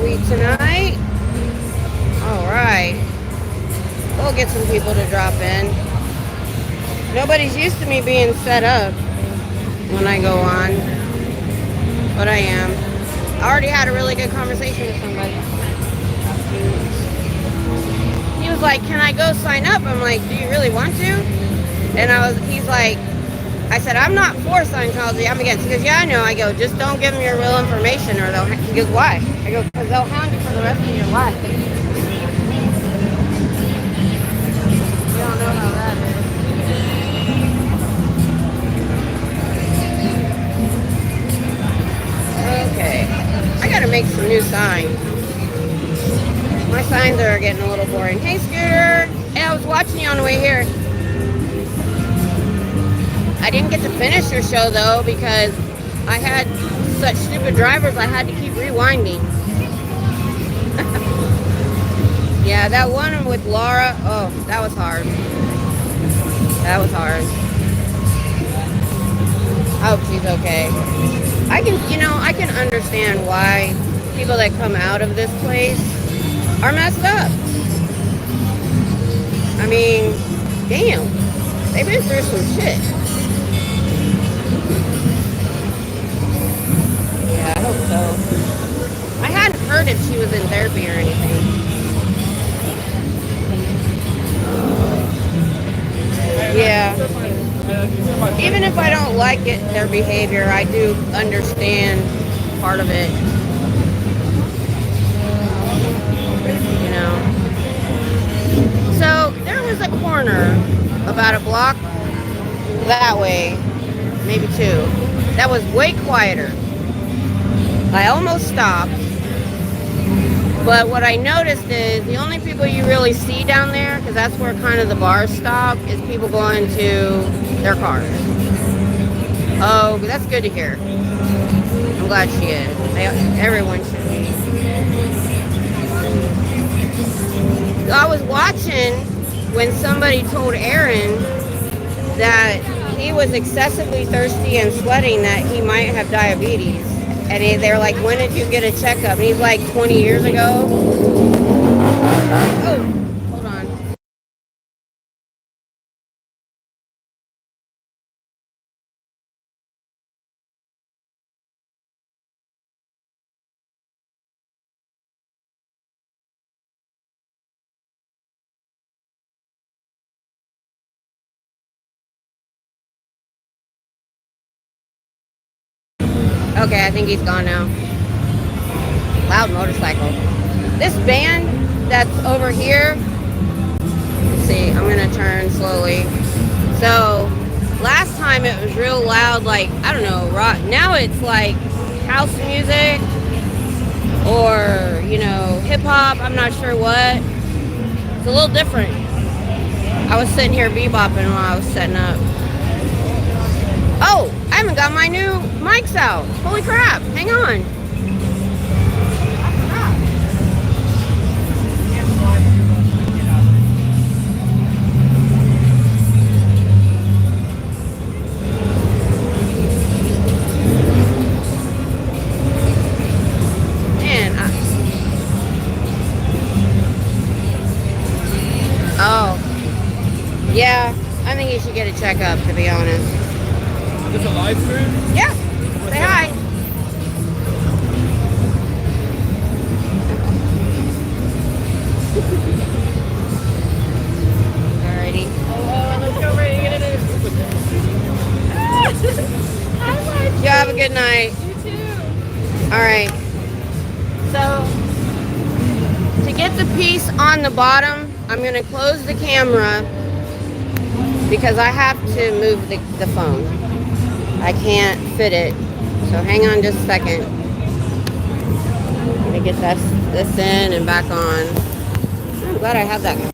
we tonight? Alright. We'll get some people to drop in. Nobody's used to me being set up when I go on. But I am. I already had a really good conversation with somebody. He was like, can I go sign up? I'm like, do you really want to? And he's like, I said, I'm not for Scientology, I'm against. He goes, yeah, I know. I go, just don't give them your real information or they'll, he goes, why? I go, because they'll hound you for the rest of your life. You don't know how that is. Okay. I gotta make some new signs. My signs are getting a little boring. Hey, Scooter. Hey, I was watching you on the way here. I didn't get to finish your show, though, because I had such stupid drivers, I had to keep rewinding. Yeah, that one with Laura, oh, that was hard. That was hard. I hope she's okay. I can understand why people that come out of this place are messed up. I mean, damn. They've been through some shit. Yeah, I hope so. I hadn't heard if she was in therapy or anything. Yeah. Even if I don't like it, their behavior, I do understand part of it. You know. So there was a corner about a block that way, maybe two, that was way quieter. I almost stopped. But what I noticed is the only people you really see down there, because that's where kind of the bars stop, is people going to their cars. Oh, that's good to hear. I'm glad she is. Everyone should be. I was watching when somebody told Aaron that he was excessively thirsty and sweating, that he might have diabetes. And they're like, when did you get a checkup? And he's like, 20 years ago. Oh, hold on. Okay, I think he's gone now. Loud motorcycle. This band that's over here, let's see, I'm gonna turn slowly. So last time it was real loud, like, I don't know, rock. Now it's like house music or, hip hop. I'm not sure what. It's a little different. I was sitting here bebopping while I was setting up. Oh, I haven't got my new mics out. Holy crap. Hang on. Oh. Yeah, I think you should get a checkup, to be honest. Is this a live stream? Yeah. Say hi. Alrighty. Oh, let's go right in it. Hi, You have a good night. You too. Alright. So, to get the piece on the bottom, I'm going to close the camera because I have to move the phone. I can't fit it. So hang on just a second. Let me get this in and back on. I'm glad I have that.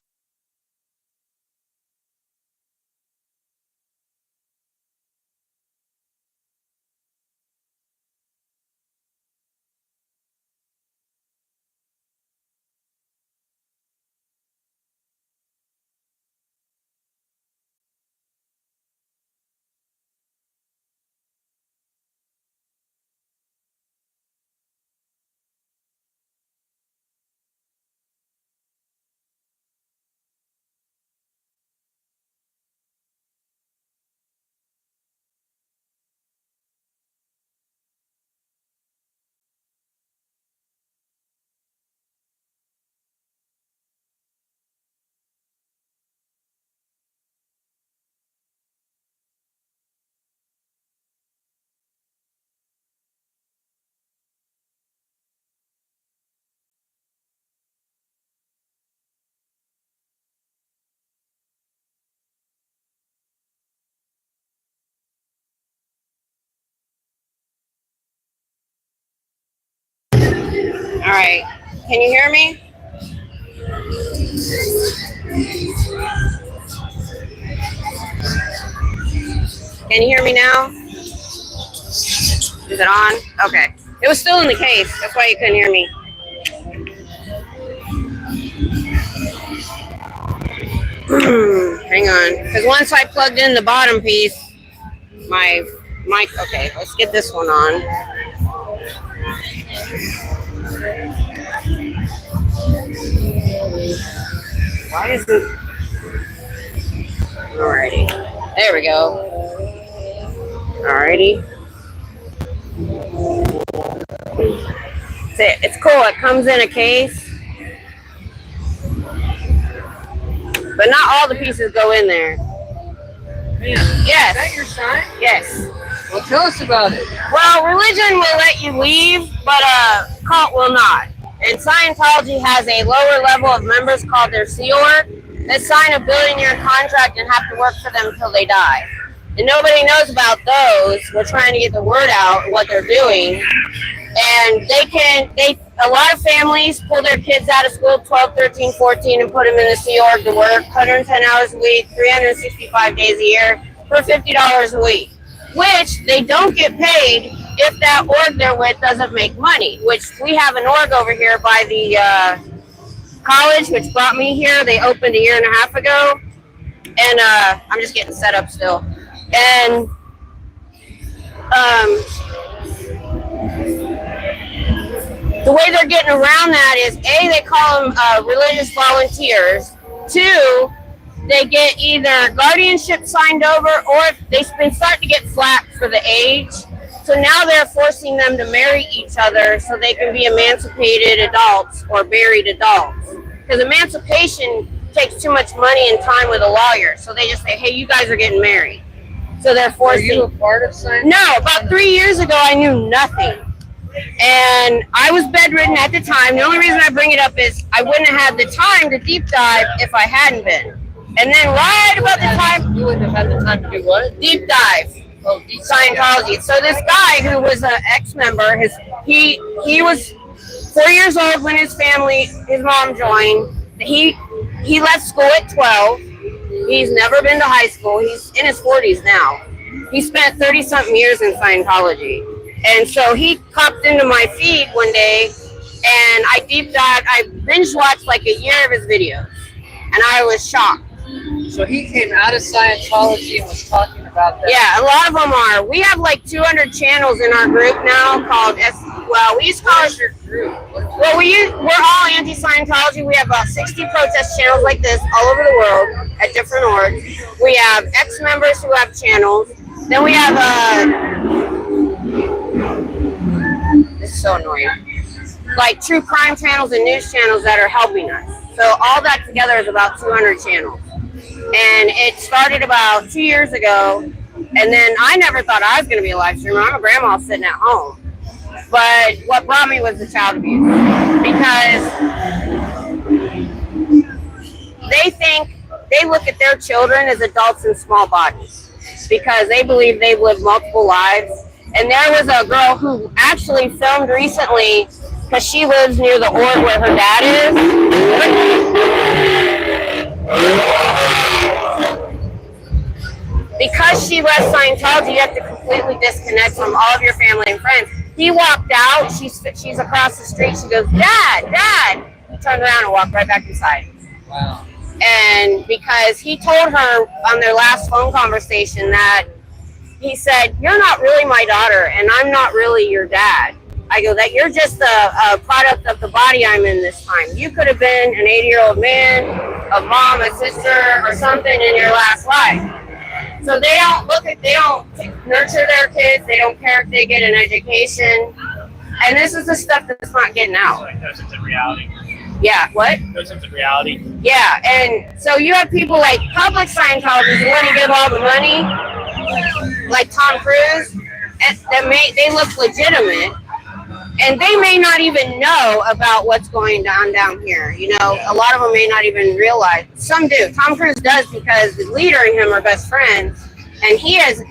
right. Can you hear me? Can you hear me now? Is it on? Okay. It was still in the case. That's why you couldn't hear me. Hang on. Because once I plugged in the bottom piece, my mic. Okay, let's get this one on. Why is it? Alrighty. There we go. Alrighty. It's cool. It comes in a case. But not all the pieces go in there. Man, Yes. is that your sign? Yes. Well, tell us about it. Well, religion will let you leave, but cult will not. And Scientology has a lower level of members called their Sea Org that sign a billion-year contract and have to work for them until they die. And nobody knows about those. We're trying to get the word out what they're doing. And a lot of families pull their kids out of school 12, 13, 14 and put them in the Sea Org to work 110 hours a week, 365 days a year for $50 a week, which they don't get paid if that org they're with doesn't make money, which we have an org over here by the college, which brought me here. They opened a year and a half ago. And I'm just getting set up still. And the way they're getting around that is, A, they call them religious volunteers. 2, they get either guardianship signed over, or they've been starting to get flack for the age. So now they're forcing them to marry each other so they can be emancipated adults or buried adults. Because emancipation takes too much money and time with a lawyer. So they just say, hey, you guys are getting married. So they're forcing. Are you a part of Scientology? No, about 3 years ago, I knew nothing. And I was bedridden at the time. The only reason I bring it up is I wouldn't have had the time to deep dive if I hadn't been. And then right about the time... You wouldn't have had the time to do what? Deep dive. Oh, Scientology. So this guy who was an ex-member, he was 4 years old when his mom joined. He left school at 12. He's never been to high school. He's in his 40s now. He spent 30-something years in Scientology. And so he popped into my feed one day, and I deep dived. I binge watched like a year of his videos, and I was shocked. So he came out of Scientology and was talking about that. Yeah, a lot of them are. We have like 200 channels in our group now called we used to call it your group. Well, we're all anti-Scientology. We have about 60 protest channels like this all over the world at different orgs. We have ex-members who have channels. Then we have this is so annoying. Like true crime channels and news channels that are helping us. So all that together is about 200 channels. And it started about 2 years ago. And then I never thought I was going to be a live streamer. I'm a grandma sitting at home. But what brought me was the child abuse. Because they look at their children as adults in small bodies. Because they believe they've lived multiple lives. And there was a girl who actually filmed recently because she lives near the org where her dad is. Because she left Scientology, you have to completely disconnect from all of your family and friends. He walked out. She's across the street. She goes, Dad, Dad. He turned around and walked right back inside. Wow. And because he told her on their last phone conversation that he said, you're not really my daughter, and I'm not really your dad. I go, that you're just a product of the body I'm in this time. You could have been an 80-year-old man, a mom, a sister, or something in your last life. So they don't nurture their kids. They don't care if they get an education. And this is the stuff that's not getting out. Like no sense of reality. Yeah, what? No sense of reality. Yeah, and so you have people like public Scientologists who want to give all the money, like Tom Cruise, and they look legitimate, and they may not even know about what's going down here. You know, a lot of them may not even realize. Some do. Tom Cruise does because the leader and him are best friends, and he has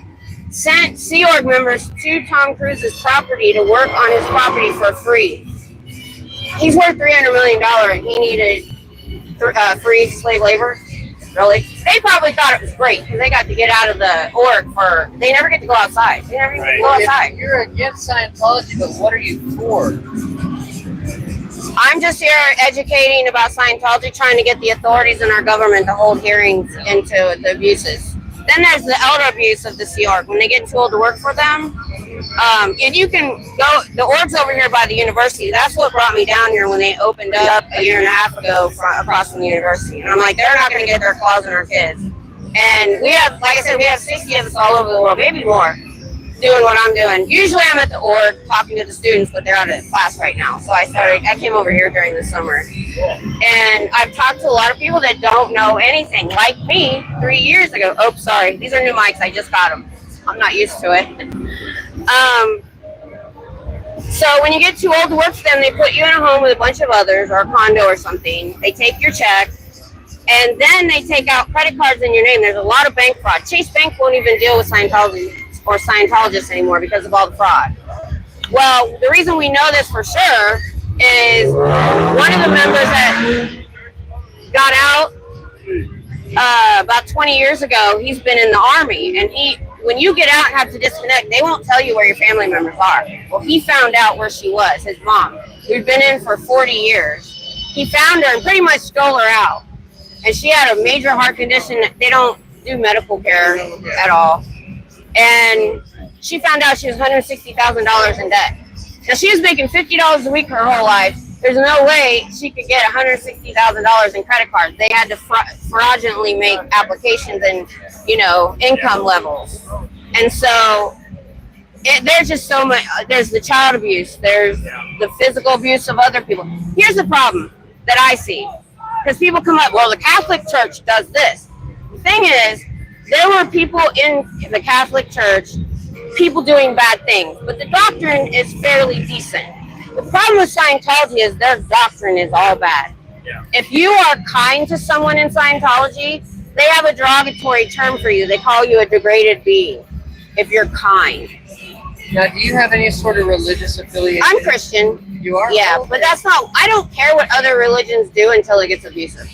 sent Sea Org members to Tom Cruise's property to work on his property for free. He's worth $300 million, and he needed free slave labor. Really? They probably thought it was great because they got to get out of the org for. They never get to go outside. They never get to go outside. You're against Scientology, but what are you for? I'm just here educating about Scientology, trying to get the authorities in our government to hold hearings into the abuses. Then there's the elder abuse of the Sea Org. When they get too old to work for them, and you can go, the org's over here by the university. That's what brought me down here when they opened up a year and a half ago across from the university. And I'm like, they're not going to get their claws in our kids. And we have, like I said, we have 60 of us all over the world, maybe more, doing what I'm doing. Usually I'm at the org talking to the students, but they're out of class right now. So I came over here during the summer. And I've talked to a lot of people that don't know anything, like me 3 years ago. Oh, sorry. These are new mics. I just got them. I'm not used to it. So when you get too old to work for them, they put you in a home with a bunch of others or a condo or something. They take your check, and then they take out credit cards in your name. There's a lot of bank fraud. Chase Bank won't even deal with Scientology or Scientologists anymore because of all the fraud. Well, the reason we know this for sure is one of the members that got out about 20 years ago, he's been in the Army, and when you get out and have to disconnect, they won't tell you where your family members are. Well, he found out where she was, his mom, who'd been in for 40 years. He found her and pretty much stole her out. And she had a major heart condition. They don't do medical care at all. And she found out she was $160,000 in debt. Now, she was making $50 a week her whole life. There's no way she could get $160,000 in credit cards. They had to fraudulently make applications and, income levels. And so there's just so much. There's the child abuse. There's the physical abuse of other people. Here's the problem that I see. Because people come up, well, the Catholic Church does this. The thing is, there were people in the Catholic Church, people doing bad things, but the doctrine is fairly decent. The problem with Scientology is their doctrine is all bad. Yeah. If you are kind to someone in Scientology, they have a derogatory term for you. They call you a degraded being if you're kind. Now, do you have any sort of religious affiliation? I'm Christian. You are? Yeah, okay. But that's not, I don't care what other religions do until it gets abusive.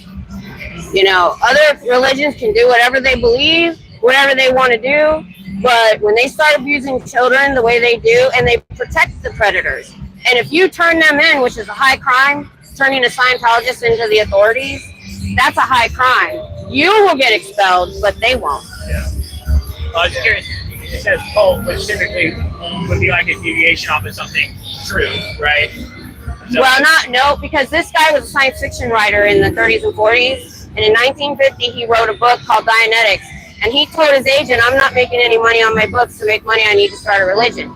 Other religions can do whatever they believe, whatever they want to do, but when they start abusing children the way they do, and they protect the predators, and if you turn them in, which is a high crime, turning a Scientologist into the authorities, that's a high crime. You will get expelled, but they won't. Yeah. I was curious. It says cult, which typically would be like a deviation off of something true, right? So because this guy was a science fiction writer in the 30s and 40s, and in 1950 he wrote a book called Dianetics, and he told his agent, I'm not making any money on my books. To make money, I need to start a religion.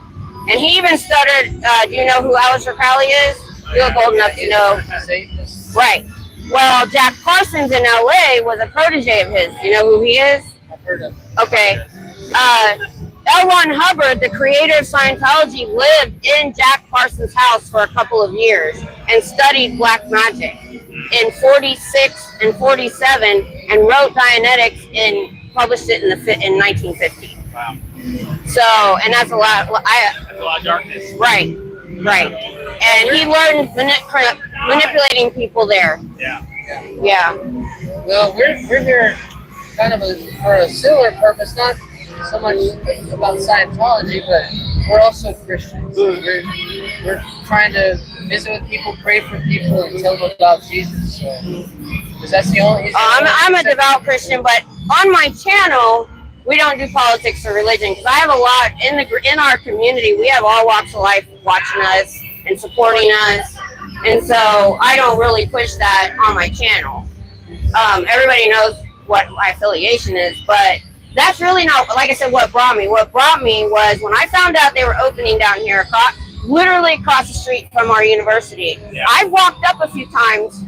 And he even stuttered, do you know who Aleister Crowley is? You look old enough to know. Right. Well, Jack Parsons in LA was a protege of his. You know who he is? I've heard of him. Okay. L. Ron Hubbard, the creator of Scientology, lived in Jack Parsons' house for a couple of years and studied black magic in 46 and 47 and wrote Dianetics and published it in 1950. wow. So, and that's a lot. That's a lot of darkness. Right. And he learned manipulating people there. Yeah. Yeah. Well, we're here kind of for a similar purpose, not so much about Scientology, but we're also Christians. We're trying to visit with people, pray for people, and tell them about Jesus. So, because that's the only. I'm a devout Christian, but on my channel, we don't do politics or religion because I have a lot in our community. We have all walks of life watching us and supporting us, and so I don't really push that on my channel. Everybody knows what my affiliation is, but that's really not, like I said, what brought me. What brought me was when I found out they were opening down here, literally across the street from our university. Yeah. I walked up a few times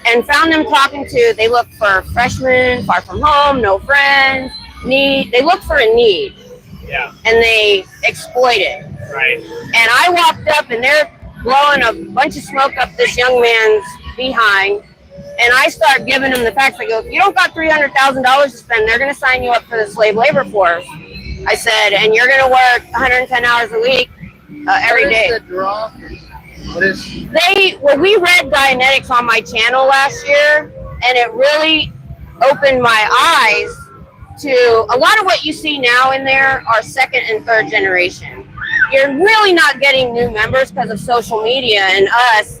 and found them talking to, they look for freshmen, far from home, no friends, need. They look for a need. Yeah. And they exploit it. Right. And I walked up and they're blowing a bunch of smoke up this young man's behind. And I start giving them the facts. I go, if you don't got $300,000 to spend, they're going to sign you up for the slave labor force. I said, and you're going to work 110 hours a week every day. What is the draw We read Dianetics on my channel last year, and it really opened my eyes to a lot of what you see now in there are second and third generation. You're really not getting new members because of social media and us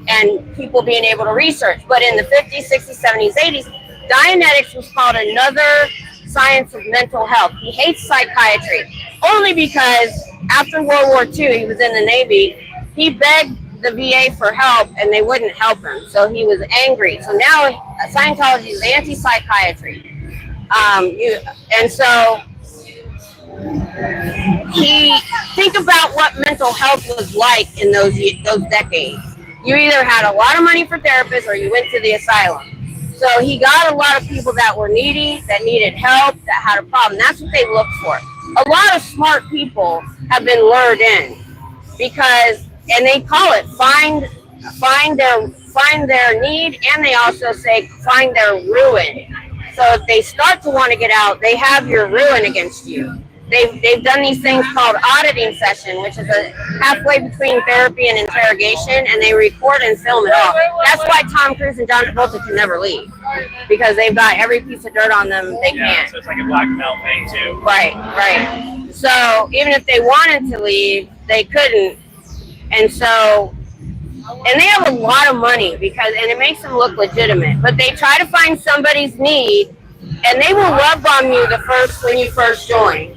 and people being able to research. But in the 50s, 60s, 70s, 80s, Dianetics was called another science of mental health. He hates psychiatry only because after World War II, he was in the Navy. He begged the VA for help and they wouldn't help him. So he was angry. So now Scientology is anti-psychiatry. And so think about what mental health was like in those decades. You either had a lot of money for therapists or you went to the asylum. So he got a lot of people that were needy, that needed help, that had a problem. That's what they looked for. A lot of smart people have been lured in because, and they call it find their need, and they also say find their ruin. So if they start to want to get out, they have your ruin against you. They've done these things called auditing session, which is a halfway between therapy and interrogation, and they record and film it all. That's why Tom Cruise and John Travolta can never leave, because they've got every piece of dirt on them they can't. So it's like a black belt thing too. Right. So even if they wanted to leave, they couldn't. And so, and they have a lot of money and it makes them look legitimate, but they try to find somebody's need, and they will love bomb you when you first join.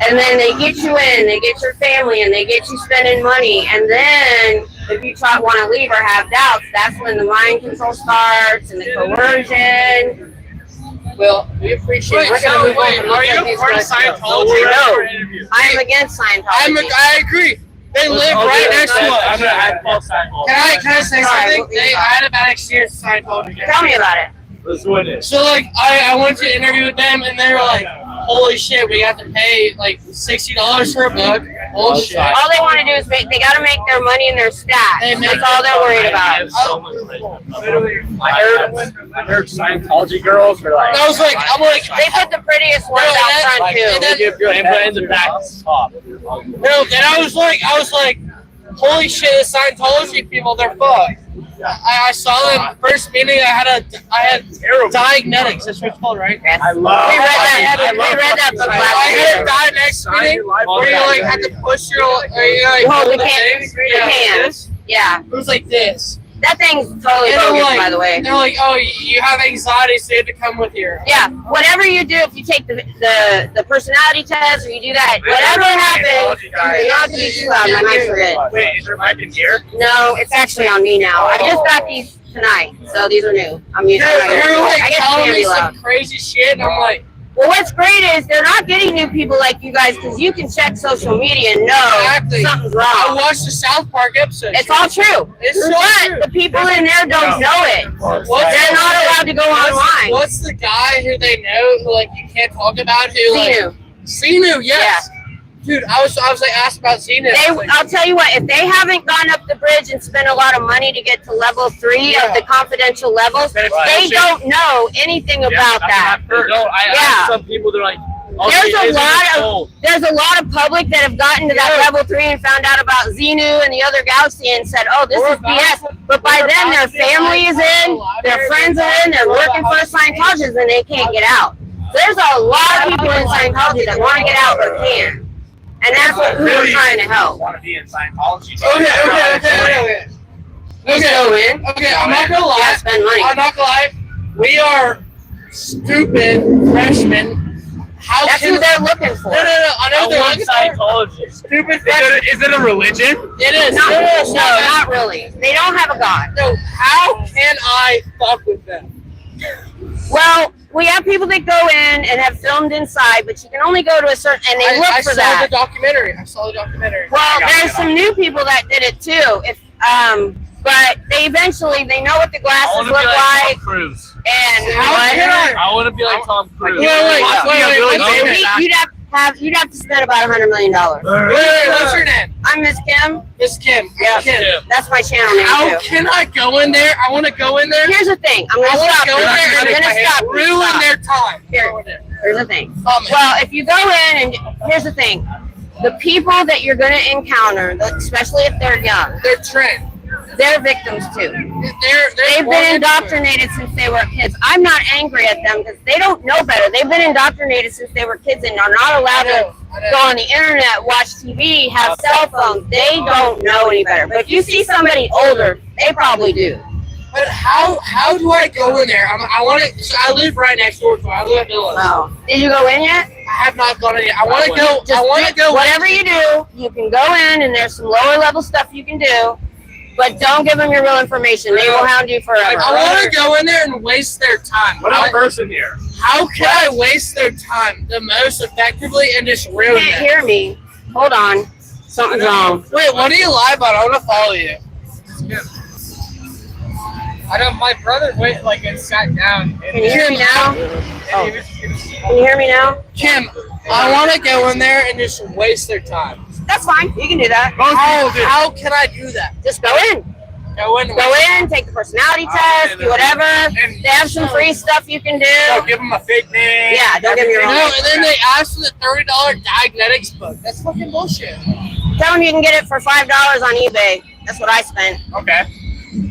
And then they get you in, they get your family, and they get you spending money. And then if you want to leave or have doubts, that's when the mind control starts and the coercion. Well, we appreciate it. We're going to move on. Are you part of Scientology? No, I am against Scientology. I agree. They live right next to us. Can I say something? I had a bad experience with Scientology. Tell me about it. Let's win it. So, like, I went to interview with them, and they were like, holy shit, we have to pay, like, $60 for a book. Bullshit. All they want to do is they got to make their money in their stats. That's all they're worried about. I heard Scientology girls were like... I'm like... They put the prettiest ones out front, too. And in the back top. No, and I was like, holy shit, the Scientology people, they're fucked. I saw them first meeting. I had Dianetics. That's what it's called, right? We read that book last I year. had a Dianetics meeting where you like had to push your. We can't. Yeah. It was like this. That thing's totally bogus, by the way. They're like, oh, you have anxiety, so you have to come with here. Yeah. Whatever you do, if you take the personality test or you do that, whatever happens, you're not going to be too loud. I might forget. Wait, is there mic in here? No, it's actually on me now. I just got these tonight, so these are new. I'm using They're like I get telling me loud. some crazy shit, and I'm like, well, what's great is they're not getting new people like you guys, because you can check social media and know something's wrong. I watched the South Park episode. It's all true. But the people in there don't know it. They're not allowed to go online. What's the guy who they know who like you can't talk about? Xenu, yes. Yeah. Dude, I was like asked about Xenu. I'll tell you what, if they haven't gone up the bridge and spent a lot of money to get to level 3 of the confidential levels, they don't know anything about that. I some people, they're like, there's a lot of public that have gotten to that level 3 and found out about Xenu and the other galaxy and said, oh, this is BS. But by then their family is in, their friends are in, they're working for Scientologists, and they can't get out. There's a lot of people in Scientology that want to get out but can't. And that's what we're trying to help. Want to be in Scientology? Okay. I'm not gonna lie. Yeah, spend money. I'm not gonna lie. We are stupid freshmen. That's who they're looking for. No. I know they're looking Scientology. for stupid freshmen. Is it a religion? It is. No, not really. They don't have a god. No. How can I fuck with them? Well, we have people that go in and have filmed inside, but you can only go to a certain, and they look for that. I saw the documentary. Well, there's some new people that did it too. But they know what the glasses look like. Tom Cruise. And I want to be like Tom Cruise. You'd have to spend about $100 million. Wait, what's your name? I'm Miss Kim. Miss Kim. Yeah, Kim. That's my channel name How too. can I go in there? I want to go in there. Here's the thing. I'm gonna stop. I'm gonna stop. Ruin their time. Here's the thing. Well, if you go in and here's the thing. the people that you're going to encounter, especially if they're young, They're trained. they're victims too. They've They've been indoctrinated since they were kids. I'm not angry at them because they don't know better. They've been indoctrinated since they were kids and are not allowed to go on the internet, watch TV, have cell phones. They don't know any better. But if you see somebody older, they probably do. But how do I go in there? I want to. So I live right next door to it. I live at Villas. Wow. Did you go in yet? I have not gone in yet. I want to go. I want to go. Whatever you do, you can go in, and there's some lower level stuff you can do. But don't give them your real information. They will hound you forever. I want to go in there and waste their time. What a person here. How can I waste their time the most effectively and just You ruin can't it? hear me. Hold on. Something's wrong. Wait, what do you lie about? I want to follow you. I know my brother went and sat down. Can you hear me now? And he was Can you hear me now? Kim, I want to go in there and just waste their time. That's fine. You can do that. How can I do that? Just go in. Go in. Go in, take the personality test, do whatever. They have some free stuff you can do. Don't give them a fake name. Yeah, don't give them your own. No, and then they asked for the $30 diagnetics book. That's fucking bullshit. Tell them you can get it for $5 on eBay. That's what I spent. Okay.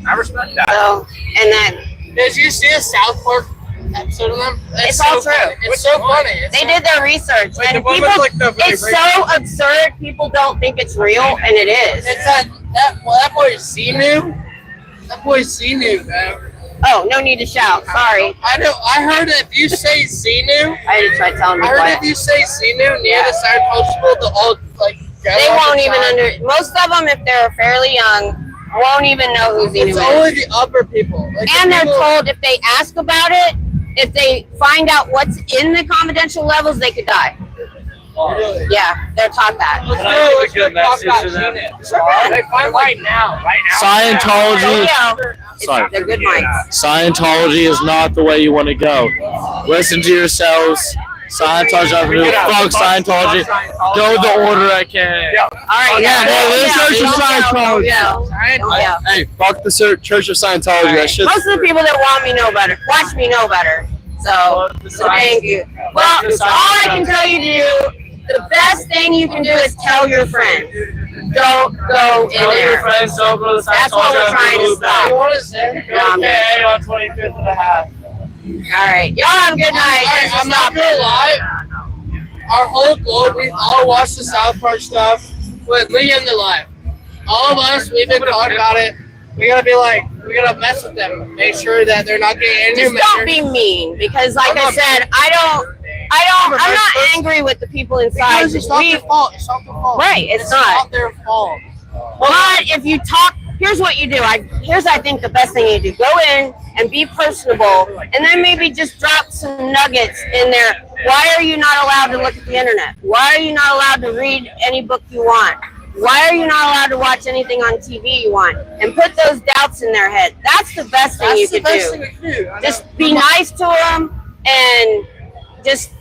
I respect that. So, and then Did you see a South Park episode of them? It's all true. Funny. It's so funny. they did their research, Like the and one people, with, like, the it's so absurd. People don't think it's real, and it is. It's that boy C-New. That boy C-New, man. Oh, no need to shout. Sorry. I know. I heard that if you say C-New, I had to try telling I me heard quiet. if you say C-New near the Scientology school, they'll all They won't even most of them, if they're fairly young, won't even know who Xenu It's is. only the upper people. Like And the they're people- told if they ask about it, if they find out what's in the confidential levels, they could die. Really? Yeah, they're taught that. Let's And I go. think Let's a good go talk message about to them. C-New. They find right now. Scientology. Sorry. They're good minds. Scientology is not the way you want to go. Listen to yourselves. Scientology, fuck Scientology. Go the order I can. Yeah. All right, Yeah, no, this yeah, Church of don't yell, Scientology. don't yell. Hey, fuck the Church of Scientology. That shit's Most of the people that want me know better, watch me know better. So thank you. Well, all I can tell you to do, the best thing you can do is tell your friends. Don't go in Tell your there. friends don't go to the That's what we're trying to stop. You want to say? Okay, on 25th and a half. All right, y'all have a good night. Alright, I'm not gonna lie. Our whole globe, we all watch the South Park stuff with Lee in the live. All of us, we've been talking about it. We gotta be like, we gotta mess with them. Make sure that they're not getting any Just don't be mean, because like I said, I'm not angry with the people inside. Because it's not their fault. It's not their fault. Right, it's not. not their fault. But if you talk, here's what you do. Here's I think the best thing you do. Go in and be personable, and then maybe just drop some nuggets in there. Why are you not allowed to look at the internet? Why are you not allowed to read any book you want? Why are you not allowed to watch anything on TV you want? And put those doubts in their head. That's the best thing you That's the could best do. thing we can do. I know. Just be nice to them and just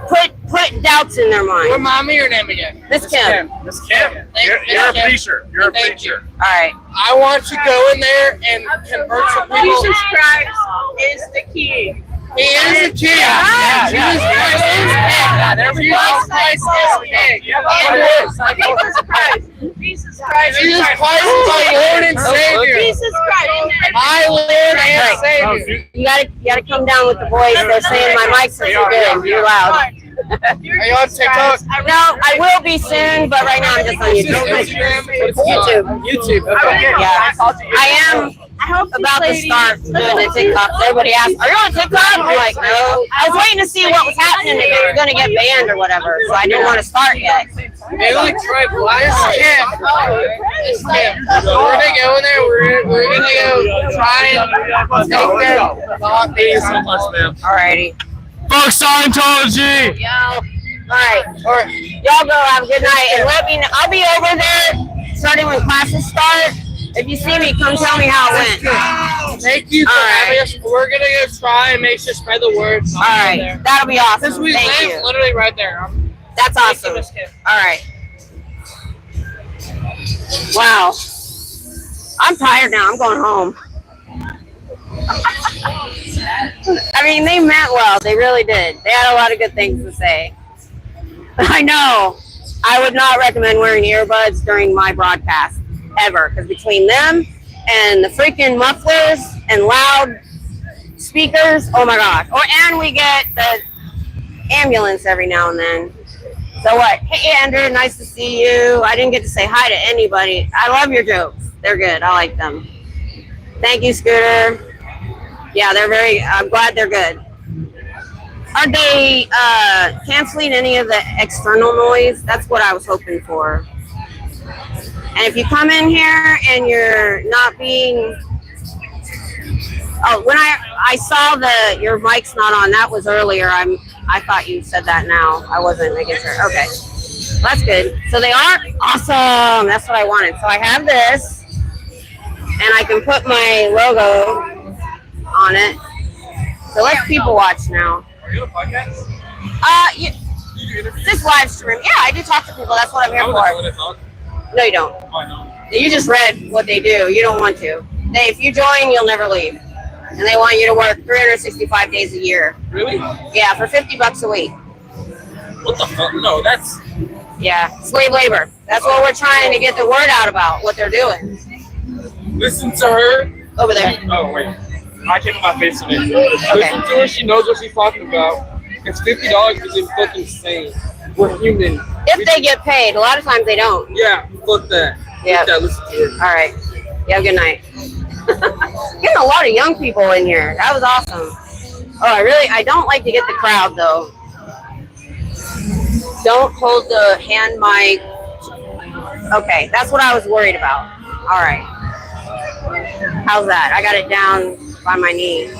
put doubts in their mind. Remind me your name again. Miss Kim. Miss Kim, you're a Kim. preacher. You're a Thank preacher. All right. I want to go in there and convert some people. Jesus Christ is the key. He is a king. Yeah, Jesus yeah. Christ is king. Yeah, there we go. Jesus Christ is king. Yeah, Jesus Christ. Jesus Christ. Jesus Christ is my Lord and Savior. Jesus Christ. My Lord and Savior. You gotta come down with the voice. They're saying my mics are too good. You're loud. Are you on TikTok? No, I will be soon, but right now I'm just on YouTube. YouTube. Yeah. I am about to start doing the TikTok. Everybody asks, "Are you on TikTok?" I'm like, "No." I was waiting to see what was happening, if it was gonna get banned or whatever, so I didn't want to start yet. They like try blind camp. It's camp. So we're gonna go in there. We're gonna go try and take them. Thank you so much, man. Alrighty. Fuck Scientology! Alright. Y'all go have a good night and let me know. I'll be over there starting when classes start. If you see me, come tell me how it went. Thank you for All right. having us. We're gonna go try and make sure to spread the word. Alright. That'll be Because awesome. we Thank live you. literally right there. That's awesome. Alright. Wow. I'm tired now. I'm going home. I mean, they meant well. They really did. They had a lot of good things to say. I know. I would not recommend wearing earbuds during my broadcast ever, because between them and the freaking mufflers and loud speakers, oh my gosh. And we get the ambulance every now and then. So what? Hey Andrew, nice to see you. I didn't get to say hi to anybody. I love your jokes. They're good. I like them. Thank you, Scooter. Yeah, I'm glad they're good. Are they canceling any of the external noise? That's what I was hoping for. And if you come in here and you're not being... Oh, when I saw your mic's not on, that was earlier. I thought you said that now. I wasn't making sure. Okay. That's good. So they are awesome. That's what I wanted. So I have this, and I can put my logo on it. So let's people watch now. Are you on a podcast? Yeah, this live stream. Yeah, I do talk to people. That's what I'm here for. No, you don't. Oh, I know. You just read what they do. You don't want to. If you join, you'll never leave. And they want you to work 365 days a year. Really? Yeah, for $50 a week. What the fuck? No, that's... Yeah, slave labor. That's what we're trying to get the word out about, what they're doing. Listen to her. Over there. Oh, wait. I can't put my face on it. Listen to her. She knows what she's talking about. It's $50 is fucking insane. We're human. If they get paid. A lot of times they don't. Yeah, fuck that. Yeah. Fuck that. Listen to her. All right. You have a good night. Getting a lot of young people in here. That was awesome. Oh, I don't like to get the crowd though. Don't hold the hand mic. Okay, that's what I was worried about. All right. How's that? I got it down by my knee.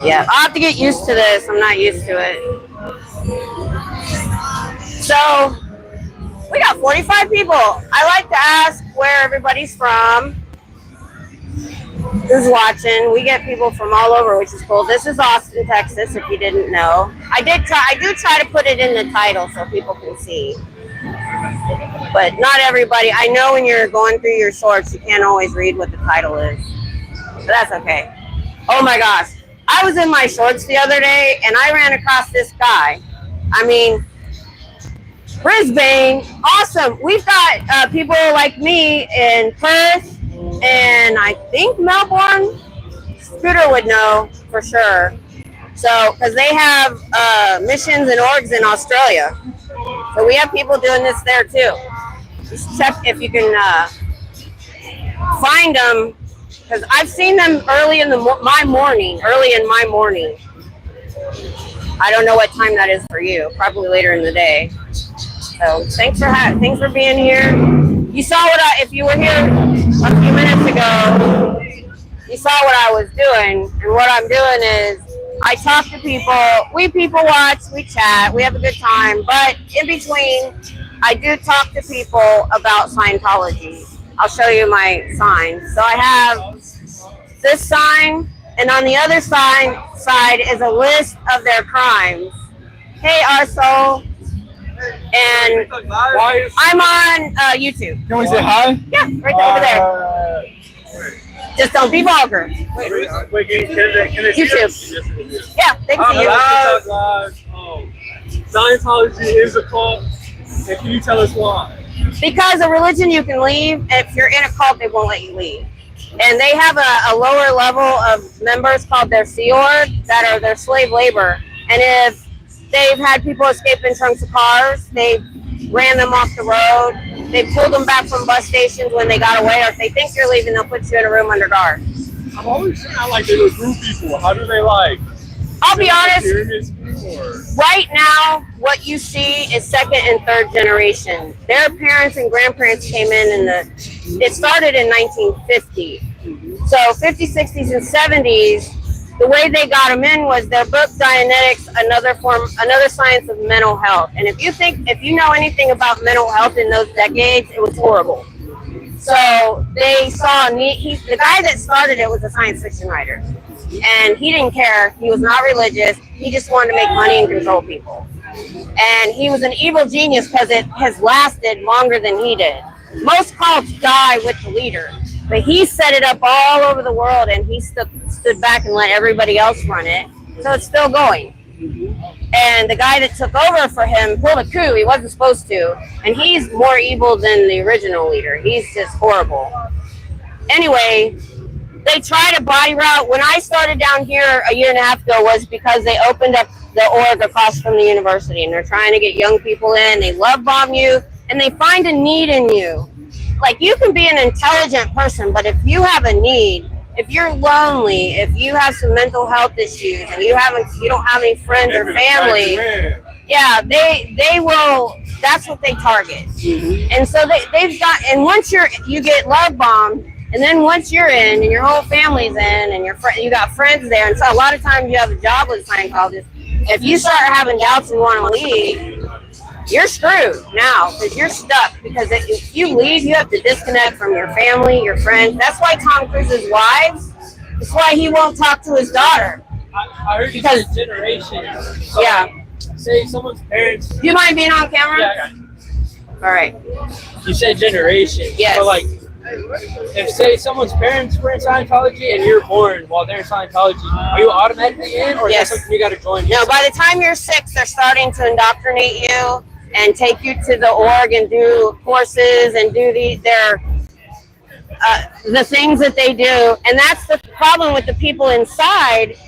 Yeah, I'll have to get used to this. I'm not used to it. So, we got 45 people. I like to ask where everybody's from. Who's watching? We get people from all over, which is cool. This is Austin, Texas, if you didn't know. I do try to put it in the title so people can see. But not everybody. I know when you're going through your shorts, you can't always read what the title is. But that's okay. Oh my gosh. I was in my shorts the other day, and I ran across this guy. I mean... Brisbane, awesome. We've got people like me in Perth and I think Melbourne. Scooter would know for sure. So, because they have missions and orgs in Australia. So we have people doing this there too. Just check if you can find them, because I've seen them early in my morning. I don't know what time that is for you. Probably later in the day. So thanks for being here. You saw if you were here a few minutes ago, you saw what I was doing. And what I'm doing is I talk to people. We people watch, we chat, we have a good time. But in between, I do talk to people about Scientology. I'll show you my sign. So I have this sign, and on the other side is a list of their crimes. Hey, Arso. And I'm on YouTube. Can we say hi? Yeah, right over there. Just don't be vulgar. Wait, can they YouTube. Yeah, they can see you. Scientology is a cult. And can you tell us why? Because a religion you can leave. If you're in a cult, they won't let you leave. And they have a lower level of members called their Sea Org that are their slave labor. And if they've had people escape in trunks of cars, they ran them off the road, they pulled them back from bus stations when they got away, or if they think you're leaving, they'll put you in a room under guard. I'm always saying I like they recruit people. How do they like? I'll be honest, right now, what you see is second and third generation. Their parents and grandparents came in it started in 1950. So 50s, 60s, and 70s, the way they got them in was their book, Dianetics, another science of mental health. And if you know anything about mental health in those decades, it was horrible. So they saw the guy that started it was a science fiction writer. And he didn't care. He was not religious. He just wanted to make money and control people. And he was an evil genius because it has lasted longer than he did. Most cults die with the leader. But he set it up all over the world, and he stood back and let everybody else run it. So it's still going. And the guy that took over for him pulled a coup. He wasn't supposed to. And he's more evil than the original leader. He's just horrible. Anyway, they tried a body route. When I started down here a year and a half ago was because they opened up the org across from the university. And they're trying to get young people in. They love bomb you. And they find a need in you. Like, you can be an intelligent person, but if you have a need, if you're lonely, if you have some mental health issues, and you don't have any friends or family, yeah, they will. That's what they target. And so they've got. And once you get love bombed, and then once you're in, and your whole family's in, and you got friends there, and so a lot of times you have a job with Scientologists. If you start having doubts and want to leave, you're screwed now because you're stuck. Because if you leave, you have to disconnect from your family, your friends. That's why Tom Cruise's wives. That's why he won't talk to his daughter. I heard you said generations. So, yeah. Say someone's parents. Do you mind being on camera? Yeah. All right. You said generations. Yes. So like, if say someone's parents were in Scientology and you're born while they're in Scientology, are you automatically in, or yes. is that something you got to join? No. By the time you're 6, they're starting to indoctrinate you and take you to the org and do courses and do the things that they do. And that's the problem with the people inside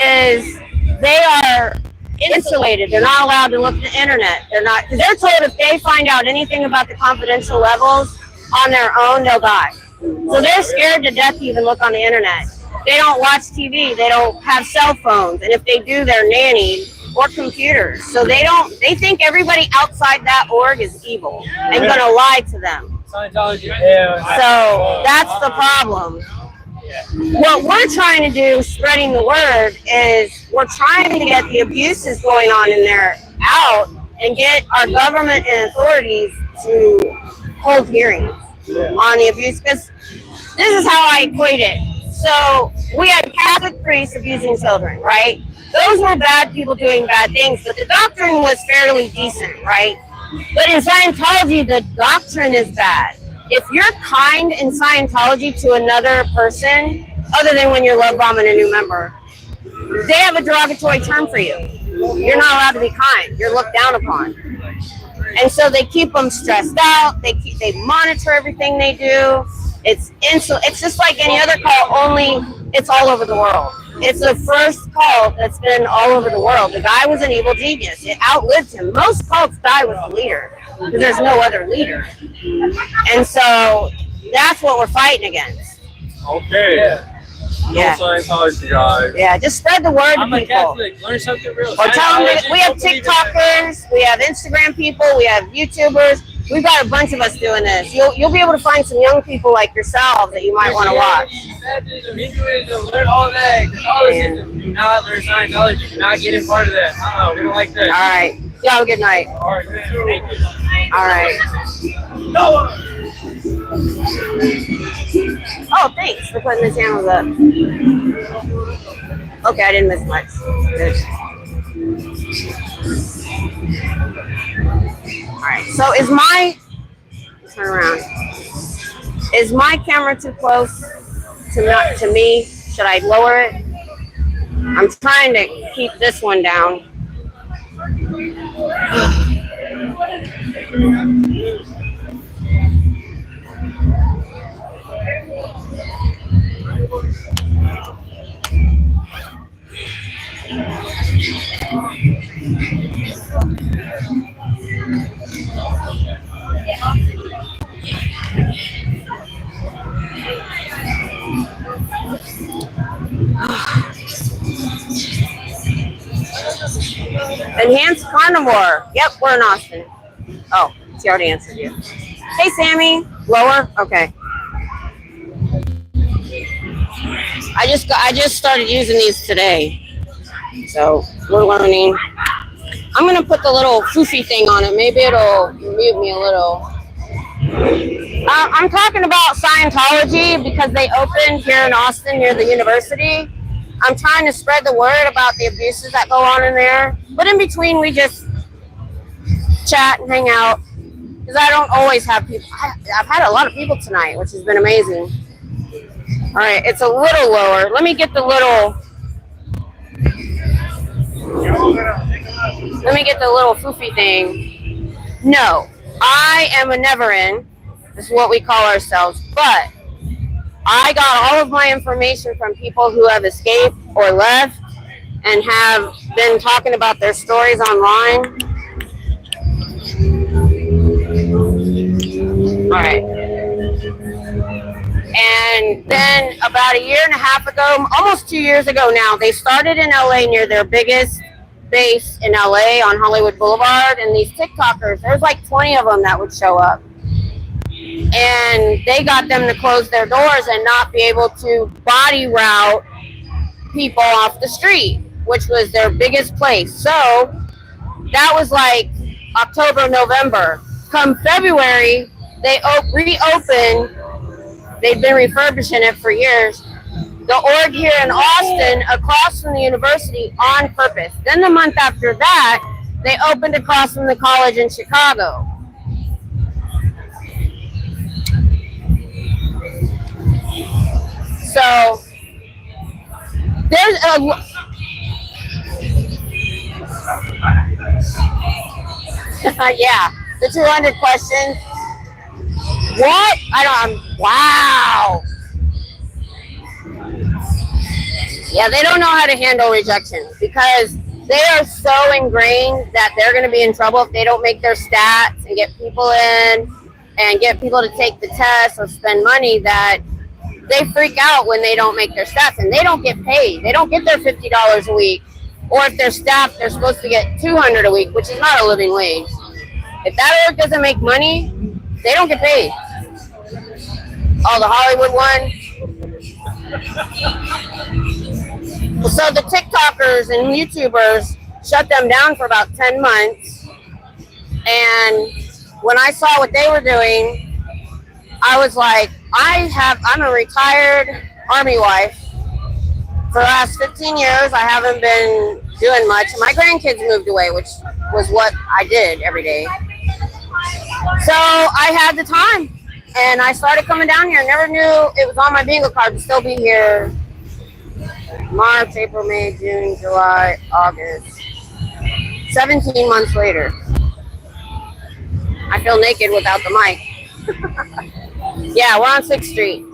is they are insulated. They're not allowed to look at the internet. They're told if they find out anything about the confidential levels on their own, they'll die. So they're scared to death to even look on the internet. They don't watch TV. They don't have cell phones. And if they do, they're nannied or computers. So they think everybody outside that org is evil and going to lie to them. Scientology. Yeah. So that's the problem. What we're trying to do, spreading the word, is we're trying to get the abuses going on in there out and get our government and authorities to hold hearings on the abuse. Because this is how I equate it. So we had Catholic priests abusing children, right? Those were bad people doing bad things, but the doctrine was fairly decent, right? But in Scientology, the doctrine is bad. If you're kind in Scientology to another person, other than when you're love bombing a new member, they have a derogatory term for you. You're not allowed to be kind. You're looked down upon. And so they keep them stressed out. They monitor everything they do. It's just like any other cult, only it's all over the world. It's the first cult that's been all over the world. The guy was an evil genius. It outlived him. Most cults die with the leader because there's no other leader. And so that's what we're fighting against. Okay. Yeah. No Scientology, guys. Yeah, just spread the word I'm to a people. Catholic. Learn something real. Or tell them that we have TikTokers, we have Instagram people, we have YouTubers. We've got a bunch of us doing this. You'll be able to find some young people like yourselves that you might want to watch. Hinduism, learn all that. Do not learn Scientology. Do not get in part of that. We don't like that. All right. Y'all have a good night. All right. Thank you. All right. Oh, thanks for putting the channels up. Okay, I didn't miss much. Good. All right. So turn around. Is my camera too close to me? Should I lower it? I'm trying to keep this one down. Enhanced carnivore. Yep, we're in Austin. Oh, she already answered you. Hey, Sammy. Lower? Okay. I just started using these today. So we're learning. I'm gonna put the little foofy thing on it. Maybe it'll mute me a little. I'm talking about Scientology because they opened here in Austin near the university. I'm trying to spread the word about the abuses that go on in there. But in between, we just chat and hang out. Because I don't always have people. I've had a lot of people tonight, which has been amazing. All right, it's a little lower. Let me get the little... Let me get the little foofy thing. No, I am a never-in. This is what we call ourselves. But I got all of my information from people who have escaped or left and have been talking about their stories online. All right. And then about a year and a half ago, almost 2 years ago now, they started in LA near their biggest base in LA on Hollywood Boulevard. And these TikTokers, there's like 20 of them that would show up. And they got them to close their doors and not be able to body route people off the street, which was their biggest place. So that was like October, November. Come February, they reopened. They've been refurbishing it for years. The org here in Austin, across from the university, on purpose. Then the month after that, they opened across from the college in Chicago. So there's a yeah, the 200 questions. What? Wow. Yeah, they don't know how to handle rejection because they are so ingrained that they're going to be in trouble if they don't make their stats and get people in and get people to take the test or spend money, that they freak out when they don't make their stats, and they don't get paid. They don't get their $50 a week, or if they're staffed, they're supposed to get $200 a week, which is not a living wage. If that org doesn't make money, they don't get paid. Oh, the Hollywood one. So the TikTokers and YouTubers shut them down for about 10 months. And when I saw what they were doing, I was like, I'm a retired Army wife. For the last 15 years, I haven't been doing much. My grandkids moved away, which was what I did every day. So I had the time, and I started coming down here. Never knew it was on my bingo card to still be here. March, April, May, June, July, August. 17 months later. I feel naked without the mic. Yeah, we're on 6th Street.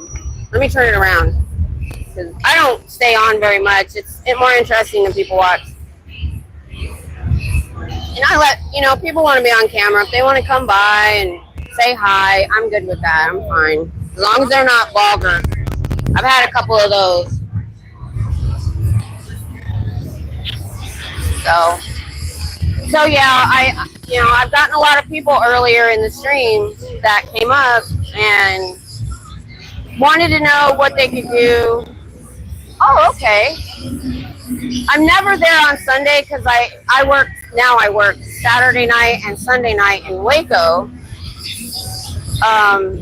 Let me turn it around. Because I don't stay on very much. It's more interesting than people watch. And I let, people want to be on camera. If they want to come by and say hi, I'm good with that. I'm fine. As long as they're not vulgar. I've had a couple of those. So yeah, I've gotten a lot of people earlier in the stream that came up and wanted to know what they could do. Oh, okay. I'm never there on Sunday because I work Saturday night and Sunday night in Waco.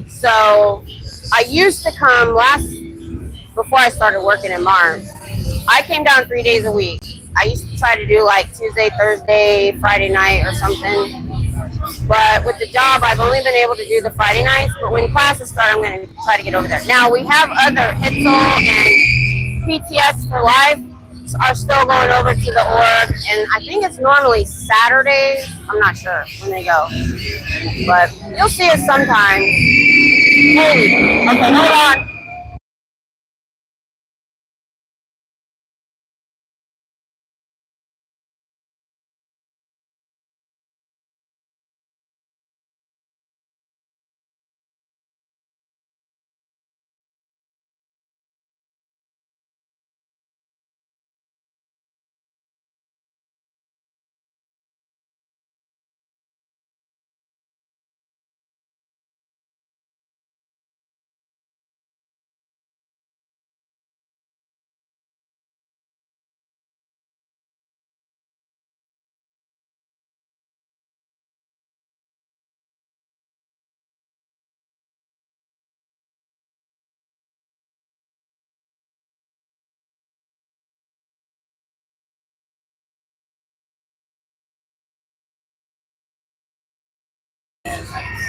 So I used to come before I started working in March. I came down 3 days a week. I used to try to do like Tuesday, Thursday, Friday night or something. But with the job, I've only been able to do the Friday nights. But when classes start, I'm going to try to get over there. Now, we have other HITSL and PTS for Life are still going over to the org. And I think it's normally Saturdays. I'm not sure when they go. But you'll see us sometime. Hey, okay, hold on.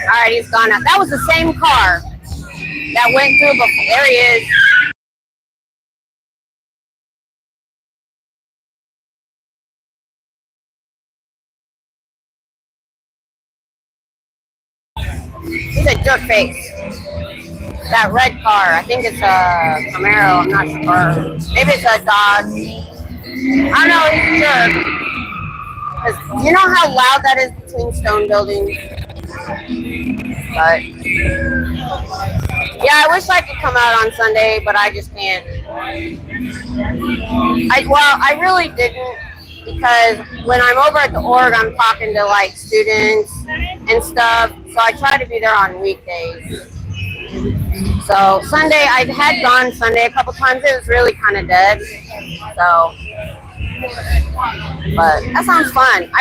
All right, he's gone now. That was the same car that went through before. There he is. Jerk face. That red car. I think it's a Camaro. I'm not sure. Maybe it's a Dodge. I don't know. He's a jerk. 'Cause you know how loud that is between stone buildings? But yeah, I wish I could come out on Sunday, but I just can't. I really didn't, because when I'm over at the org, I'm talking to like students and stuff. So I try to be there on weekdays. So Sunday, I had gone Sunday a couple times. It was really kind of dead. So, but that sounds fun.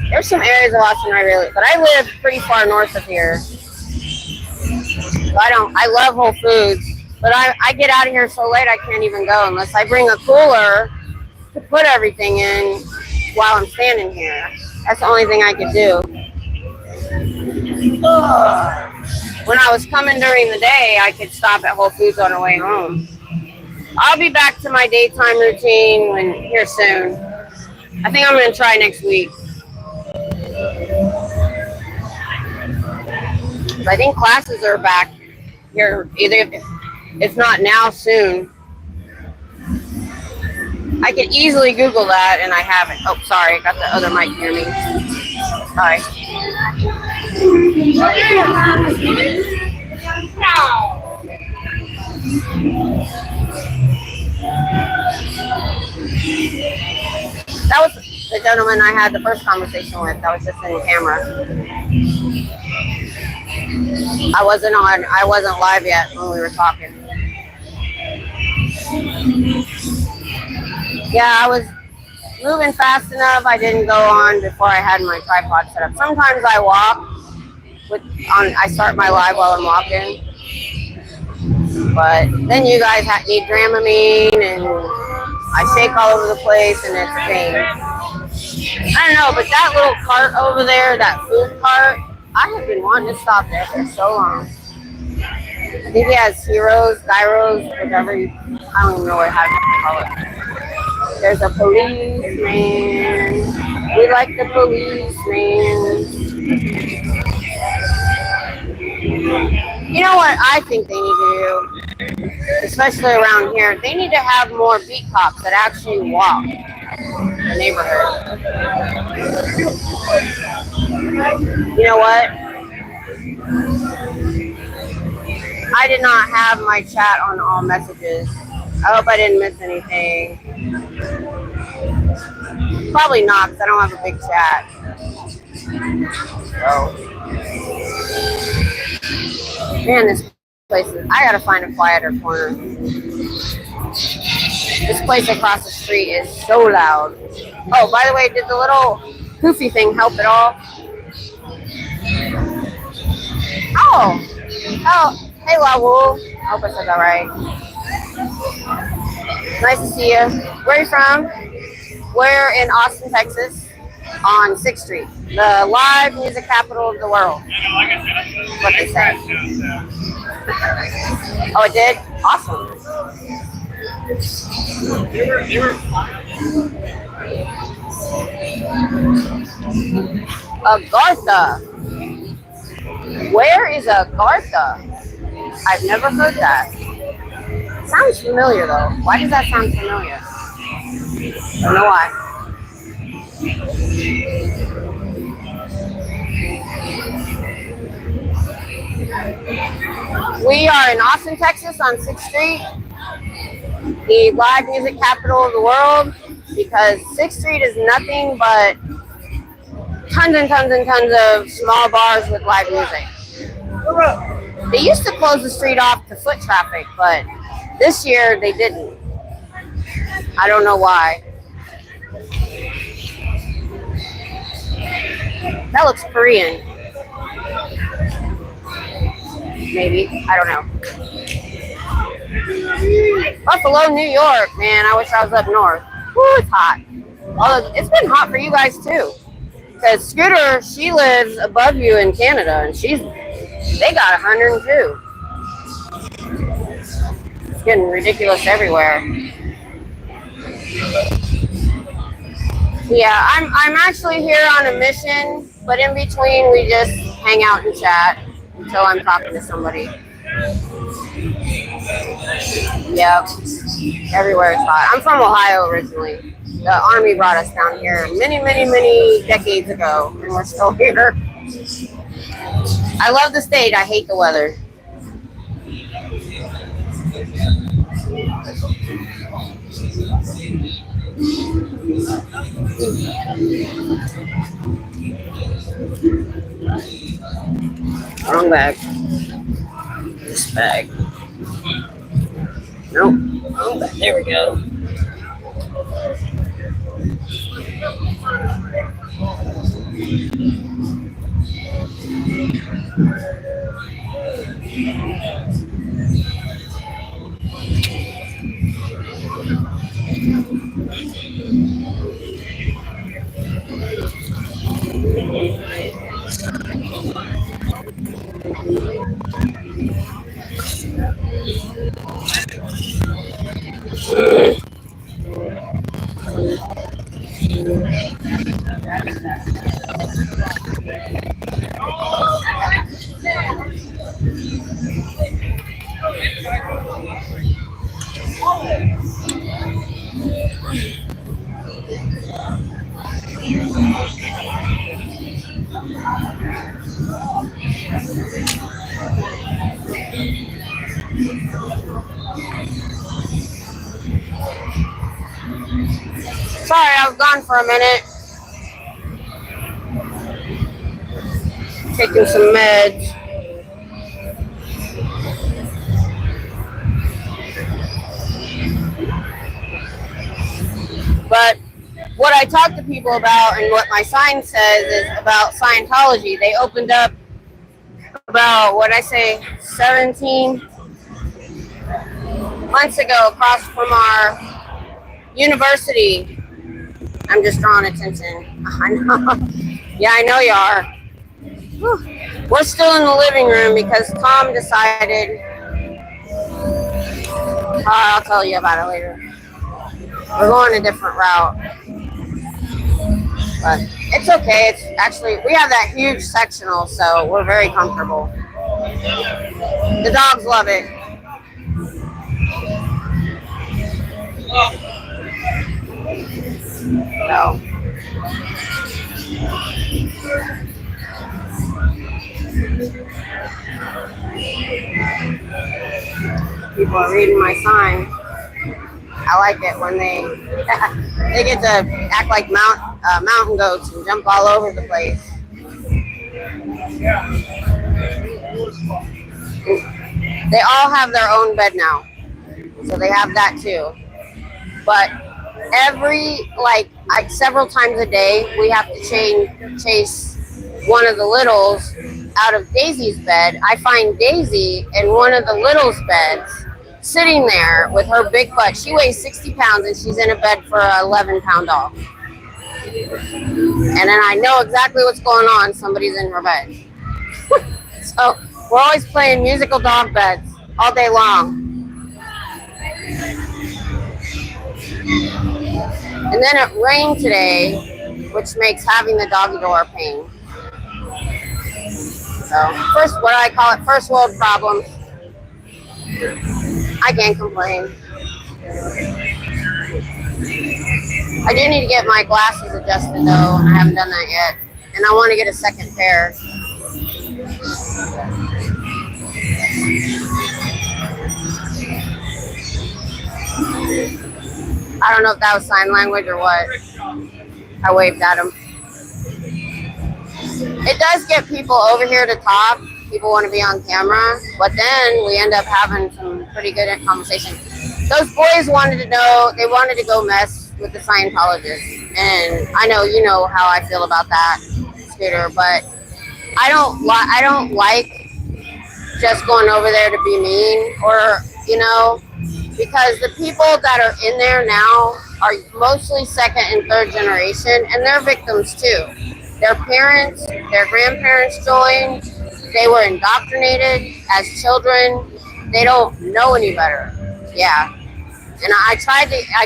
There's some areas of Austin I really, but I live pretty far north of here. So I love Whole Foods, but I get out of here so late I can't even go unless I bring a cooler to put everything in while I'm standing here. That's the only thing I could do. When I was coming during the day, I could stop at Whole Foods on the way home. I'll be back to my daytime routine here soon. I think I'm going to try next week. I think classes are back here, either if not now, soon. I could easily Google that, and I haven't. Oh, sorry, I got the other mic near me. Sorry. That was the gentleman I had the first conversation with. That was just in camera. I wasn't live yet when we were talking. Yeah, I was moving fast enough. I didn't go on before I had my tripod set up. Sometimes I walk I start my live while I'm walking. But then you guys need Dramamine, and I shake all over the place, and it's a pain. I don't know, but that little cart over there, that food cart, I have been wanting to stop there for so long. I think he has gyros, whatever. I don't even know how to call it. There's a policeman. We like the policeman. You know what I think they need to do, especially around here? They need to have more beat cops that actually walk the neighborhood. You know what? I did not have my chat on all messages. I hope I didn't miss anything. Probably not, because I don't have a big chat. So, man, this place I gotta find a quieter corner. This place across the street is so loud. Oh, by the way, did the little poofy thing help at all? Oh, hey, Lawul. I hope I said that right. Nice to see you. Where are you from? We're in Austin, Texas, on 6th Street, the live music capital of the world. What they say. Oh, it did? Awesome. Agartha. Where is Agartha? I've never heard that. Sounds familiar though. Why does that sound familiar? I don't know why. We are in Austin, Texas on 6th Street, the live music capital of the world, because 6th Street is nothing but tons and tons and tons of small bars with live music. They used to close the street off to foot traffic, but this year they didn't. I don't know why. That looks Korean. Maybe. I don't know. Buffalo, New York. Man, I wish I was up north. Woo, it's hot. Although it's been hot for you guys too. Because Scooter, she lives above you in Canada, and they got 102. It's getting ridiculous everywhere. Yeah, I'm actually here on a mission, but in between we just hang out and chat. until I'm talking to somebody. Yep. Everywhere is hot. I'm from Ohio originally. The Army brought us down here many, many, many decades ago, and we're still here. I love the state. I hate the weather. Wrong bag. This bag. Nope. Wrong bag. There we go. Sorry, I was gone for a minute. Taking some meds. But what I talk to people about and what my sign says is about Scientology. They opened up about, 17 months ago across from our university. I'm just drawing attention. I know. Yeah, I know you are. Whew. We're still in the living room because Tom decided. I'll tell you about it later. We're going a different route. But it's okay. It's actually, we have that huge sectional, so we're very comfortable. The dogs love it. So. People are reading my sign. I like it when they they get to act like mountain goats and jump all over the place. They all have their own bed now, so they have that too. But several times a day, we have to chase one of the littles out of Daisy's bed. I find Daisy in one of the littles' beds, sitting there with her big butt. She weighs 60 pounds and she's in a bed for an 11-pound dog. And then I know exactly what's going on. Somebody's in her bed. So we're always playing musical dog beds all day long. And then it rained today, which makes having the doggy door a pain. So first world problems. I can't complain. I do need to get my glasses adjusted though, and I haven't done that yet. And I want to get a second pair. I don't know if that was sign language or what. I waved at him. It does get people over here to talk. People want to be on camera, but then we end up having some pretty good conversation. Those boys wanted to know, they wanted to go mess with the Scientologists. And I know you know how I feel about that, Scooter, but I don't like just going over there to be mean or, because the people that are in there now are mostly second and third generation, and they're victims too. Their parents, their grandparents joined. They were indoctrinated as children. They don't know any better. Yeah. And I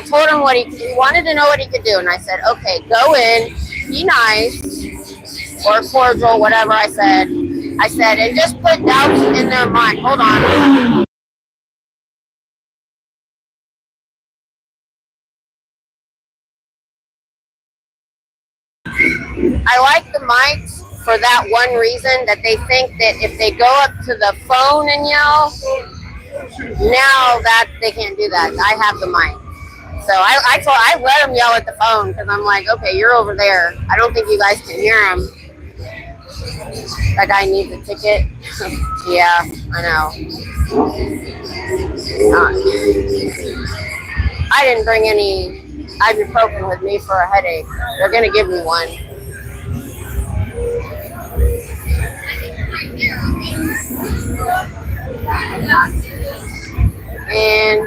told him he wanted to know what he could do. And I said, okay, go in, be nice or cordial, whatever I said. I said, and just put doubts in their mind. Hold on. I like the mics for that one reason, that they think that if they go up to the phone and yell, now that they can't do that. I have the mic. So I let them yell at the phone because I'm like, okay, you're over there. I don't think you guys can hear him. That guy needs a ticket. Yeah, I know. I didn't bring any ibuprofen with me for a headache. They're going to give me one. And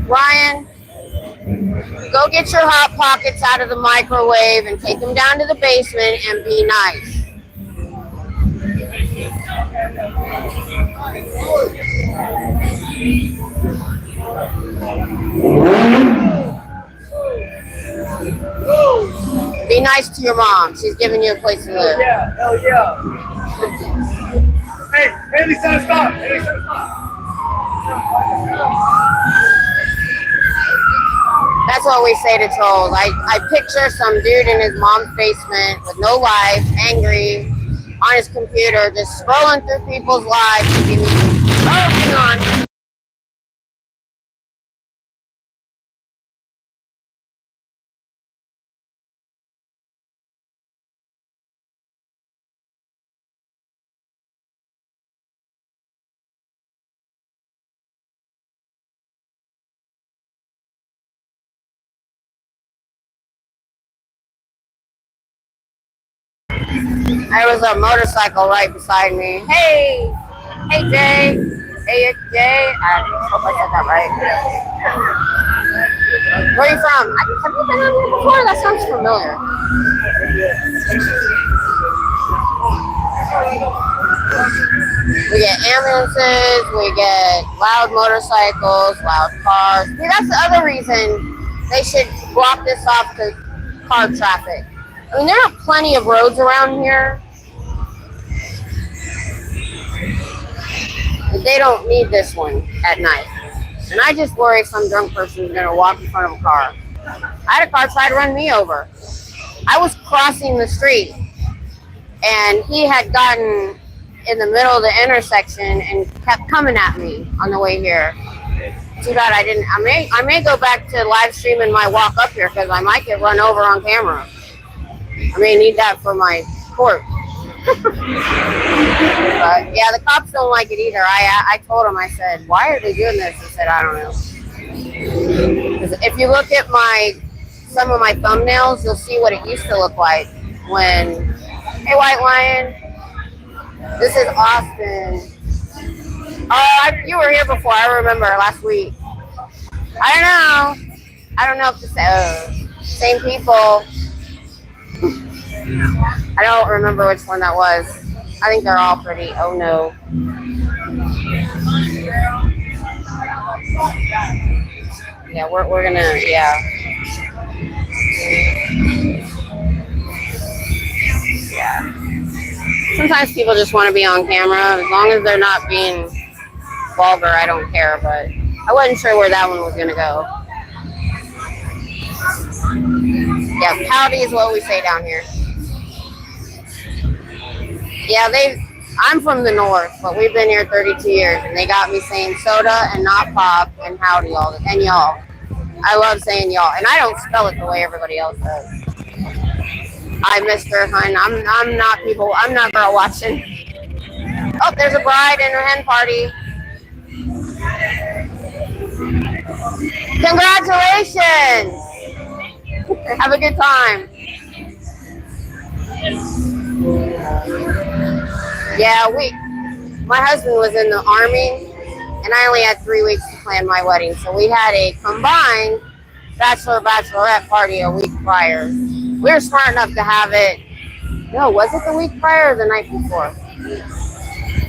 Ryan, go get your Hot Pockets out of the microwave and take them down to the basement and be nice. Be nice to your mom. She's giving you a place to live. Yeah, hell yeah. Hey, Lisa, stop. Hey, Lisa, stop. That's what we say to trolls. I picture some dude in his mom's basement with no life, angry, on his computer, just scrolling through people's lives. Oh, hang on. There was a motorcycle right beside me. Hey, Jay. Hey, it's Jay. I hope I said that right. Where are you from? Have you been on here before? That sounds familiar. We get ambulances. We get loud motorcycles, loud cars. See, that's the other reason they should block this off to car traffic. I mean, there are plenty of roads around here. They don't need this one at night. And I just worry some drunk person is going to walk in front of a car. I had a car try to run me over. I was crossing the street, and he had gotten in the middle of the intersection and kept coming at me on the way here. Too bad I didn't. I may go back to live streaming my walk up here because I might get run over on camera. I may need that for my court. But yeah, the cops don't like it either. I told them, I said, why are they doing this? He said, I don't know. Because if you look at some of my thumbnails, you'll see what it used to look like when, hey, White Lion, this is Austin. Oh, you were here before. I remember last week. I don't know if to say same people. I don't remember which one that was. I think they're all pretty. Oh no. Yeah, we're gonna, yeah. Yeah. Sometimes people just want to be on camera. As long as they're not being vulgar, I don't care, but I wasn't sure where that one was gonna go. Yeah, howdy is what we say down here. Yeah, I'm from the north, but we've been here 32 years, and they got me saying soda and not pop and howdy and y'all. I love saying y'all, and I don't spell it the way everybody else does. I Mr. Hun. I'm not girl watching. Oh, there's a bride and her hen party. Congratulations! Have a good time. Yeah, my husband was in the Army, and I only had 3 weeks to plan my wedding. So we had a combined bachelorette party a week prior. We were smart enough to have it, no, was it the week prior or the night before?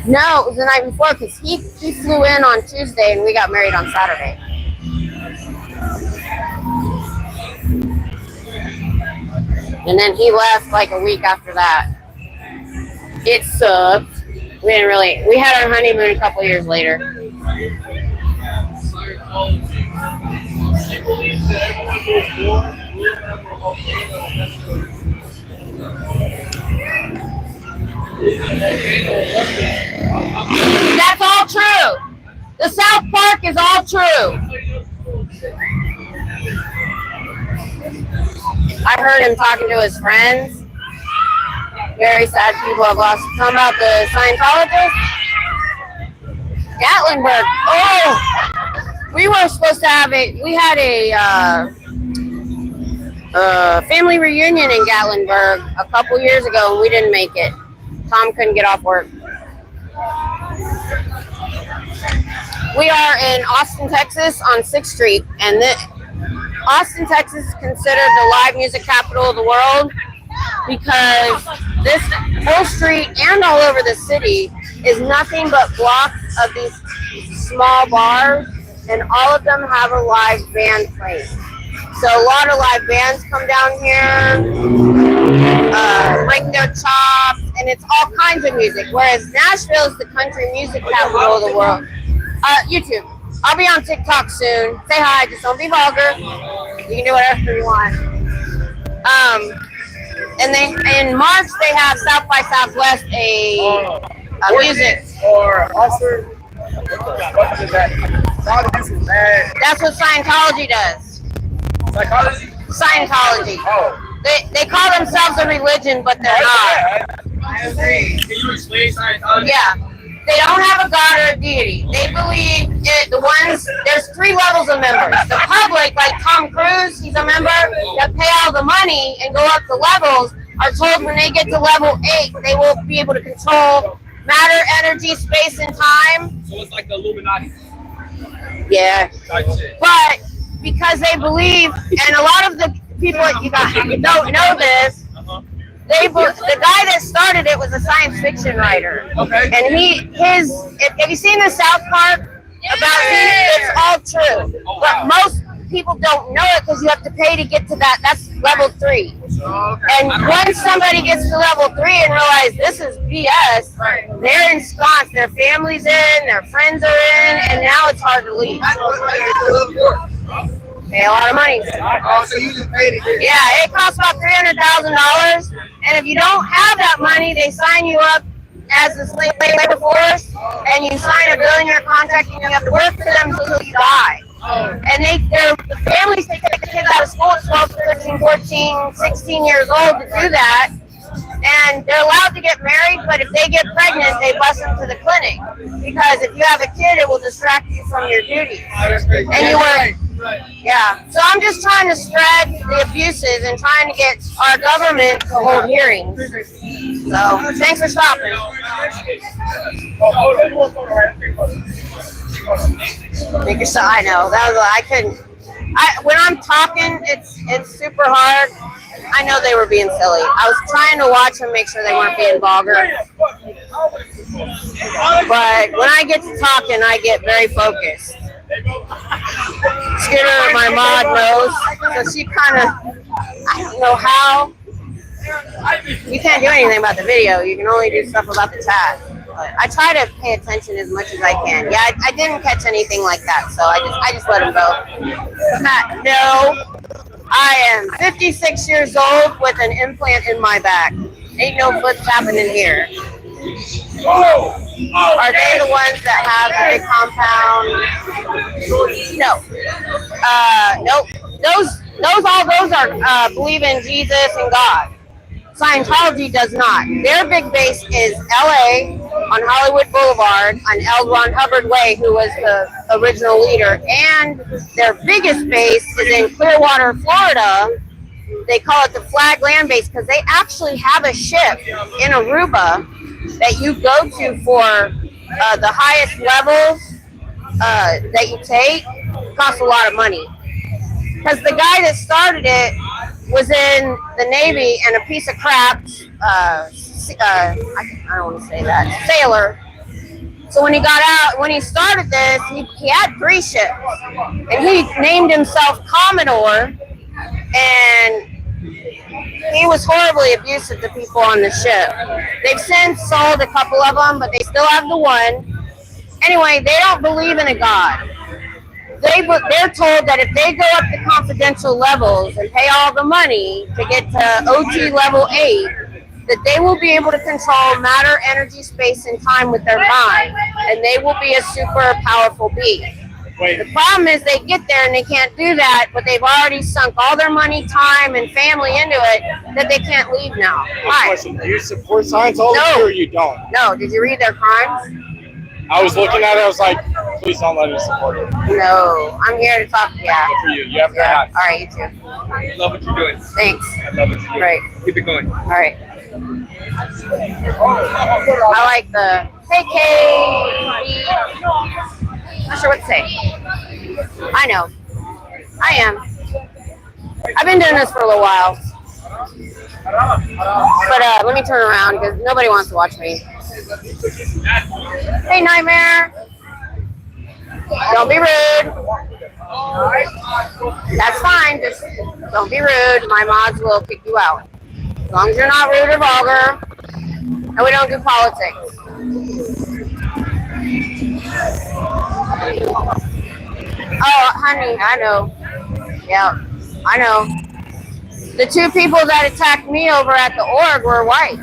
No, it was the night before because he flew in on Tuesday and we got married on Saturday. And then he left like a week after that. It sucked. We had our honeymoon a couple years later. That's all true. The South Park is all true. I heard him talking to his friends. Very sad people have lost. Talking about the Scientologists. Gatlinburg. Oh, we were supposed to have we had a family reunion in Gatlinburg a couple years ago and we didn't make it. Tom couldn't get off work. We are in Austin, Texas on 6th Street, and Austin, Texas is considered the live music capital of the world because this whole street and all over the city is nothing but blocks of these small bars, and all of them have a live band playing. So a lot of live bands come down here, break their chops, and it's all kinds of music, whereas Nashville is the country music capital of the world. YouTube. I'll be on TikTok soon. Say hi, just don't be vulgar. You can do whatever you want. And in March they have South by Southwest a music. Or also, what is that? That's what Scientology does. Psychology? Scientology. Oh. They call themselves a religion, but they're not. I agree. Can you explain Scientology? Yeah. They don't have a god or a deity. They believe there's 3 levels of members. The public, like Tom Cruise, he's a member, that pay all the money and go up the levels, are told when they get to level 8, they will be able to control matter, energy, space, and time. So it's like the Illuminati. Yeah. But because they believe, and a lot of the people you don't know this, the guy that started it was a science fiction writer. Okay. And have you seen the South Park about it's all true. Oh, wow. But most people don't know it because you have to pay to get to that. That's level 3. Okay. And once somebody gets to level 3 and realize this is BS, they're ensconced, their family's in, their friends are in, and now it's hard to leave. Pay a lot of money. Oh, so you just paid it. Yeah, it costs about $300,000. And if you don't have that money, they sign you up as a slave labor force, and you sign a billion-year contract, and you have to work for them until you die. And the families take the kids out of school at 12, 13, 14, 16 years old to do that. And they're allowed to get married, but if they get pregnant, they bus them to the clinic. Because if you have a kid, it will distract you from your duties. And you work. Yeah. So I'm just trying to spread the abuses and trying to get our government to hold hearings. So thanks for stopping. Make yourself. I know that was. I couldn't. When I'm talking, it's super hard. I know they were being silly. I was trying to watch them, make sure they weren't being vulgar. But when I get to talking, I get very focused. Skinner, my mod, knows, so she kind of, I don't know how. You can't do anything about the video. You can only do stuff about the chat. But I try to pay attention as much as I can. Yeah, I didn't catch anything like that, so I just let him go. No, I am 56 years old with an implant in my back. Ain't no flips happening here. Are they the ones that have a big compound? No. Nope. All those are believe in Jesus and God. Scientology does not. Their big base is LA on Hollywood Boulevard on L. Ron Hubbard Way, who was the original leader. And their biggest base is in Clearwater, Florida. They call it the Flag Land Base because they actually have a ship in Aruba that you go to for the highest levels that you take. It costs a lot of money. Because the guy that started it was in the Navy and a piece of crap, I don't want to say that, sailor, So when he got out, when he started this, he had 3 ships, and he named himself Commodore, and he was horribly abusive to people on the ship. They've since sold a couple of them, but they still have the one. Anyway, they don't believe in a God. They're told that if they go up to confidential levels and pay all the money to get to OG level 8, that they will be able to control matter, energy, space, and time with their mind, and they will be a super powerful being. Wait, The problem is they get there and they can't do that, but they've already sunk all their money, time, and family into it that they can't leave now. Why? question. Do you support Scientology No. or you don't? No, did you read their crimes? I was looking at it, I was like, please don't let me support it. No, I'm here to talk to you. Good for you. You have to Yeah. have. All right, you too. I love what you're doing. Thanks. I love what you're doing. Right. Keep it going. All right. I like the hey Kay. Not sure what to say. I know. I am. I've been doing this for a little while. But let me turn around because nobody wants to watch me. Hey, Nightmare. Don't be rude. That's fine. Just don't be rude. My mods will kick you out. As long as you're not rude or vulgar. And we don't do politics. Oh, honey, I know. Yeah, I know. The 2 people that attacked me over at the org were white.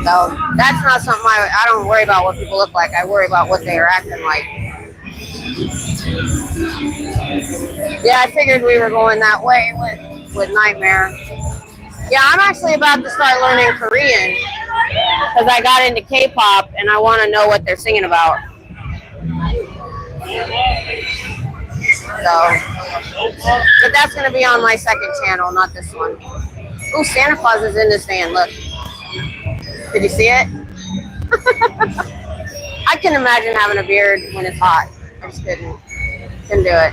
So that's not something I don't worry about what people look like. I worry about what they are acting like. Yeah, I figured we were going that way with Nightmare. Yeah, I'm actually about to start learning Korean because I got into K-pop and I want to know what they're singing about. So, but that's going to be on my second channel, not this one. Ooh, Santa Claus is in this van. Look. Did you see it? I can imagine having a beard when it's hot. I just couldn't do it.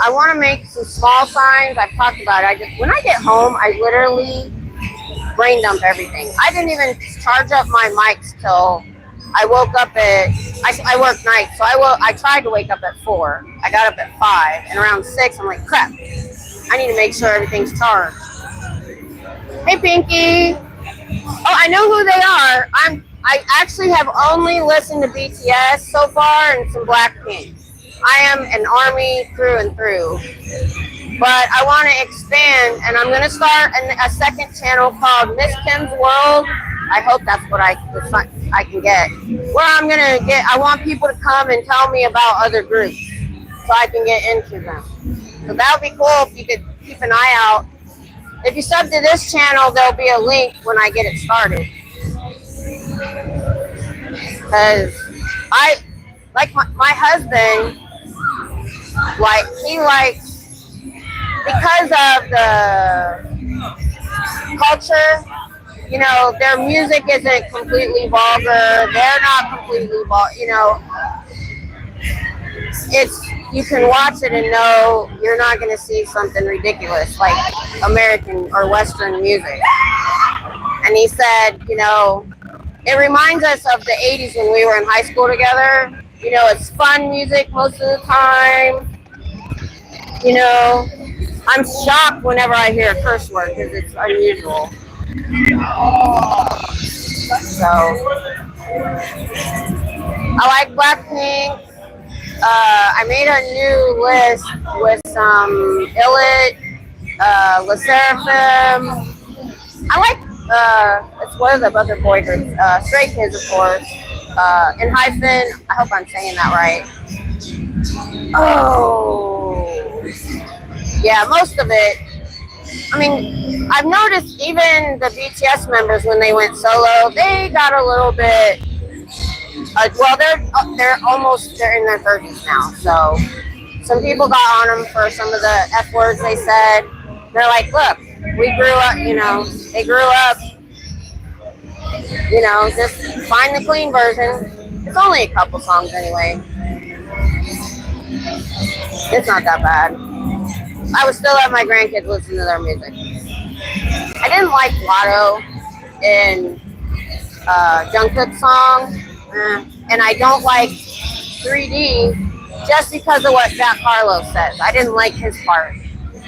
I want to make some small signs. I've talked about it. When I get home, I literally brain dump everything. I didn't even charge up my mics till I woke up I work nights, so I tried to wake up at 4. I got up at 5, and around 6, I'm like, crap. I need to make sure everything's charged. Hey, Pinky. Oh, I know who they are. I actually have only listened to BTS so far and some Blackpink. I am an ARMY through and through. But I want to expand, and I'm going to start a second channel called Miss Kim's World. I hope that's what I can get. Where I want people to come and tell me about other groups so I can get into them. So that would be cool if you could keep an eye out. If you sub to this channel, there'll be a link when I get it started. Because like my husband, he likes, because of the culture, their music isn't completely vulgar. They're not completely vulgar, you can watch it and know you're not going to see something ridiculous like American or Western music. And he said, it reminds us of the 80s when we were in high school together. It's fun music most of the time. I'm shocked whenever I hear a curse word because it's unusual. So, I like Blackpink. I made a new list with some Illit, Le Seraphim. I like, what are the other boy groups? Stray Kids, of course. And Hyphen, I hope I'm saying that right. Oh. Yeah, most of it. I mean, I've noticed even the BTS members, when they went solo, they got a little bit, they're in their 30s now. So some people got on them for some of the F words they said. They're like, look, we grew up, they grew up, just find the clean version. It's only a couple songs anyway. It's not that bad. I would still let my grandkids listen to their music. I didn't like Lotto and Jungkook's song, and I don't like 3D just because of what Jack Harlow says. I didn't like his part.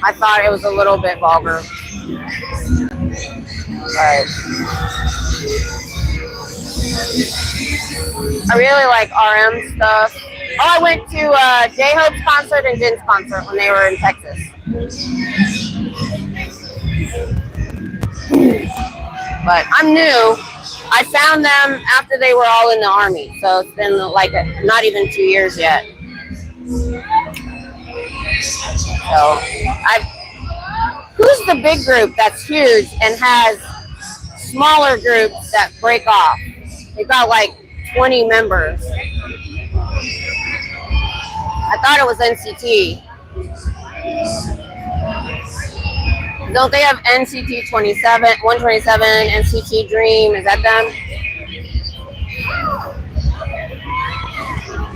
I thought it was a little bit vulgar. But I really like RM stuff. Oh, I went to J-Hope's concert and Jin's concert when they were in Texas. But I'm new. I found them after they were all in the Army, so it's been like not even 2 years yet. So who's the big group that's huge and has smaller groups that break off? They've got like 20 members. I thought it was NCT. Don't they have NCT 127, NCT Dream? Is that them?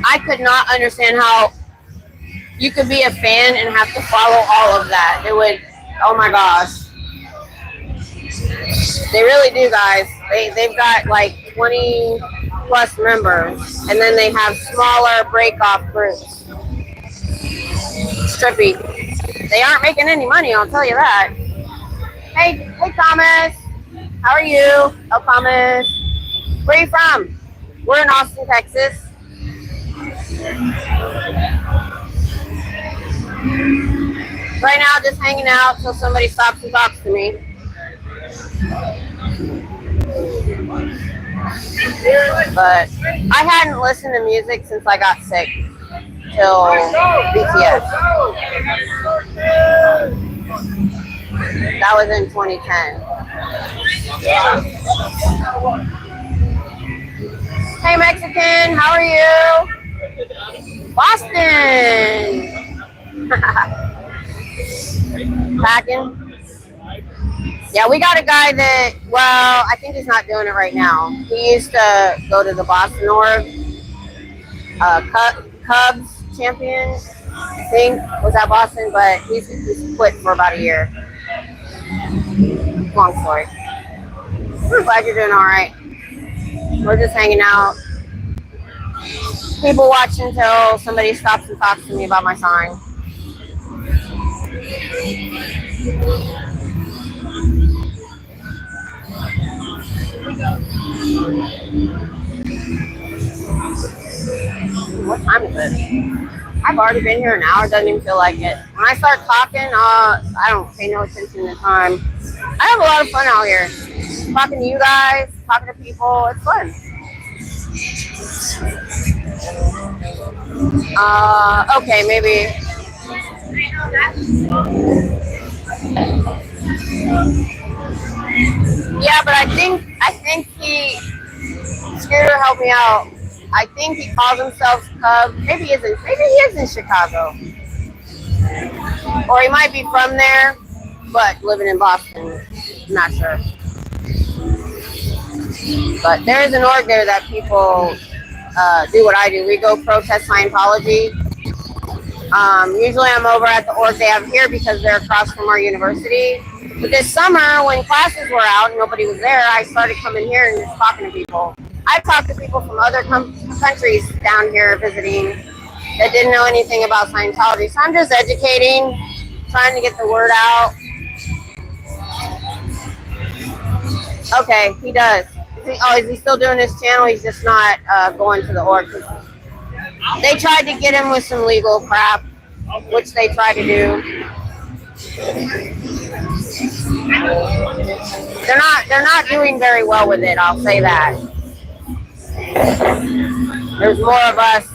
I could not understand how you could be a fan and have to follow all of that. It would, oh my gosh. They really do, guys. They've got like 20 plus members, and then they have smaller break-off groups. It's trippy. They aren't making any money, I'll tell you that. Hey Thomas. How are you? Oh, Thomas. Where are you from? We're in Austin, Texas. Right now, just hanging out till somebody stops and talks to me. But I hadn't listened to music since I got sick till BTS. That was in 2010. Hey Mexican, how are you? Boston. Packing. Yeah, we got a guy that, well, I think he's not doing it right now. He used to go to the Boston org. Cubs champion, I think, was at Boston, but he's quit for about a year. Long story. We're glad you're doing all right. We're just hanging out. People watching until somebody stops and talks to me about my sign. What time is it? I've already been here an hour. Doesn't even feel like it. When I start talking, I don't pay no attention to time. I have a lot of fun out here. Talking to you guys, talking to people. It's fun. Okay, maybe. Yeah, but I think he, Scooter helped me out. I think he calls himself Cub. Maybe he is in Chicago. Or he might be from there, but living in Boston. I'm not sure. But there is an org there that people do what I do. We go protest Scientology. Usually I'm over at the org they have here because they're across from our university. But this summer, when classes were out and nobody was there, I started coming here and just talking to people. I've talked to people from other countries down here visiting that didn't know anything about Scientology. So I'm just educating, trying to get the word out. Okay, he does. Is he still doing his channel? He's just not going to the org. They tried to get him with some legal crap, which they tried to do. They're not doing very well with it, I'll say that. There's more of us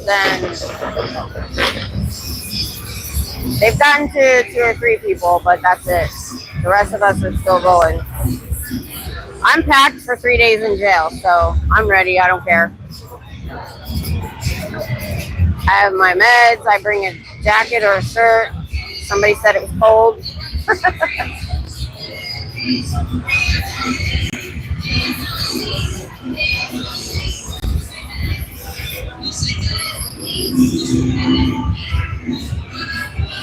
than they've gotten to 2 or 3 people, but that's it. The rest of us are still going. I'm packed for 3 days in jail, so I'm ready. I don't care. I have my meds. I bring a jacket or a shirt. Somebody said it was cold.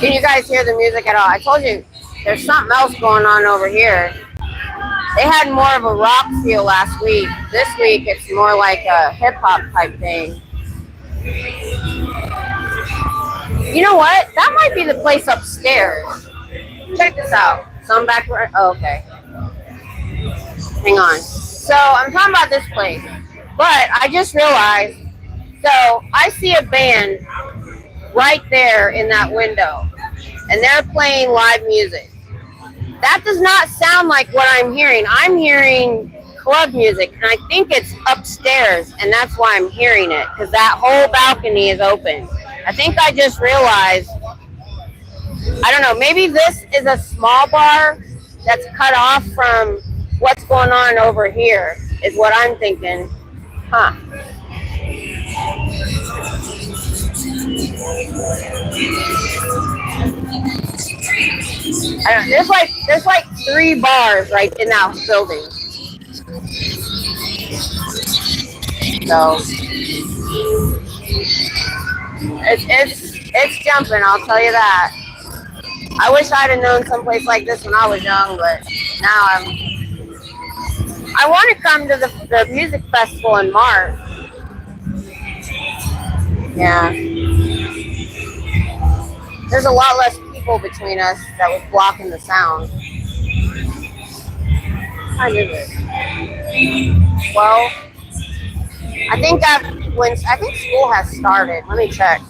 Can you guys hear the music at all? I told you there's something else going on over here. They had more of a rock feel last week. This week it's more like a hip hop type thing. You know what? That might be the place upstairs. Check this out. So I'm back where. Oh, okay. Hang on. So I'm talking about this place, but I just realized. So I see a band right there in that window, and they're playing live music. That does not sound like what I'm hearing. I'm hearing club music, and I think it's upstairs, and that's why I'm hearing it, because that whole balcony is open. I think I just realized, I don't know, maybe this is a small bar that's cut off from what's going on over here, is what I'm thinking. Huh. I don't know, there's like 3 bars right in that building. So it's jumping, I'll tell you that. I wish I'd have known someplace like this when I was young, but now I want to come to the music festival in March. Yeah. There's a lot less people between us that was blocking the sound. I did it. Well, I think school has started. Let me check.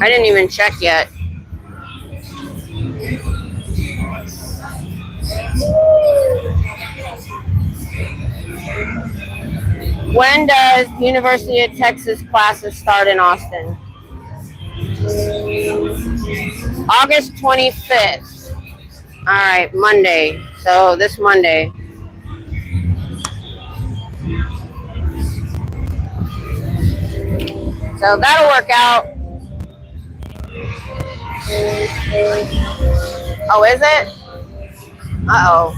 I didn't even check yet. When does University of Texas classes start in Austin? August 25th. All right, Monday. So this Monday. So that'll work out. Oh, is it? Uh-oh.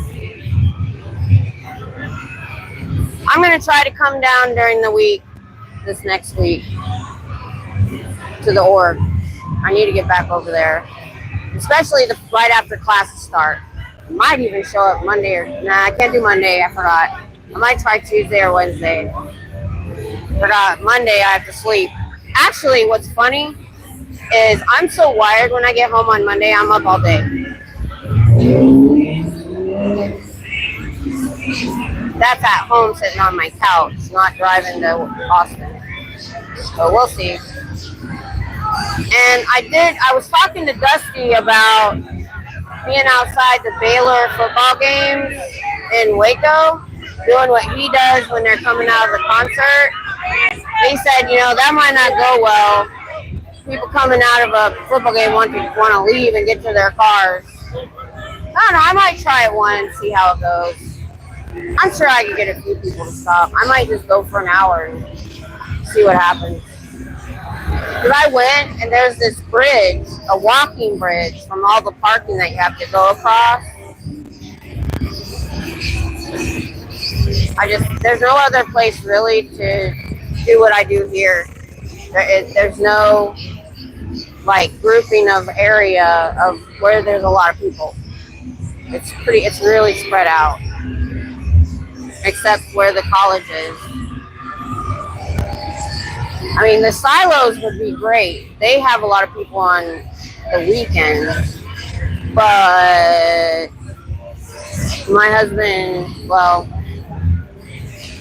I'm going to try to come down during the week, this next week, to the org. I need to get back over there, especially right after classes start. I might even show up Monday I can't do Monday, I forgot. I might try Tuesday or Wednesday. Forgot, Monday I have to sleep. Actually, what's funny is I'm so wired when I get home on Monday, I'm up all day. That's at home sitting on my couch, not driving to Austin. So we'll see. And I was talking to Dusty about being outside the Baylor football games in Waco, doing what he does when they're coming out of the concert. He said, that might not go well. People coming out of a football game want to leave and get to their cars. I don't know, I might try it once, see how it goes. I'm sure I could get a few people to stop. I might just go for an hour and see what happens. Because I went, and there's this bridge, a walking bridge, from all the parking that you have to go across. There's no other place really to do what I do here. There's no, grouping of area of where there's a lot of people. It's really spread out. Except where the college is. I mean, the silos would be great. They have a lot of people on the weekends. But my husband,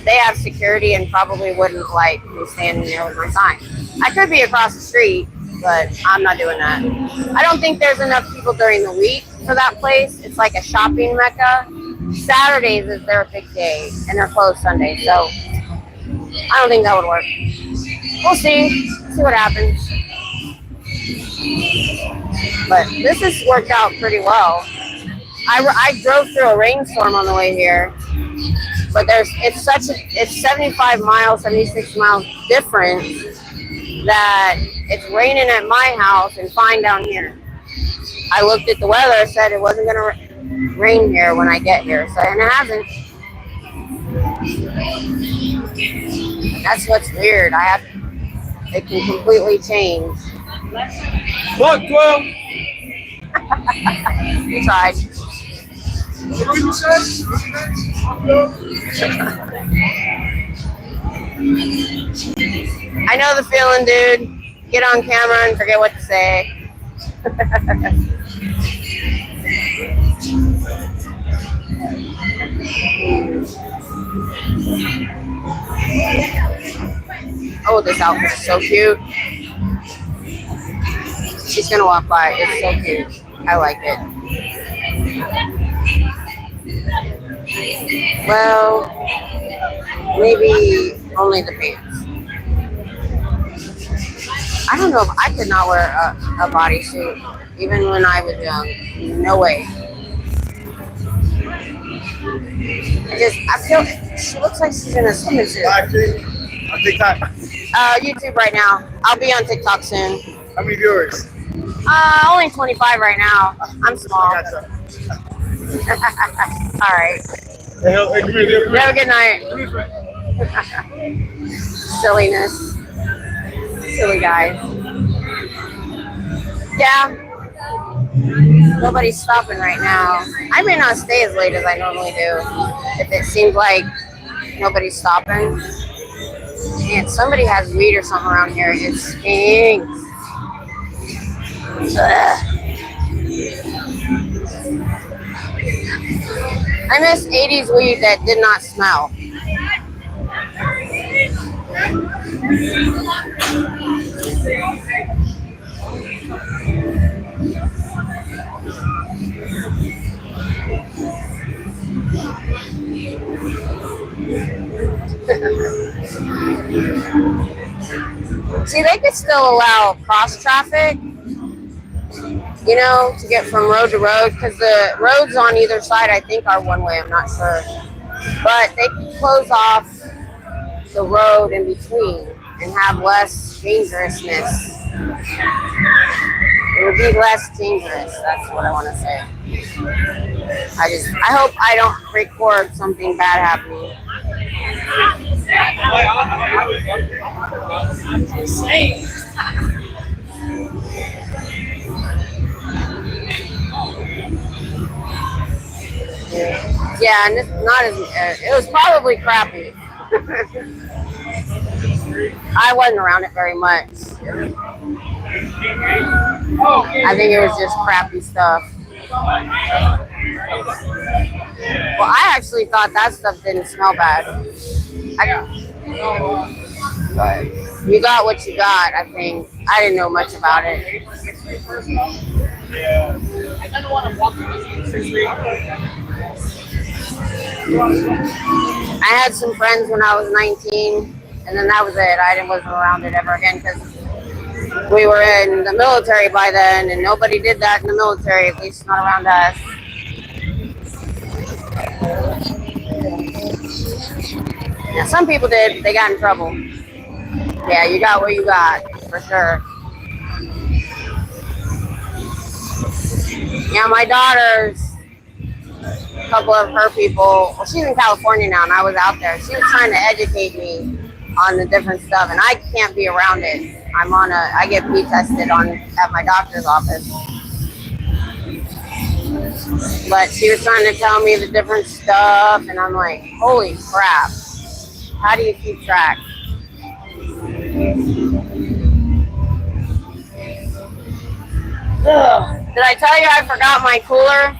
they have security and probably wouldn't like me standing there with my sign. I could be across the street, but I'm not doing that. I don't think there's enough people during the week for that place. It's like a shopping mecca. Saturdays is their big day, and they're closed Sunday, so I don't think that would work. We'll see what happens. But this has worked out pretty well. I drove through a rainstorm on the way here, but it's 75 miles, 76 miles difference that it's raining at my house and fine down here. I looked at the weather, said it wasn't going to rain here when I get here, and it hasn't. That's what's weird. It can completely change. Look, 12. You tried. What you said? I know the feeling, dude. Get on camera and forget what to say. Oh, this outfit is so cute. She's gonna walk by. It's so cute. I like it. Well, maybe only the pants. I don't know if I could not wear a bodysuit, even when I was young. No way. I feel she looks like she's in a swimming suit. On TikTok. YouTube right now. I'll be on TikTok soon. How many viewers? Only 25 right now. I'm small. I got some. All right. Hey, come here, You have a good night. Silliness. Silly guys. Yeah. Nobody's stopping right now. I may not stay as late as I normally do. If it seems like nobody's stopping. Man, somebody has weed or something around here. It stinks. Ugh. I miss 80s weed that did not smell. See, they could still allow cross traffic, you know, to get from road to road, because the roads on either side, I think, are one way. I'm not sure. But they could close off the road in between and have less dangerousness. It would be less dangerous. That's what I want to say. I hope I don't record something bad happening. Yeah, and it's not as. It was probably crappy. I wasn't around it very much. I think it was just crappy stuff. Well, I actually thought that stuff didn't smell bad. But you got what you got, I think. I didn't know much about it. I had some friends when I was 19, and then that was it. I wasn't around it ever again because we were in the military by then, and nobody did that in the military, at least not around us. Yeah, some people did. They got in trouble. Yeah, you got what you got, for sure. Yeah, my daughter's, a couple of her people, well, she's in California now, and I was out there. She was trying to educate me on the different stuff, and I can't be around it. I get pee tested at my doctor's office. But she was trying to tell me the different stuff, and I'm like, holy crap. How do you keep track? Ugh. Did I tell you I forgot my cooler?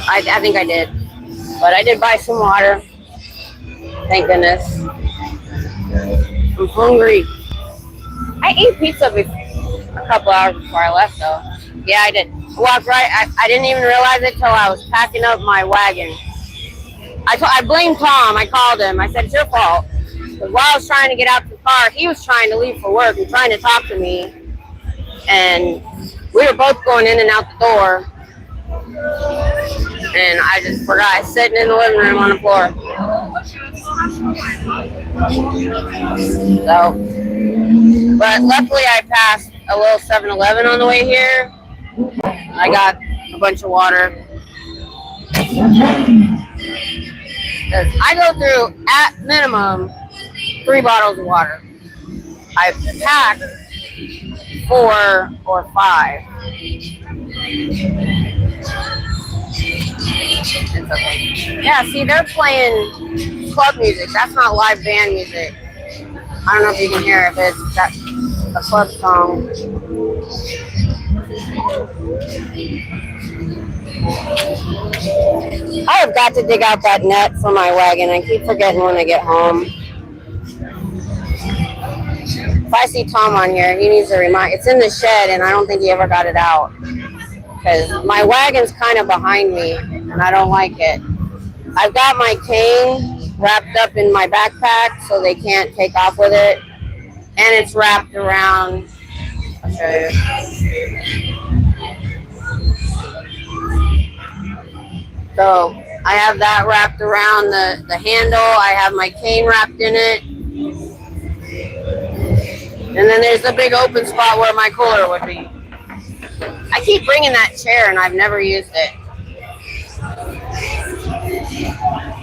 I think I did. But I did buy some water. Thank goodness. I'm hungry. I ate pizza a couple hours before I left, though. Yeah, I did. Walked right. I didn't even realize it till I was packing up my wagon. I blamed Tom. I called him. I said, it's your fault. Because while I was trying to get out the car, he was trying to leave for work and trying to talk to me. And we were both going in and out the door. And I just forgot, sitting in the living room on the floor. So, but luckily I passed a little 7-Eleven on the way here. I got a bunch of water. Because I go through, at minimum, 3 bottles of water. I pack 4 or 5. It's okay. Yeah, see, they're playing club music. That's not live band music. I don't know if you can hear it, but that's a club song. I have got to dig out that net for my wagon. I keep forgetting when I get home. If I see Tom on here, he needs to remind. It's in the shed, and I don't think he ever got it out. Because my wagon's kind of behind me, and I don't like it. I've got my cane wrapped up in my backpack so they can't take off with it. And it's wrapped around. I'll show you. So I have that wrapped around the handle. I have my cane wrapped in it. And then there's the big open spot where my cooler would be. I keep bringing that chair and I've never used it.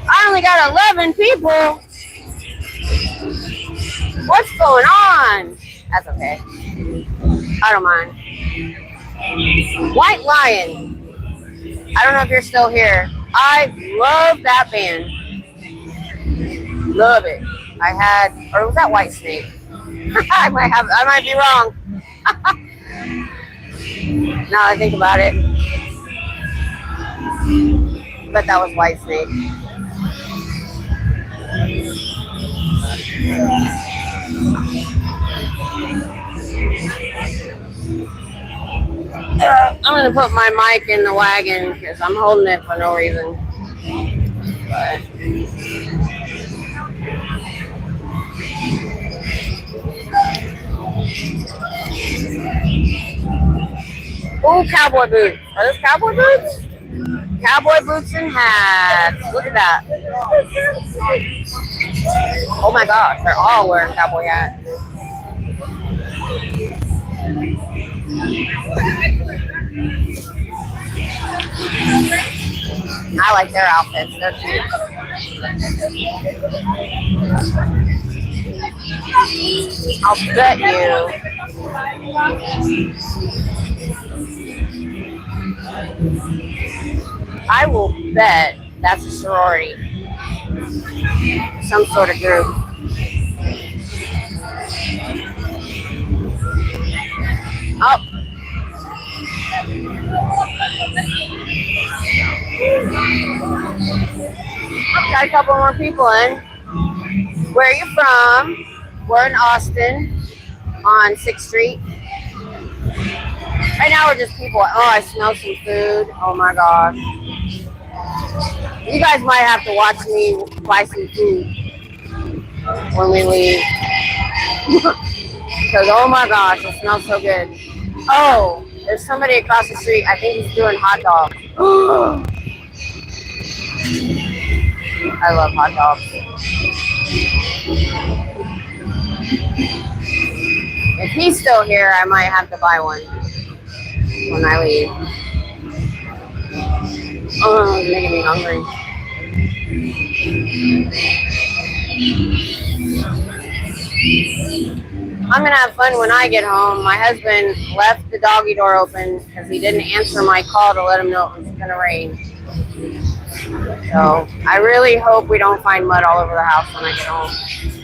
I only got 11 people. What's going on? That's okay. I don't mind. White Lion. I don't know if you're still here. I love that band. Love it. I had, or was that White Snake? I might be wrong. Now I think about it. But that was White Snake. I'm gonna put my mic in the wagon because I'm holding it for no reason. But ooh, cowboy boots. Are those cowboy boots? Cowboy boots and hats. Look at that. Oh my gosh, they're all wearing cowboy hats. I like their outfits. They're cute. I'll bet you. I will bet that's a sorority. Some sort of group. Oh. Got a couple more people in. Where are you from? We're in Austin on 6th Street. Right now we're just people. Oh, I smell some food. Oh my gosh. You guys might have to watch me buy some food when we leave. Because oh my gosh, it smells so good. Oh, there's somebody across the street. I think he's doing hot dogs. I love hot dogs. If he's still here, I might have to buy one when I leave. Oh, it's making me hungry. I'm gonna have fun when I get home. My husband left the doggy door open because he didn't answer my call to let him know it was gonna rain. So I really hope we don't find mud all over the house when I get home.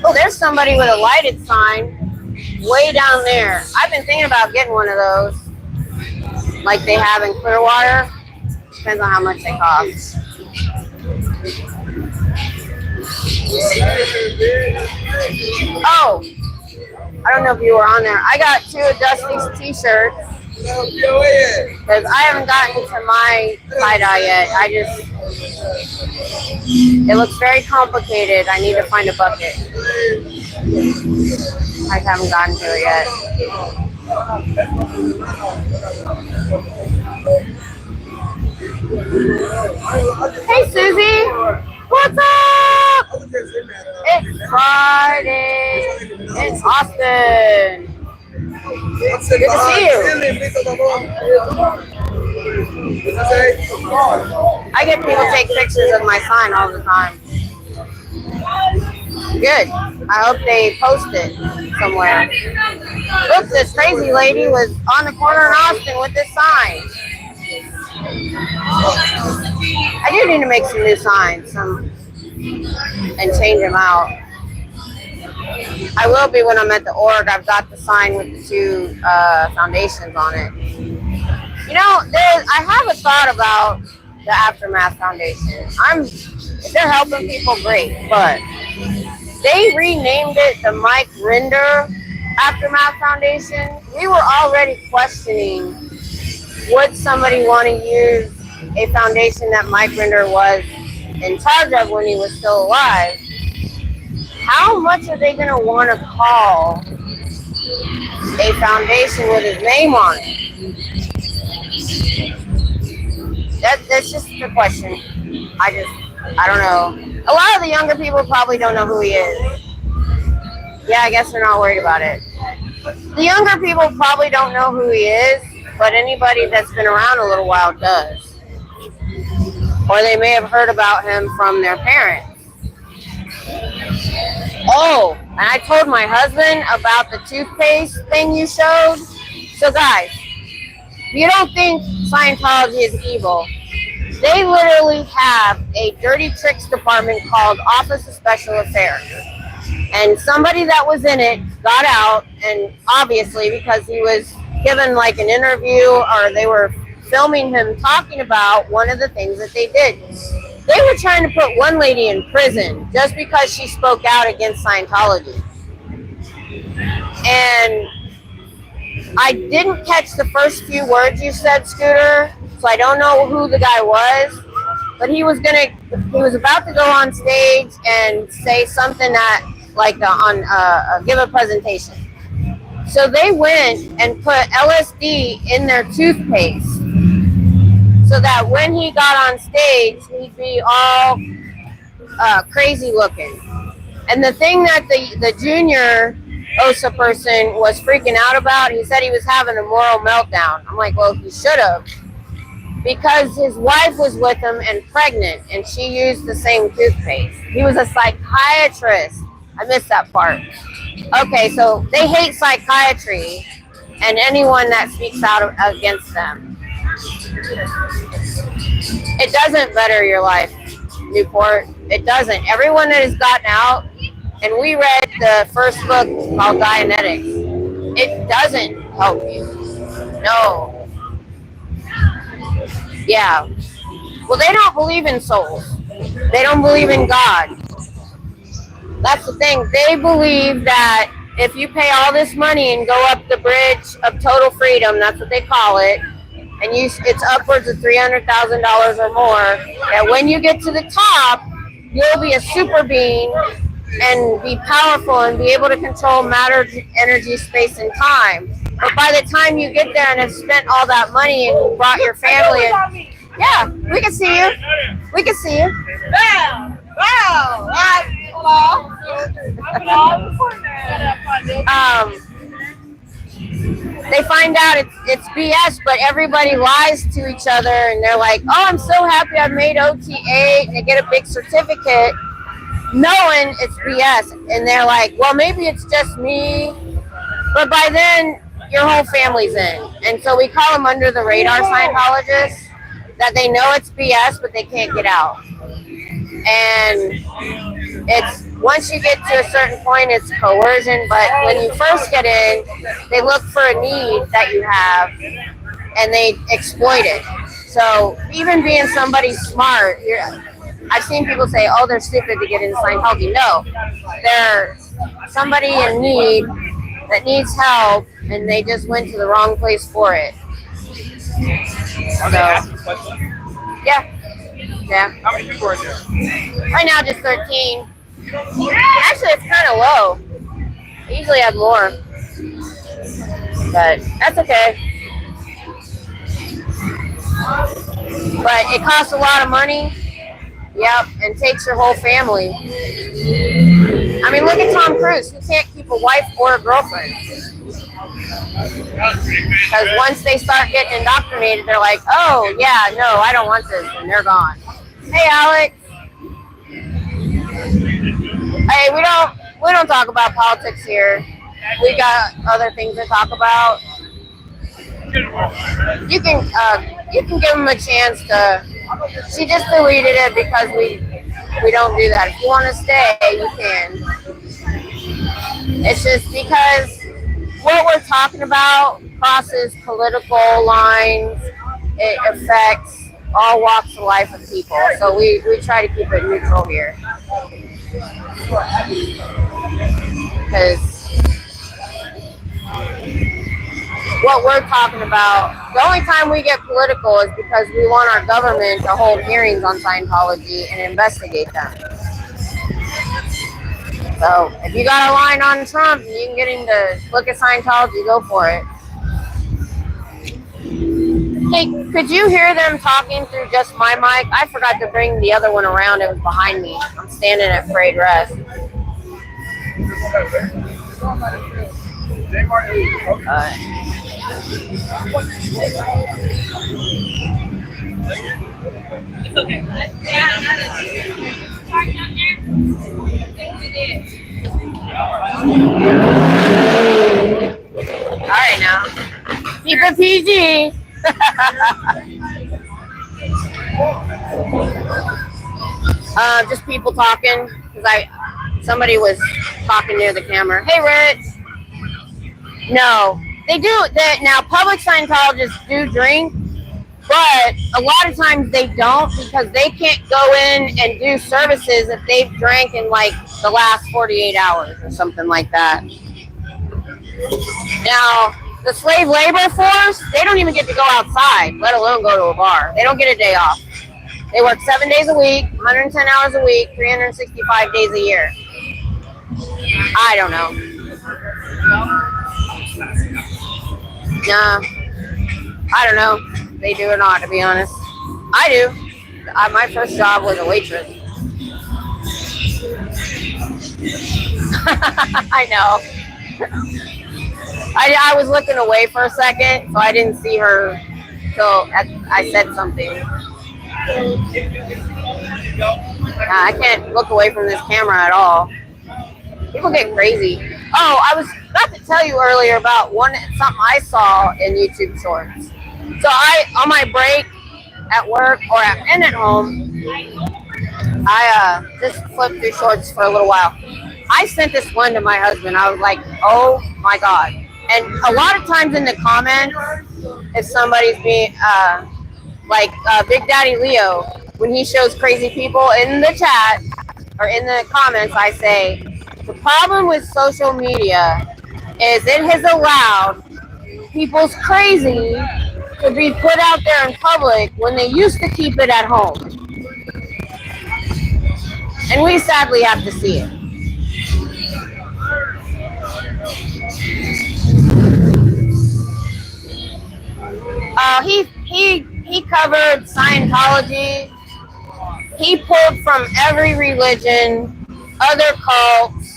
Oh, there's somebody with a lighted sign way down there. I've been thinking about getting one of those like they have in Clearwater. Depends on how much they cost. Oh, I don't know if you were on there. I got 2 of Dusty's t-shirts because I haven't gotten to my tie-dye yet. It looks very complicated. I need to find a bucket. I haven't gotten to it yet. Hey, Susie. What's up? It's Friday in Austin. Good to see you. I get people take pictures of my sign all the time. Good. I hope they post it somewhere. Look, this crazy lady was on the corner in Austin with this sign. I do need to make some new signs and change them out. I will be when I'm at the org. I've got the sign with the two foundations on it. You know, I have a thought about the Aftermath Foundation. If they're helping people, great, but they renamed it the Mike Rinder Aftermath Foundation. We were already questioning, would somebody want to use a foundation that Mike Rinder was in charge of when he was still alive? How much are they going to want to call a foundation with his name on it? That's just the question. I don't know. A lot of the younger people probably don't know who he is. Yeah, I guess they're not worried about it. The younger people probably don't know who he is, but anybody that's been around a little while does. Or they may have heard about him from their parents. Oh, and I told my husband about the toothpaste thing you showed. So guys, if you don't think Scientology is evil, they literally have a dirty tricks department called Office of Special Affairs. And somebody that was in it got out, and obviously because he was given like an interview or they were filming him talking about one of the things that they did. They were trying to put one lady in prison just because she spoke out against Scientology. And I didn't catch the first few words you said, Scooter, so I don't know who the guy was, but he was about to go on stage and say something that, like give a presentation. So they went and put LSD in their toothpaste so that when he got on stage, he'd be all crazy looking. And the thing that the junior OSA person was freaking out about, he said he was having a moral meltdown. I'm like, well, he should have. Because his wife was with him and pregnant, and she used the same toothpaste. He was a psychiatrist. I missed that part. Okay, so they hate psychiatry and anyone that speaks out against them. It doesn't better your life, Newport. It doesn't. Everyone that has gotten out, and we read the first book called Dianetics, it doesn't help you. No. Yeah. Well, they don't believe in souls. They don't believe in God. That's the thing. They believe that if you pay all this money and go up the bridge of total freedom, that's what they call it, and it's upwards of $300,000 or more, that when you get to the top, you'll be a super being and be powerful and be able to control matter, energy, space, and time. But by the time you get there and have spent all that money and you brought your family in, yeah, we can see you. We can see you. They find out it's BS, but everybody lies to each other, and they're like, oh, I'm so happy I made OT8, and they get a big certificate knowing it's BS. And they're like, well, maybe it's just me. But by then, your whole family's in. And so we call them under the radar Scientologists, that they know it's BS, but they can't get out. And it's once you get to a certain point, it's coercion. But when you first get in, they look for a need that you have, and they exploit it. So even being somebody smart, I've seen people say, "Oh, they're stupid to get into Scientology." No, they're somebody in need that needs help, and they just went to the wrong place for it. So, yeah. How many people are there? Right now, just 13. Actually, it's kind of low. I usually have more, but that's okay. But it costs a lot of money. Yep, and takes your whole family. I mean, look at Tom Cruise. He can't keep a wife or a girlfriend. Because once they start getting indoctrinated, they're like, oh, yeah, no, I don't want this, and they're gone. Hey, Alex. Hey, we don't talk about politics here. We got other things to talk about. You can give them a chance to. She just deleted it because we don't do that. If you want to stay, you can. It's just because what we're talking about crosses political lines. It affects all walks of life of people. So we try to keep it neutral here. Because what we're talking about, the only time we get political is because we want our government to hold hearings on Scientology and investigate them. So if you got a line on Trump and you can get him to look at Scientology, go for it. Hey, could you hear them talking through just my mic? I forgot to bring the other one around. It was behind me. I'm standing at parade rest. All right, now keep it PG. Just people talking because somebody was talking near the camera. Hey, Rich. No, they do that now. Public Scientologists do drink, but a lot of times they don't because they can't go in and do services if they've drank in like the last 48 hours or something like that. Now, the slave labor force, they don't even get to go outside, let alone go to a bar. They don't get a day off. They work 7 days a week, 110 hours a week, 365 days a year. I don't know. Nah, I don't know if they do or not, to be honest. I do. My first job was a waitress. I know. I was looking away for a second, so I didn't see her till I said something. I can't look away from this camera at all. People get crazy. Oh, I was about to tell you earlier about something I saw in YouTube Shorts. So on my break at work and at home, I just flipped through Shorts for a little while. I sent this one to my husband. I was like, oh my God. And a lot of times in the comments, if somebody's being, like Big Daddy Leo, when he shows crazy people in the chat or in the comments, I say, the problem with social media is it has allowed people's crazy to be put out there in public when they used to keep it at home. And we sadly have to see it. He covered Scientology. He pulled from every religion, other cults,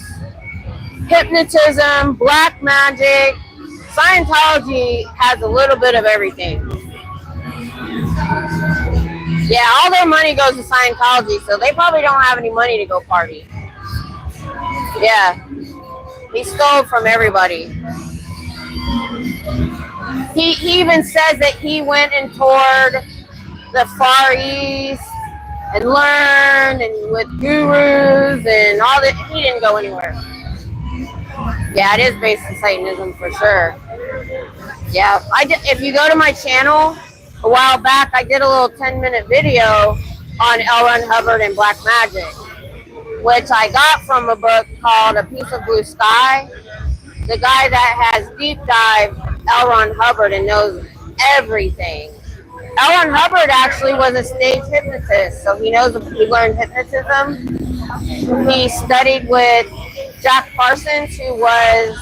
hypnotism, black magic. Scientology has a little bit of everything. Yeah, all their money goes to Scientology, so they probably don't have any money to go party. Yeah, he stole from everybody. He even says that he went and toured the Far East and learned and with gurus and all that. He didn't go anywhere. Yeah, it is based in Satanism for sure. Yeah, if you go to my channel a while back, I did a little 10-minute video on L. Ron Hubbard and Black Magic, which I got from a book called A Piece of Blue Sky. The guy that has deep dived L. Ron Hubbard and knows everything. L. Ron Hubbard actually was a stage hypnotist, so he learned hypnotism. He studied with Jack Parsons, who was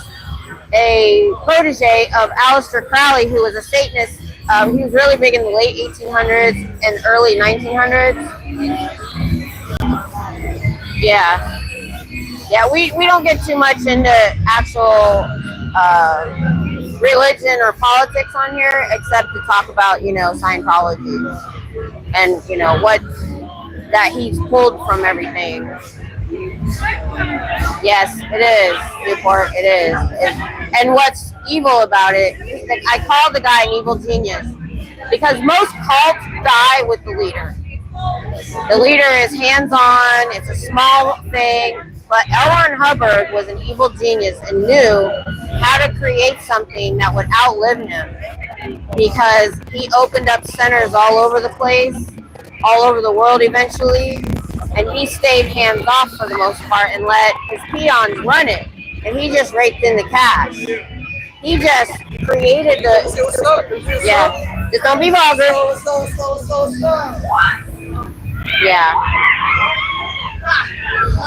a protege of Aleister Crowley, who was a Satanist. He was really big in the late 1800s and early 1900s. Yeah. Yeah, we don't get too much into actual religion or politics on here, except to talk about, Scientology and, what that he's pulled from everything. Yes, it is, Newport. It is. And what's evil about it, I call the guy an evil genius because most cults die with the leader. The leader is hands-on. It's a small thing. But L. Ron Hubbard was an evil genius and knew how to create something that would outlive him because he opened up centers all over the place, all over the world eventually, and he stayed hands off for the most part and let his peons run it, and he just raked in the cash. He just created the just don't be vulgar. Yeah.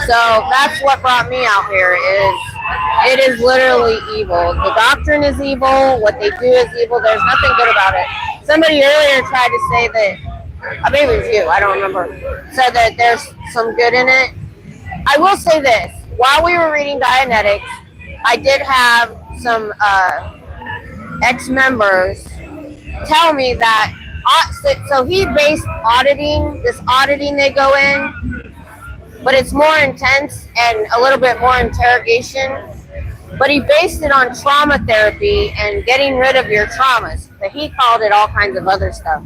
So that's what brought me out here. It is literally evil. The doctrine is evil. What they do is evil. There's nothing good about it. Somebody earlier tried to say that. Maybe it was you, I don't remember, said that there's some good in it. I will say this, while we were reading Dianetics, I did have some ex-members tell me that, so he based this auditing they go in, but it's more intense and a little bit more interrogation, but he based it on trauma therapy and getting rid of your traumas, but he called it all kinds of other stuff.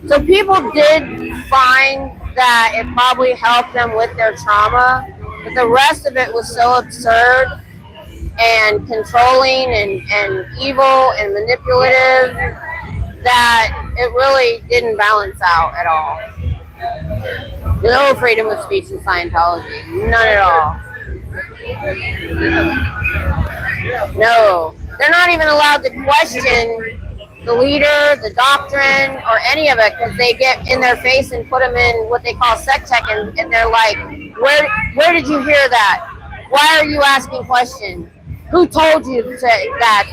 So people did find that it probably helped them with their trauma, but the rest of it was so absurd and controlling and evil and manipulative that it really didn't balance out at all. No freedom of speech in Scientology. None at all. No. They're not even allowed to question the leader, the doctrine, or any of it, because they get in their face and put them in what they call sec check, and they're like, where did you hear that? Why are you asking questions? Who told you that?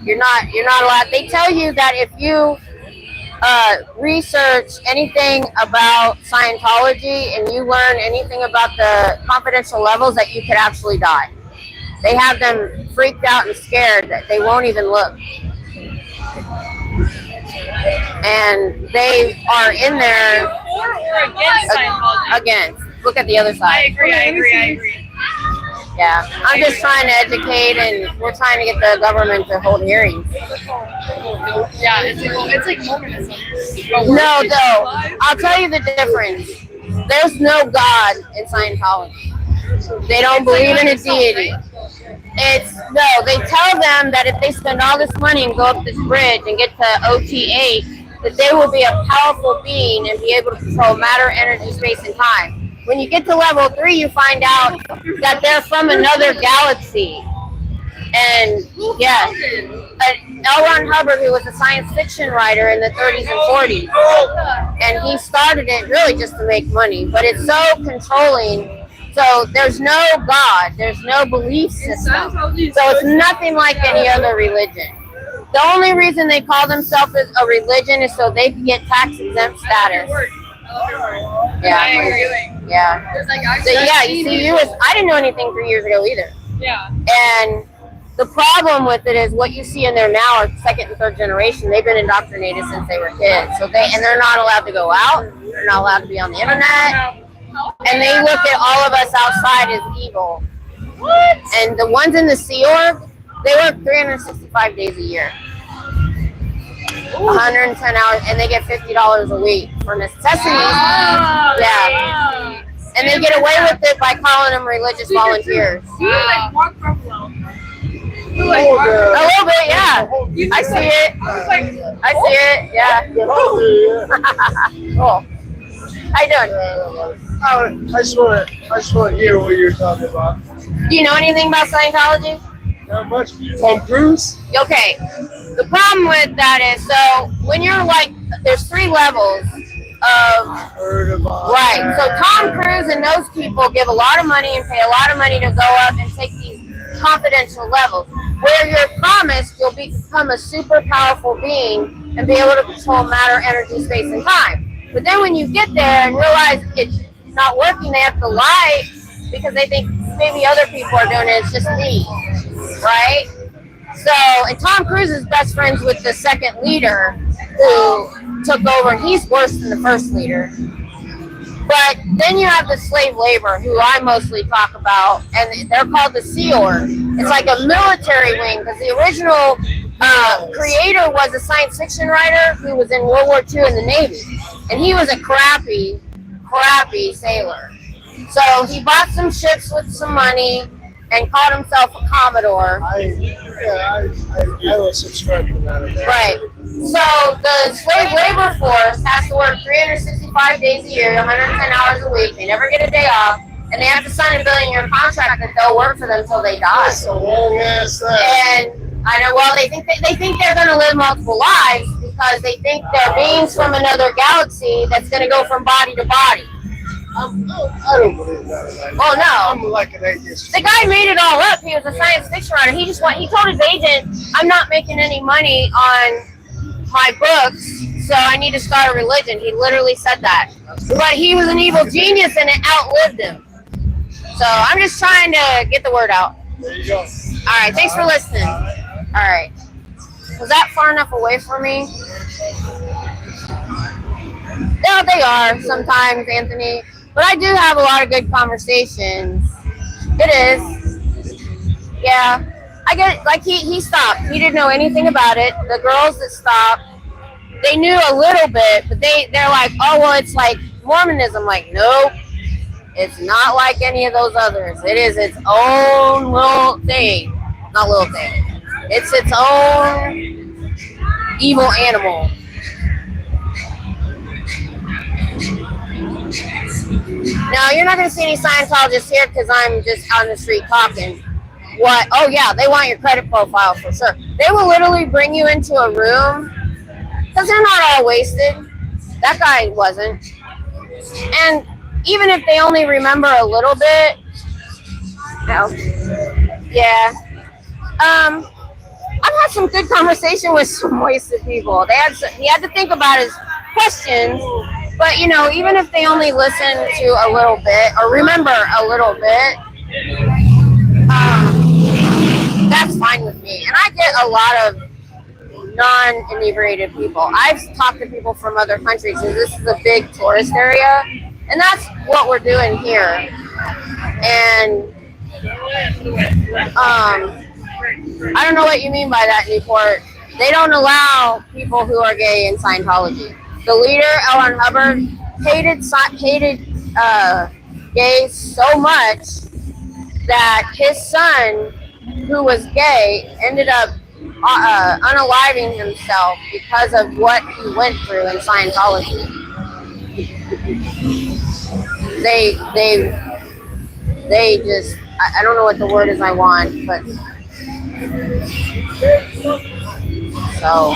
You're not allowed. They tell you that if you research anything about Scientology and you learn anything about the confidential levels, that you could actually die. They have them freaked out and scared that they won't even look. And they are in there For or against Scientology? against. Look at the other I side. agree. Yeah, I'm just trying to educate, and we're trying to get the government to hold hearings. Yeah, it's like Mormonism. No, I'll tell you the difference. There's no God in Scientology. They don't believe in a deity. They tell them that if they spend all this money and go up this bridge and get to OT8, that they will be a powerful being and be able to control matter, energy, space, and time. When you get to level 3, you find out that they're from another galaxy. And yeah, L. Ron Hubbard, who was a science fiction writer in the 30s and 40s, and he started it really just to make money, but it's so controlling. So there's no God, there's no belief system. So it's nothing like any other religion. The only reason they call themselves a religion is so they can get tax exempt status. Yeah. Yeah. So yeah, you see, I didn't know anything 3 years ago either. Yeah. And the problem with it is what you see in there now are second and third generation. They've been indoctrinated since they were kids. So they're not allowed to go out. They're not allowed to be on the internet. And they look at all of us outside as evil. What? And the ones in the Sea Org, they work 365 days a year. 110 hours, and they get $50 a week for necessities. Yeah. And they get away with it by calling them religious volunteers. You like Mark Ruffalo. A little bit, yeah. I see it. I see it, yeah. Cool. How you doing? I just want to hear what you're talking about. Do you know anything about Scientology? Not much. Tom Cruise? Okay. The problem with that is, so when you're like, there's 3 levels of, Heard about right. that. So Tom Cruise and those people give a lot of money and pay a lot of money to go up and take these confidential levels, where you're promised you'll become a super powerful being and be able to control matter, energy, space, and time. But then when you get there and realize it's not working, they have to lie because they think maybe other people are doing it. It's just me, right? So, and Tom Cruise is best friends with the second leader who took over, and he's worse than the first leader. But then you have the slave labor, who I mostly talk about, and they're called the Sea Org. It's like a military wing, because the original creator was a science fiction writer who was in World War II in the Navy, and he was a crappy sailor. So he bought some ships with some money and called himself a Commodore. I will subscribe to that. Right. So the slave labor force has to work 365 days a year, 110 hours a week. They never get a day off, and they have to sign a billion-year contract that they'll work for them until they die. That's a long ass thing. And I know. Well, they think they're going to live multiple lives because they think they're beings from another galaxy that's going to go from body to body. I don't believe that. Oh no. I'm like an atheist. The guy made it all up. He was a science fiction writer. He told his agent, "I'm not making any money on my books, so I need to start a religion." He literally said that. But he was an evil genius, and it outlived him. So I'm just trying to get the word out. There you go. All right. Thanks for listening. All right. Was that far enough away for me? No, they are sometimes, Anthony. But I do have a lot of good conversations. It is. Yeah. I get it. Like he stopped. He didn't know anything about it. The girls that stopped, they knew a little bit, but they're like, oh, well, it's like Mormonism. Like, nope. It's not like any of those others. It is its own little thing. Not little thing. It's its own evil animal. Now, you're not going to see any Scientologists here because I'm just on the street talking. What? Oh, yeah, they want your credit profile for sure. They will literally bring you into a room because they're not all wasted. That guy wasn't. And even if they only remember a little bit, no. Yeah. I've had some good conversation with some wasted people. He had to think about his questions. But, you know, even if they only listen to a little bit or remember a little bit, that's fine with me. And I get a lot of non-inebriated people. I've talked to people from other countries, and this is a big tourist area. And that's what we're doing here. And I don't know what you mean by that, Newport. They don't allow people who are gay in Scientology. The leader, L. Ron Hubbard, hated gays so much that his son, who was gay, ended up unaliving himself because of what he went through in Scientology. They just, I don't know what the word is I want, but so,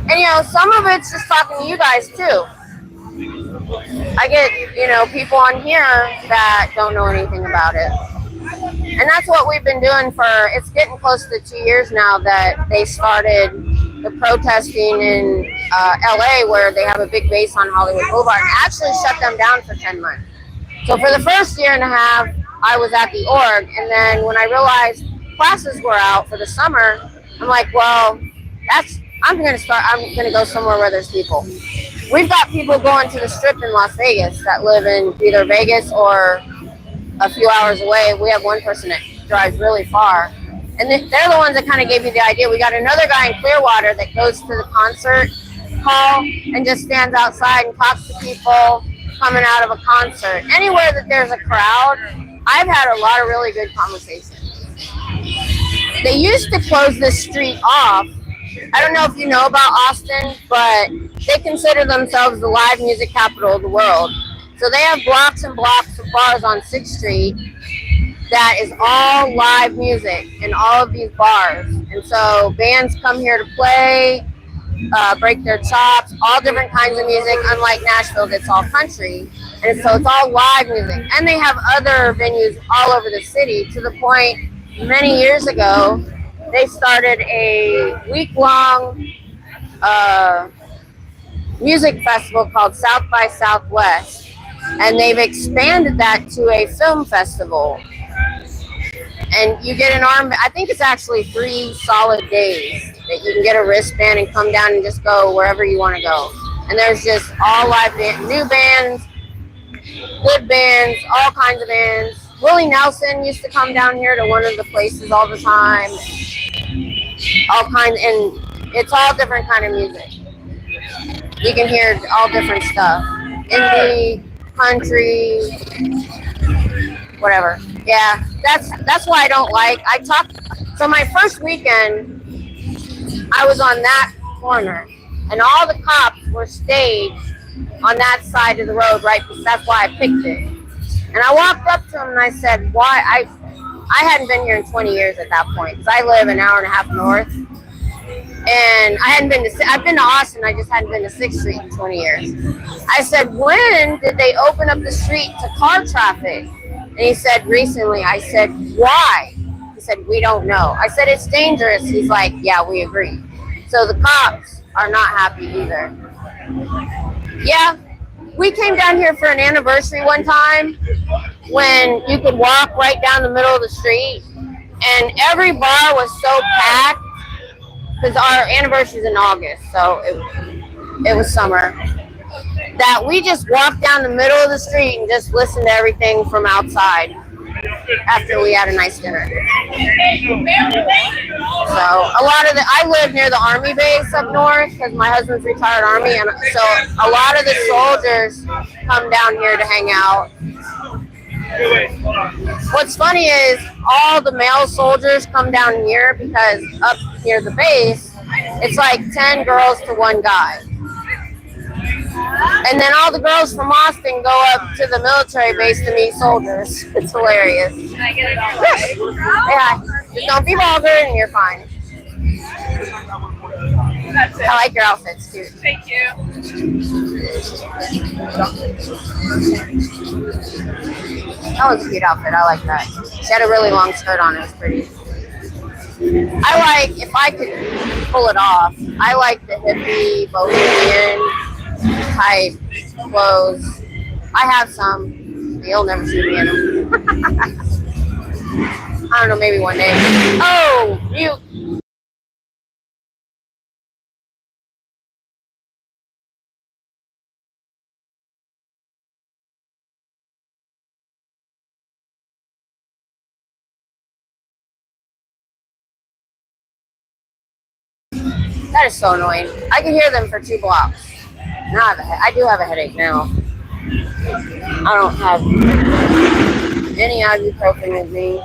and you know, some of it's just talking to you guys too. I get, you know, people on here that don't know anything about it. And that's what we've been doing it's getting close to 2 years now that they started the protesting in LA, where they have a big base on Hollywood Boulevard, and actually shut them down for 10 months. So for the first year and a half, I was at the org, and then when I realized classes were out for the summer, I'm like, well, I'm gonna go somewhere where there's people. We've got people going to the Strip in Las Vegas that live in either Vegas or a few hours away. We have one person that drives really far. And they're the ones that kind of gave me the idea. We got another guy in Clearwater that goes to the concert hall and just stands outside and talks to people coming out of a concert. Anywhere that there's a crowd, I've had a lot of really good conversations. They used to close this street off. I don't know if you know about Austin, but they consider themselves the live music capital of the world. So they have blocks and blocks of bars on 6th Street that is all live music in all of these bars. And so bands come here to play, break their chops, all different kinds of music, unlike Nashville that's all country. And so it's all live music. And they have other venues all over the city, to the point many years ago, they started a week-long music festival called South by Southwest. And they've expanded that to a film festival. And you get an I think it's actually 3 solid days that you can get a wristband and come down and just go wherever you want to go. And there's just all live new bands, good bands, all kinds of bands. Willie Nelson used to come down here to one of the places all the time. All kinds, and it's all different kind of music. You can hear all different stuff. Indie, country, whatever. Yeah, that's why I don't like. So my first weekend, I was on that corner, and all the cops were staged on that side of the road, right? Because that's why I picked it. And I walked up to him and I said, "Why?" I hadn't been here in 20 years at that point, because I live an hour and a half north, and I've been to Austin. I just hadn't been to 6th Street in 20 years. I said, "When did they open up the street to car traffic?" And he said, "Recently." I said, "Why?" He said, "We don't know." I said, "It's dangerous." He's like, "Yeah, we agree." So the cops are not happy either. Yeah, we came down here for an anniversary one time when you could walk right down the middle of the street, and every bar was so packed because our anniversary is in August, so it was summer, that we just walked down the middle of the street and just listened to everything from outside after we had a nice dinner. So I live near the Army base up north because my husband's retired Army, and so a lot of the soldiers come down here to hang out. What's funny is all the male soldiers come down here because up near the base, it's like 10 girls to one guy. And then all the girls from Austin go up to the military base to meet soldiers. It's hilarious. Can I get it all right? Yeah, just don't be vulgar and you're fine. That's it. I like your outfits too. Thank you. That was a cute outfit. I like that. She had a really long skirt on. It was pretty. I like, if I could pull it off, I like the hippie, bohemian type clothes. I have some. You'll never see me in them. I don't know, maybe one day. Oh, you. That is so annoying. I can hear them for 2 blocks. Now I do have a headache now. I don't have any ibuprofen with me.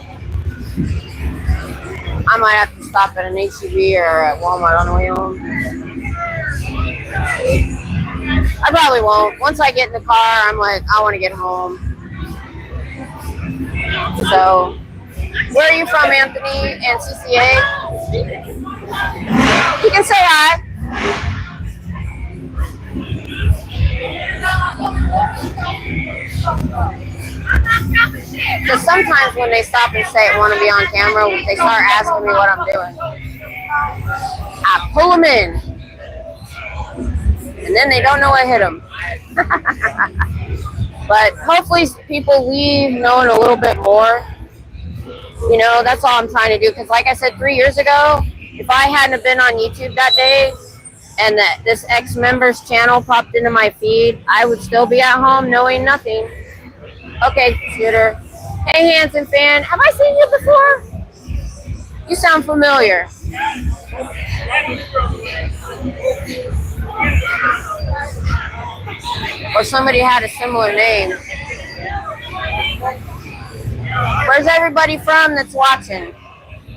I might have to stop at an HEB or at Walmart on the way home. I probably won't. Once I get in the car, I'm like, I want to get home. So, where are you from, Anthony and CCA? You can say hi. Because sometimes when they stop and say want to be on camera, they start asking me what I'm doing. I pull them in, and then they don't know what hit them. But hopefully people leave knowing a little bit more. You know, that's all I'm trying to do. Because like I said 3 years ago, if I hadn't have been on YouTube that day and that this ex-member's channel popped into my feed, I would still be at home knowing nothing. Okay, computer. Hey, Hanson fan. Have I seen you before? You sound familiar. Or somebody had a similar name. Where's everybody from that's watching?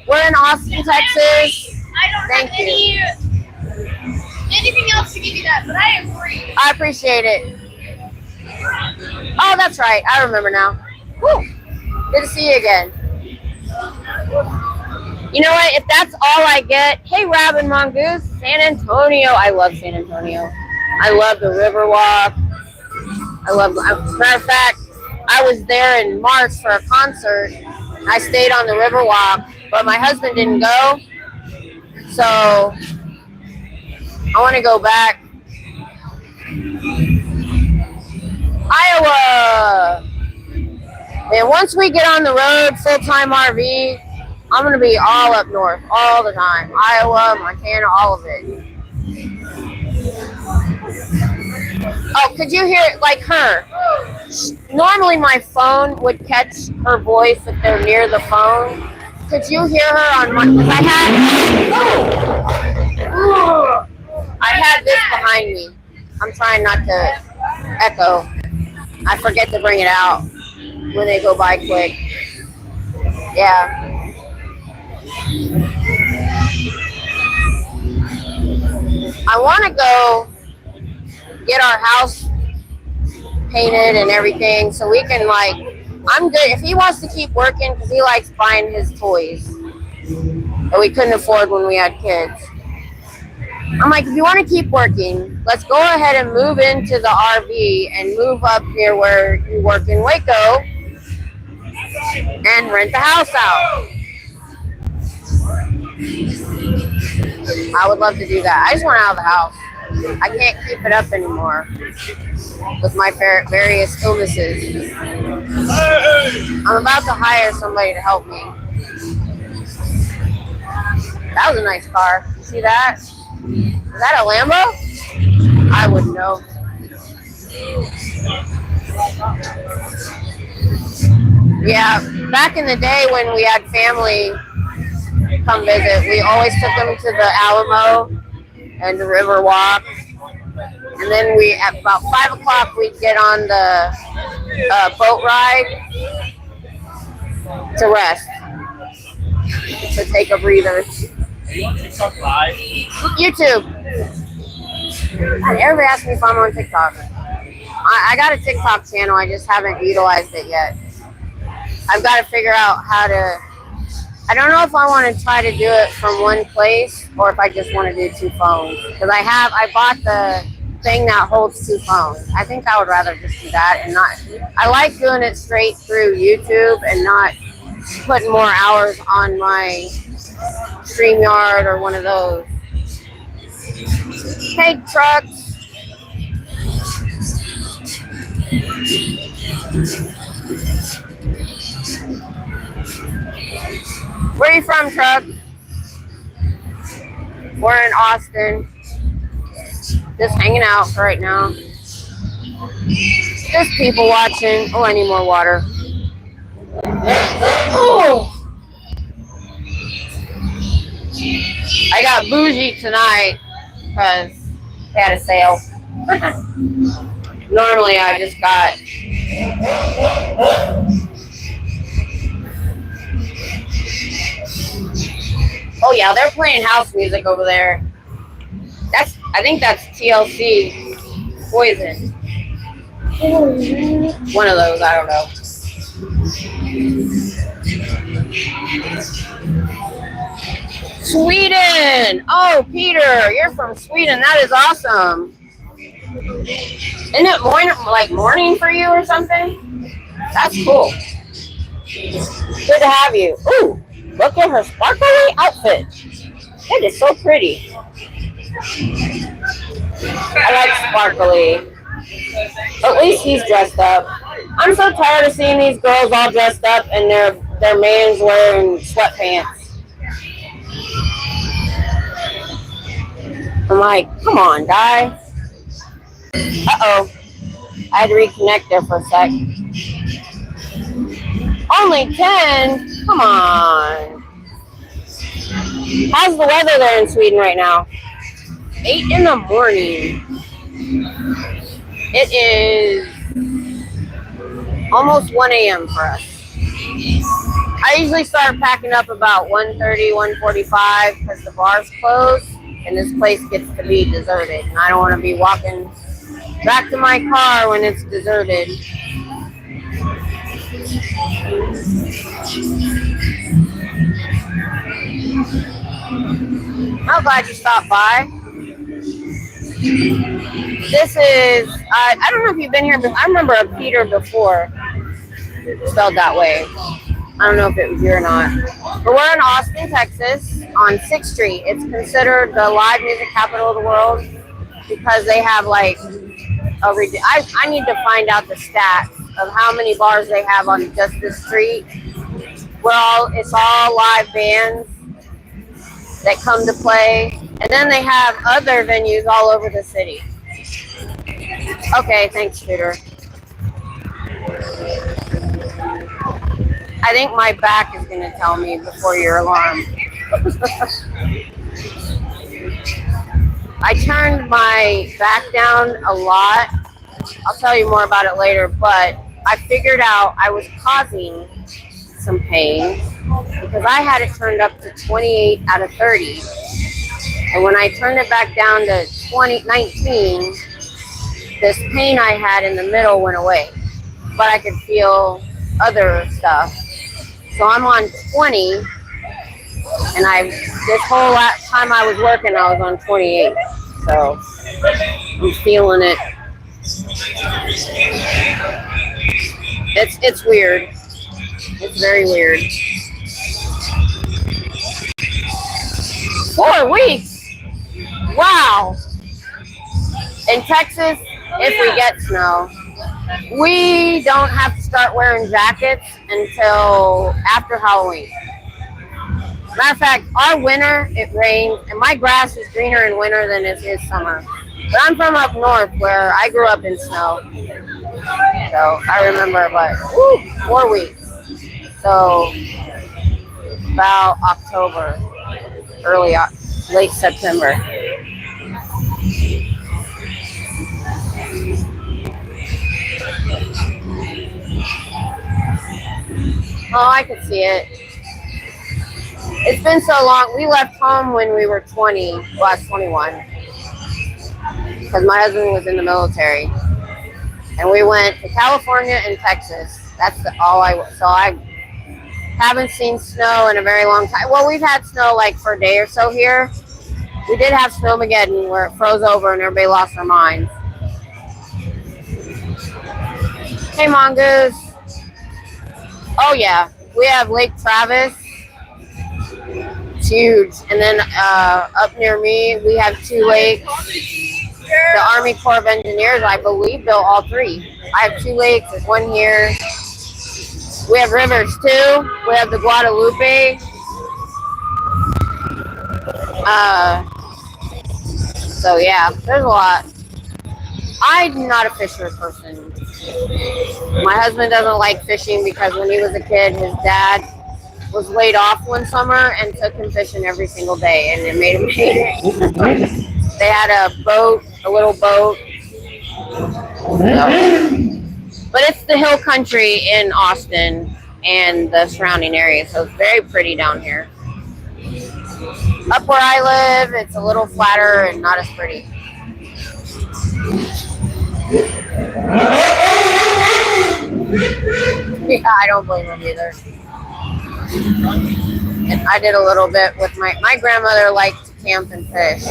We're in Austin, Texas. I don't Thank have anything else to give you that, but I agree. I appreciate it. Oh, that's right. I remember now. Whew. Good to see you again. You know what? If that's all I get, hey, Robin Mongoose, San Antonio. I love San Antonio. I love the Riverwalk. As a matter of fact, I was there in March for a concert. I stayed on the Riverwalk, but my husband didn't go. So I want to go back. Iowa. And once we get on the road, full-time RV, I'm gonna be all up north all the time. Iowa, Montana, all of it. Oh, could you hear it? Like her? Normally my phone would catch her voice if they're near the phone. Could you hear her on my? Because I had this behind me. I'm trying not to echo. I forget to bring it out when they go by quick. Yeah. I want to go get our house painted and everything so we can, like, I'm good. If he wants to keep working, because he likes buying his toys that we couldn't afford when we had kids. I'm like, if you want to keep working, let's go ahead and move into the RV and move up near where you work in Waco and rent the house out. I would love to do that. I just want out of the house. I can't keep it up anymore with my various illnesses. I'm about to hire somebody to help me. That was a nice car. You see that? Is that a Lambo? I wouldn't know. Yeah, back in the day when we had family come visit, we always took them to the Alamo and the River Walk. And then we, at about 5 o'clock, we'd get on the boat ride to rest, to take a breather. Are you on TikTok Live? YouTube. Everybody asks me if I'm on TikTok. I got a TikTok channel, I just haven't utilized it yet. I've got to figure out how to, I don't know if I want to try to do it from one place or if I just want to do 2 phones. Because I bought the thing that holds 2 phones. I think I would rather just do that and not, I like doing it straight through YouTube and not putting more hours on my StreamYard or one of those. Hey, trucks. Where are you from, truck? We're in Austin. Just hanging out for right now. Just people watching. Oh, I need more water. Oh! I got bougie tonight because they had a sale. Normally I just got oh yeah, they're playing house music over there. I think that's TLC Poison. One of those, I don't know. Sweden! Oh, Peter, you're from Sweden. That is awesome. Isn't it morning for you or something? That's cool. Good to have you. Ooh, look at her sparkly outfit. It is so pretty. I like sparkly. At least he's dressed up. I'm so tired of seeing these girls all dressed up and their man's wearing sweatpants. I'm like, come on, guy. Uh-oh. I had to reconnect there for a sec. Only 10? Come on. How's the weather there in Sweden right now? 8 in the morning. It is almost 1 a.m. for us. I usually start packing up about 1:30, 1:45 because the bar's closed and this place gets to be deserted. And I don't want to be walking back to my car when it's deserted. I'm glad you stopped by. This is, I don't know if you've been here, but I remember a Peter before, spelled that way. I don't know if it was you or not. But we're in Austin, Texas, on 6th Street. It's considered the live music capital of the world because they have like, I need to find out the stats of how many bars they have on just this street. where it's all live bands that come to play. And then they have other venues all over the city. Okay, thanks, Peter. I think my back is going to tell me before your alarm. I turned my back down a lot. I'll tell you more about it later, but I figured out I was causing some pain because I had it turned up to 28 out of 30. And when I turned it back down to 19, this pain I had in the middle went away. But I could feel other stuff. So I'm on 20, and this whole time I was working, I was on 28. So I'm feeling it. It's weird. It's very weird. 4 weeks. Wow. In Texas, if we get snow, we don't have to start wearing jackets until after Halloween. Matter of fact, our winter, it rains, and my grass is greener in winter than it is summer. But I'm from up north where I grew up in snow. So I remember, but 4 weeks. So about October, late September. Oh, I could see it. It's been so long. We left home when we were 20, well, I was 21, because my husband was in the military. And we went to California and Texas. That's so I haven't seen snow in a very long time. Well, we've had snow like for a day or so here. We did have Snowmageddon where it froze over and everybody lost their minds. Hey, Mongoose. Oh, yeah. We have Lake Travis. It's huge. And then up near me, we have 2 lakes. The Army Corps of Engineers, I believe, built all 3. I have 2 lakes. There's one here. We have rivers, too. We have the Guadalupe. So, yeah, there's a lot. I'm not a fisher person. My husband doesn't like fishing because when he was a kid, his dad was laid off one summer and took him fishing every single day, and it made him hate it. They had a boat, a little boat. But it's the hill country in Austin and the surrounding area, so it's very pretty down here. Up where I live, it's a little flatter and not as pretty. Yeah, I don't blame him either. And I did a little bit with my grandmother liked to camp and fish.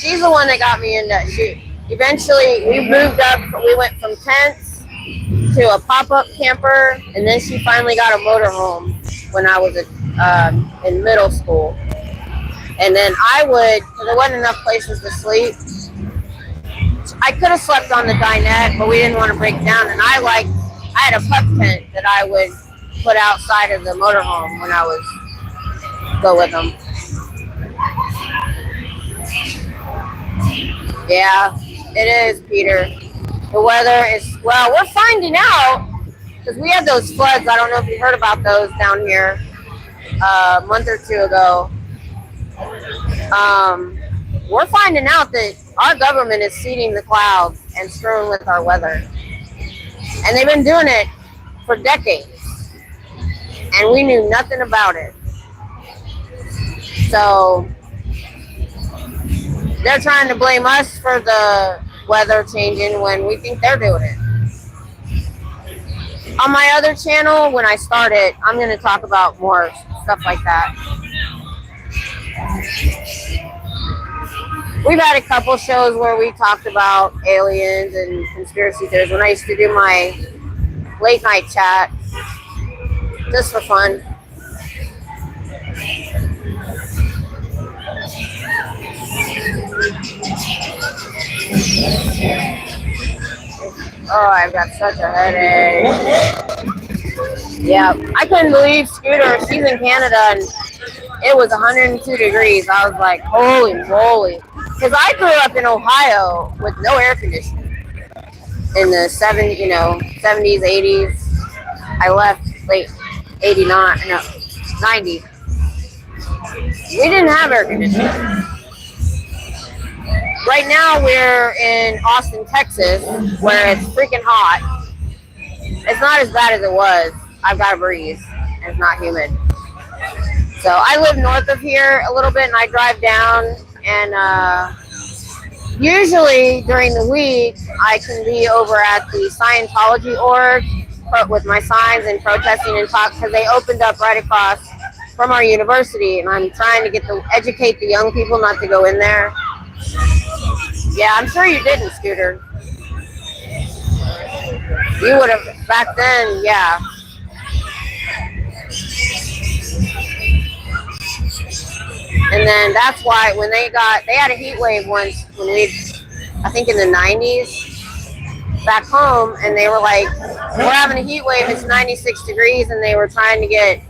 She's the one that got me into eventually we moved up, we went from tents to a pop-up camper, and then she finally got a motorhome when I was in middle school. And then because there wasn't enough places to sleep, I could have slept on the dinette, but we didn't want to break down. And I had a pup tent that I would put outside of the motorhome when I was go with them. Yeah, it is, Peter. The weather is, well, we're finding out, because we had those floods. I don't know if you heard about those down here a month or 2 ago. We're finding out that our government is seeding the clouds and screwing with our weather. And they've been doing it for decades. And we knew nothing about it. So they're trying to blame us for the weather changing when we think they're doing it. On my other channel, when I start it, I'm going to talk about more stuff like that. We've had a couple shows where we talked about aliens and conspiracy theories when I used to do my late night chat, just for fun. Oh, I've got such a headache. Yeah, I couldn't believe Scooter. She's in Canada and it was 102 degrees. I was like, holy moly. Because I grew up in Ohio with no air conditioning in the 70s, 80s. I left late 89, no, 90. We didn't have air conditioning. Right now we're in Austin, Texas, where it's freaking hot. It's not as bad as it was. I've got a breeze and it's not humid. So I live north of here a little bit and I drive down and usually during the week I can be over at the Scientology org with my signs and protesting and talk because they opened up right across from our university and I'm trying to educate the young people not to go in there. Yeah, I'm sure you didn't, Scooter. You would have back then, yeah. And then that's why when they had a heat wave once when I think in the 90s back home, and they were like, we're having a heat wave, it's 96 degrees, and they were trying to get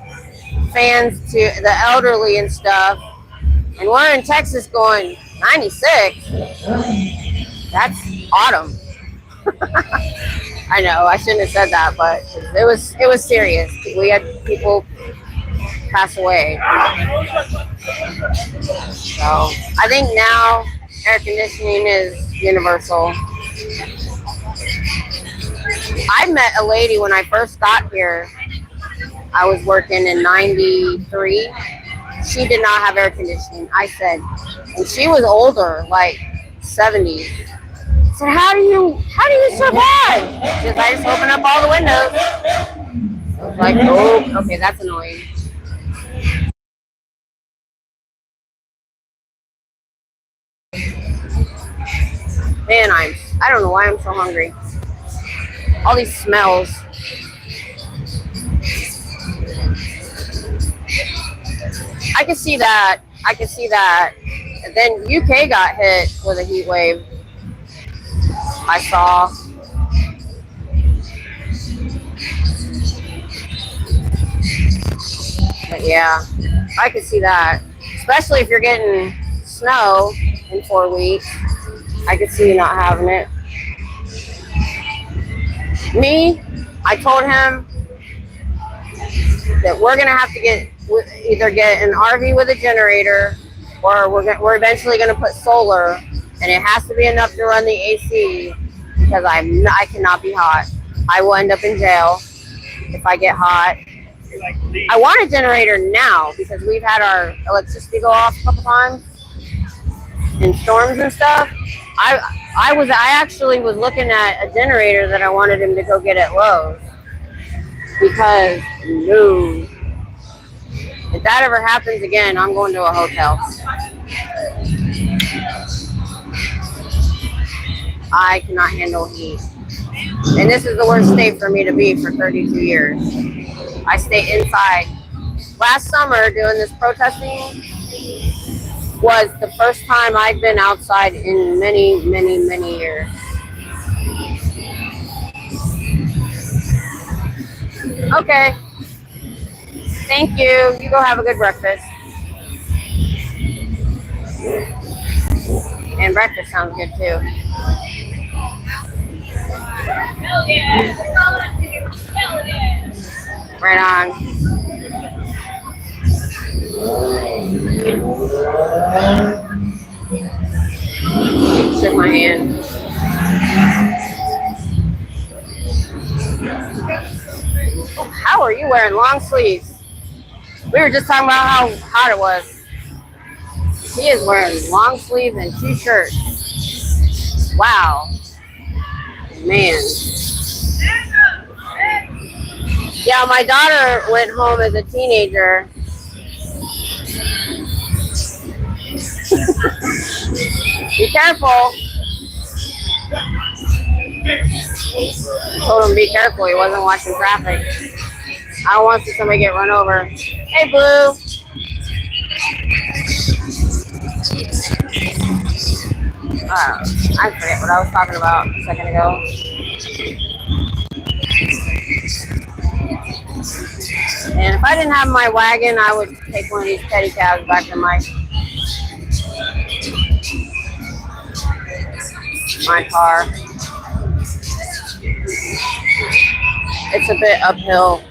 fans to the elderly and stuff. And we're in Texas going, 96? That's autumn. I know, I shouldn't have said that, but it was serious. We had people pass away. So I think now air conditioning is universal. I met a lady when I first got here. I was working in 93. She did not have air conditioning. I said, and she was older, like 70. I said, how do you survive? She said, I just open up all the windows. I was like, oh, okay, that's annoying. Man, I don't know why I'm so hungry. All these smells. I can see that. And then UK got hit with a heat wave. I saw. But yeah, I could see that. Especially if you're getting snow in 4 weeks. I could see you not having it. Me, I told him that we're gonna have to either get an RV with a generator, or we're eventually gonna put solar, and it has to be enough to run the AC because I cannot be hot. I will end up in jail if I get hot. I want a generator now because we've had our electricity go off a couple times in storms and stuff. I actually was looking at a generator that I wanted him to go get at Lowe's because no, if that ever happens again, I'm going to a hotel. I cannot handle heat, and this is the worst state for me to be for 32 years. I stay inside. Last summer doing this protesting was the first time I've been outside in many, many, many years. Okay. Thank you. You go have a good breakfast. And breakfast sounds good too. Hell yeah. Hell yeah. Right on. Shook my hand. Oh, how are you wearing long sleeves? We were just talking about how hot it was. He is wearing long sleeves and 2 shirts. Wow. Man. Yeah, my daughter went home as a teenager. Be careful. I told him be careful. He wasn't watching traffic. I don't want to see somebody get run over. Hey, Blue. I forget what I was talking about a second ago. And if I didn't have my wagon, I would take one of these pedicabs back to my car. It's a bit uphill.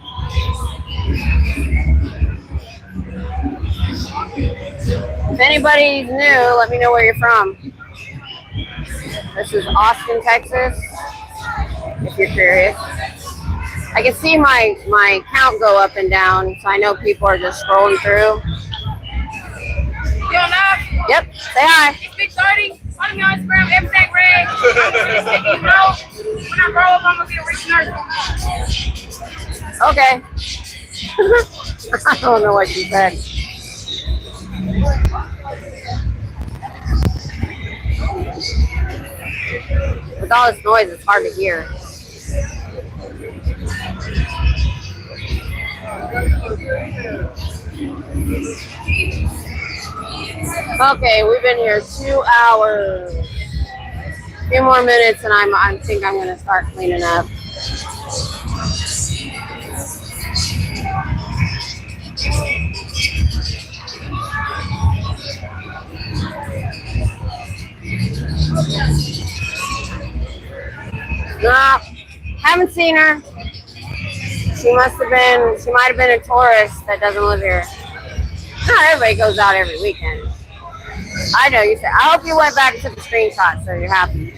If anybody's new, let me know where you're from. This is Austin, Texas, if you're curious. I can see my count go up and down, so I know people are just scrolling through. Yo, Nav. Yep, say hi. It's Big 30. Follow me on Instagram, everything red. You know, when I grow up, I'm going to be a rich nurse. Okay. I don't know what you said. With all this noise, it's hard to hear. Okay, we've been here 2 hours. A few more minutes, and I think I'm gonna start cleaning up. No, haven't seen her. She might have been a tourist that doesn't live here. Not everybody goes out every weekend. I know you said, I hope you went back and took a screenshot so you're happy.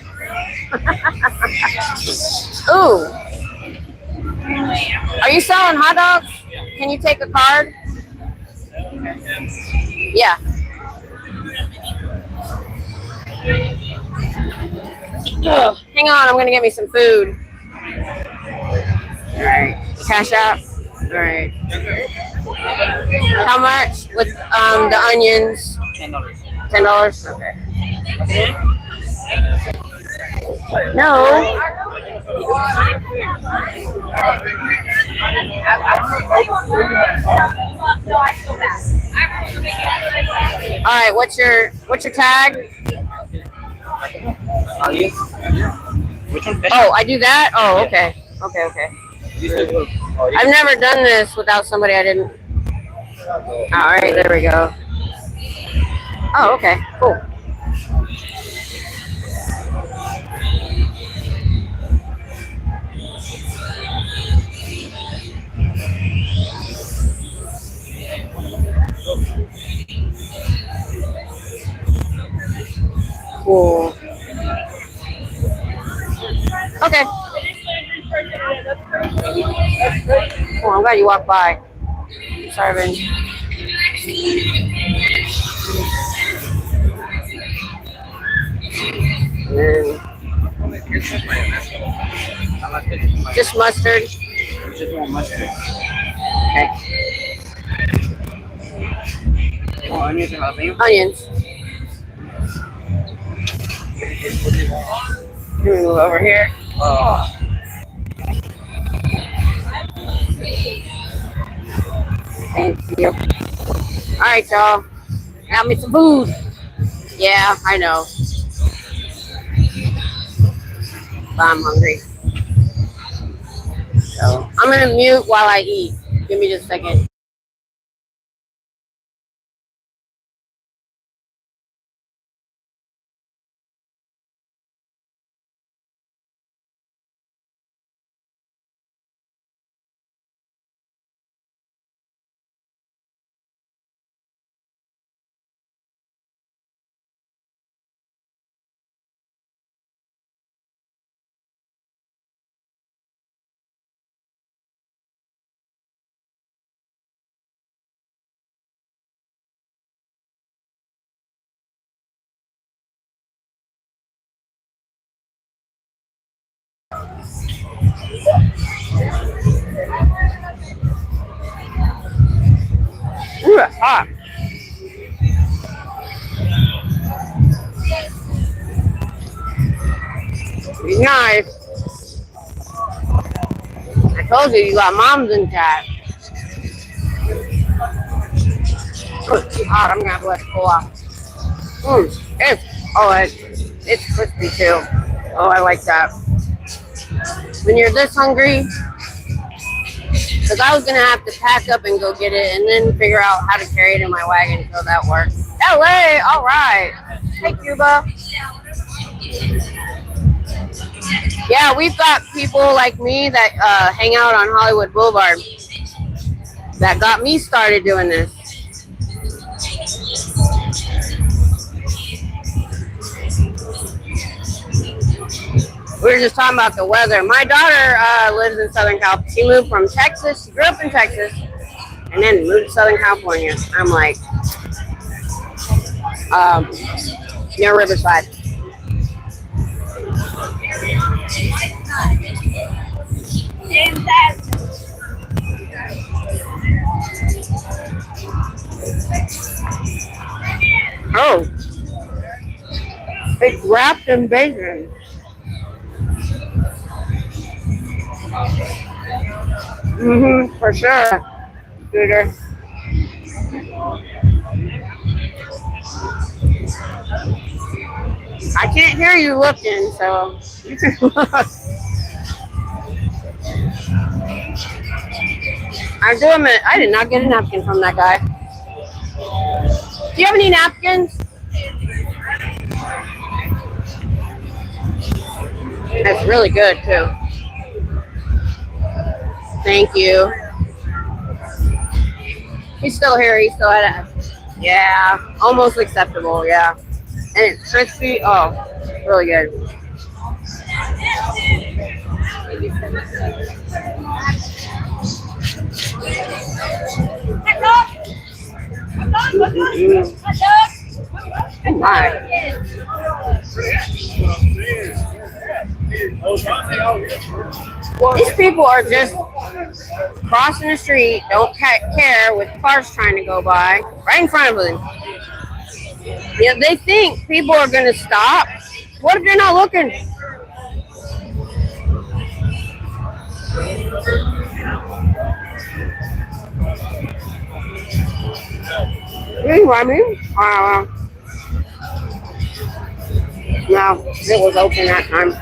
Ooh. Are you selling hot dogs? Can you take a card? Yeah. Hang on, I'm gonna get me some food. Alright. Cash out. Alright. How much? With the onions? $10. $10? Okay. No. Alright, what's your tag? Oh, I do that? Oh, okay. Okay. I've never done this without somebody I didn't. Alright, there we go. Oh, okay, cool. Cool. Okay. Oh, I'm glad you walked by. Sorry, Ben. Just mustard. Okay. Onions. Move over here. Oh. Thank you. All right, y'all. Got me some food. Yeah, I know. But I'm hungry. So I'm gonna mute while I eat. Give me just a second. Ooh, that's hot. Be nice. I told you got moms in chat. Oh, it's too hot. I'm gonna have to let it cool off. It's crispy too. Oh, I like that. When you're this hungry, Because I was going to have to pack up and go get it and then figure out how to carry it in my wagon, so that worked. LA, all right. Hey, Cuba. Yeah, we've got people like me that hang out on Hollywood Boulevard that got me started doing this. We were just talking about the weather. My daughter lives in Southern California. She moved from Texas. She grew up in Texas and then moved to Southern California. I'm like, near Riverside. Oh, it's wrapped in bacon. For sure, Scooter. I can't hear you looking, so you can look. I'm doing it. I did not get a napkin from that guy. Do you have any napkins? That's really good too. Thank you. He's still here. He's still at it. Yeah, almost acceptable. Yeah, and it's crispy. Oh, really good. Oh my. These people are just crossing the street, don't care, with cars trying to go by right in front of them. Yeah, they think people are going to stop. What if they're not looking? You know what I mean? No, it was open that time.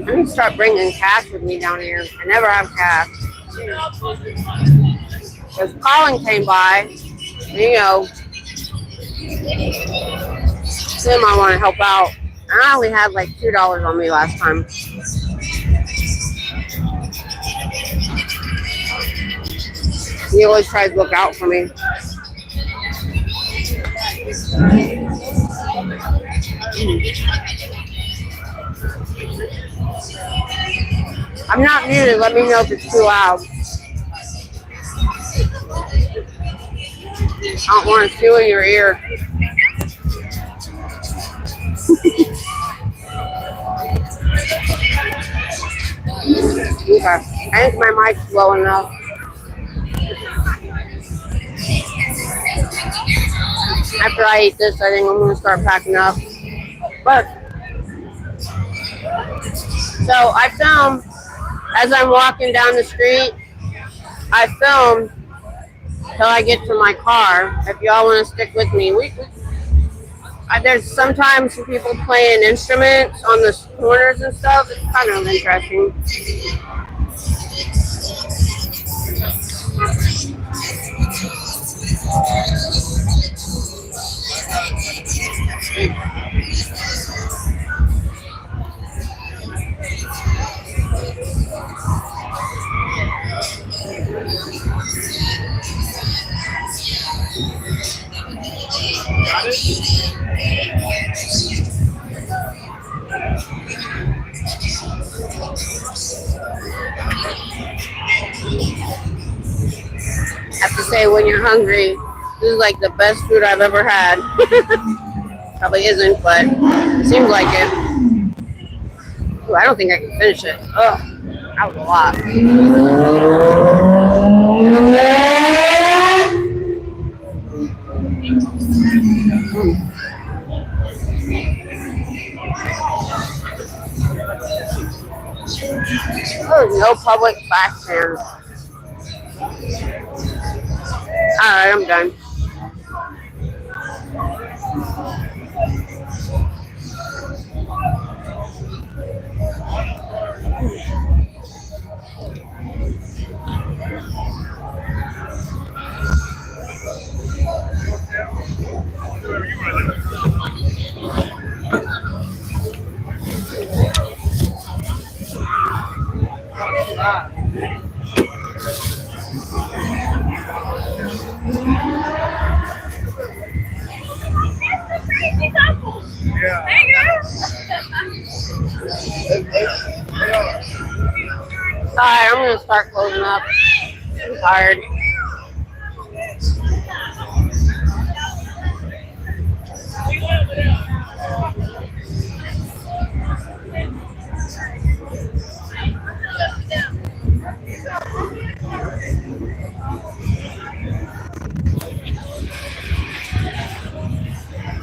I need to start bringing cash with me down here. I never have cash. Because Colin came by, you know, Sim, I want to help out. I only had like $2 on me last time. He always tries to look out for me. I'm not muted. Let me know if it's too loud. I don't want to chew in your ear. Okay. I think my mic's low enough. After I eat this, I think I'm going to start packing up. But, so I film as I'm walking down the street. I film till I get to my car. If y'all want to stick with me, there's sometimes people playing instruments on the corners and stuff. It's kind of interesting. Got it? I have to say, when you're hungry, this is like the best food I've ever had. Probably isn't, but it seems like it. Ooh, I don't think I can finish it. Oh, that was a lot. There's no public back there. Alright, I'm done. Alright, I'm gonna start closing up. I'm tired.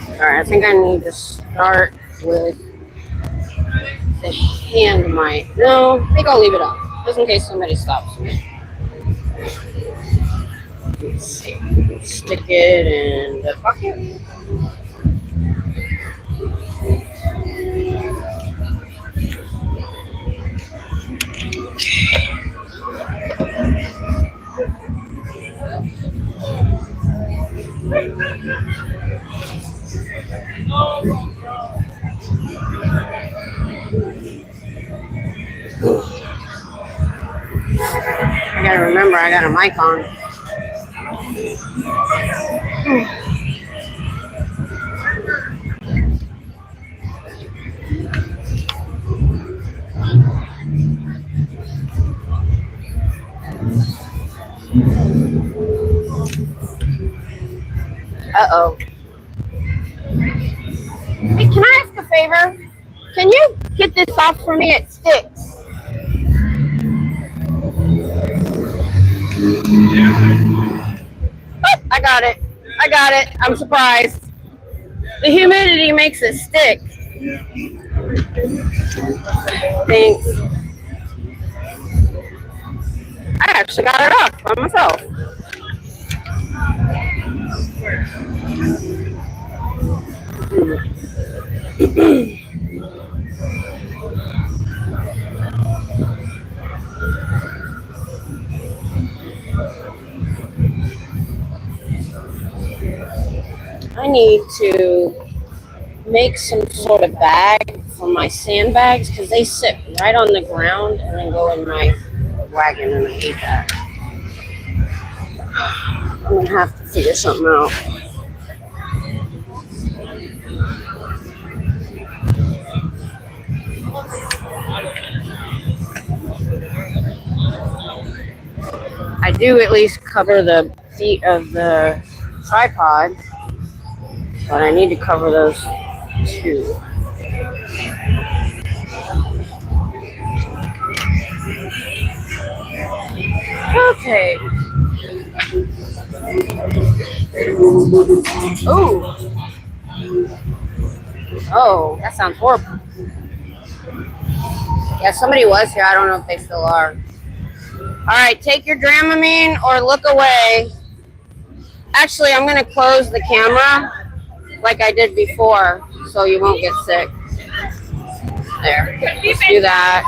Alright, I think I need to start with the hand mic. No, I think I'll leave it up, just in case somebody stops me. Let's see. Stick it in the bucket. I gotta remember I got a mic on. Uh-oh. Hey, can I ask a favor? Can you get this off for me? It sticks. Oh, I got it. I got it. I'm surprised. The humidity makes it stick. Thanks. I actually got it off by myself. I need to make some sort of bag for my sandbags because they sit right on the ground and then go in my wagon, and I hate that. I'm gonna have to figure something out. I do at least cover the feet of the tripod, but I need to cover those too. Okay. Oh. Oh, that sounds horrible. Yeah, somebody was here. I don't know if they still are. All right, take your Dramamine or look away. Actually, I'm going to close the camera like I did before so you won't get sick. There. Let's do that.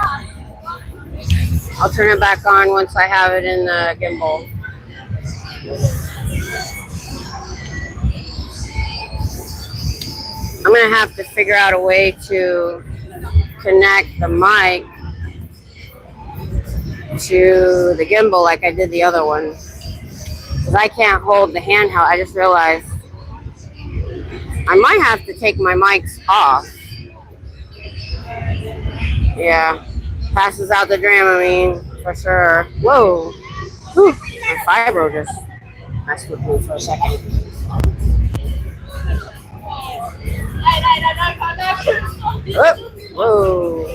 I'll turn it back on once I have it in the gimbal. I'm going to have to figure out a way to connect the mic to the gimbal like I did the other one. Because I can't hold the handheld. I just realized I might have to take my mics off. Yeah. Passes out the Dramamine for sure. Whoa. Whew. My fibro just messed with me for a second. Oh. Whoa.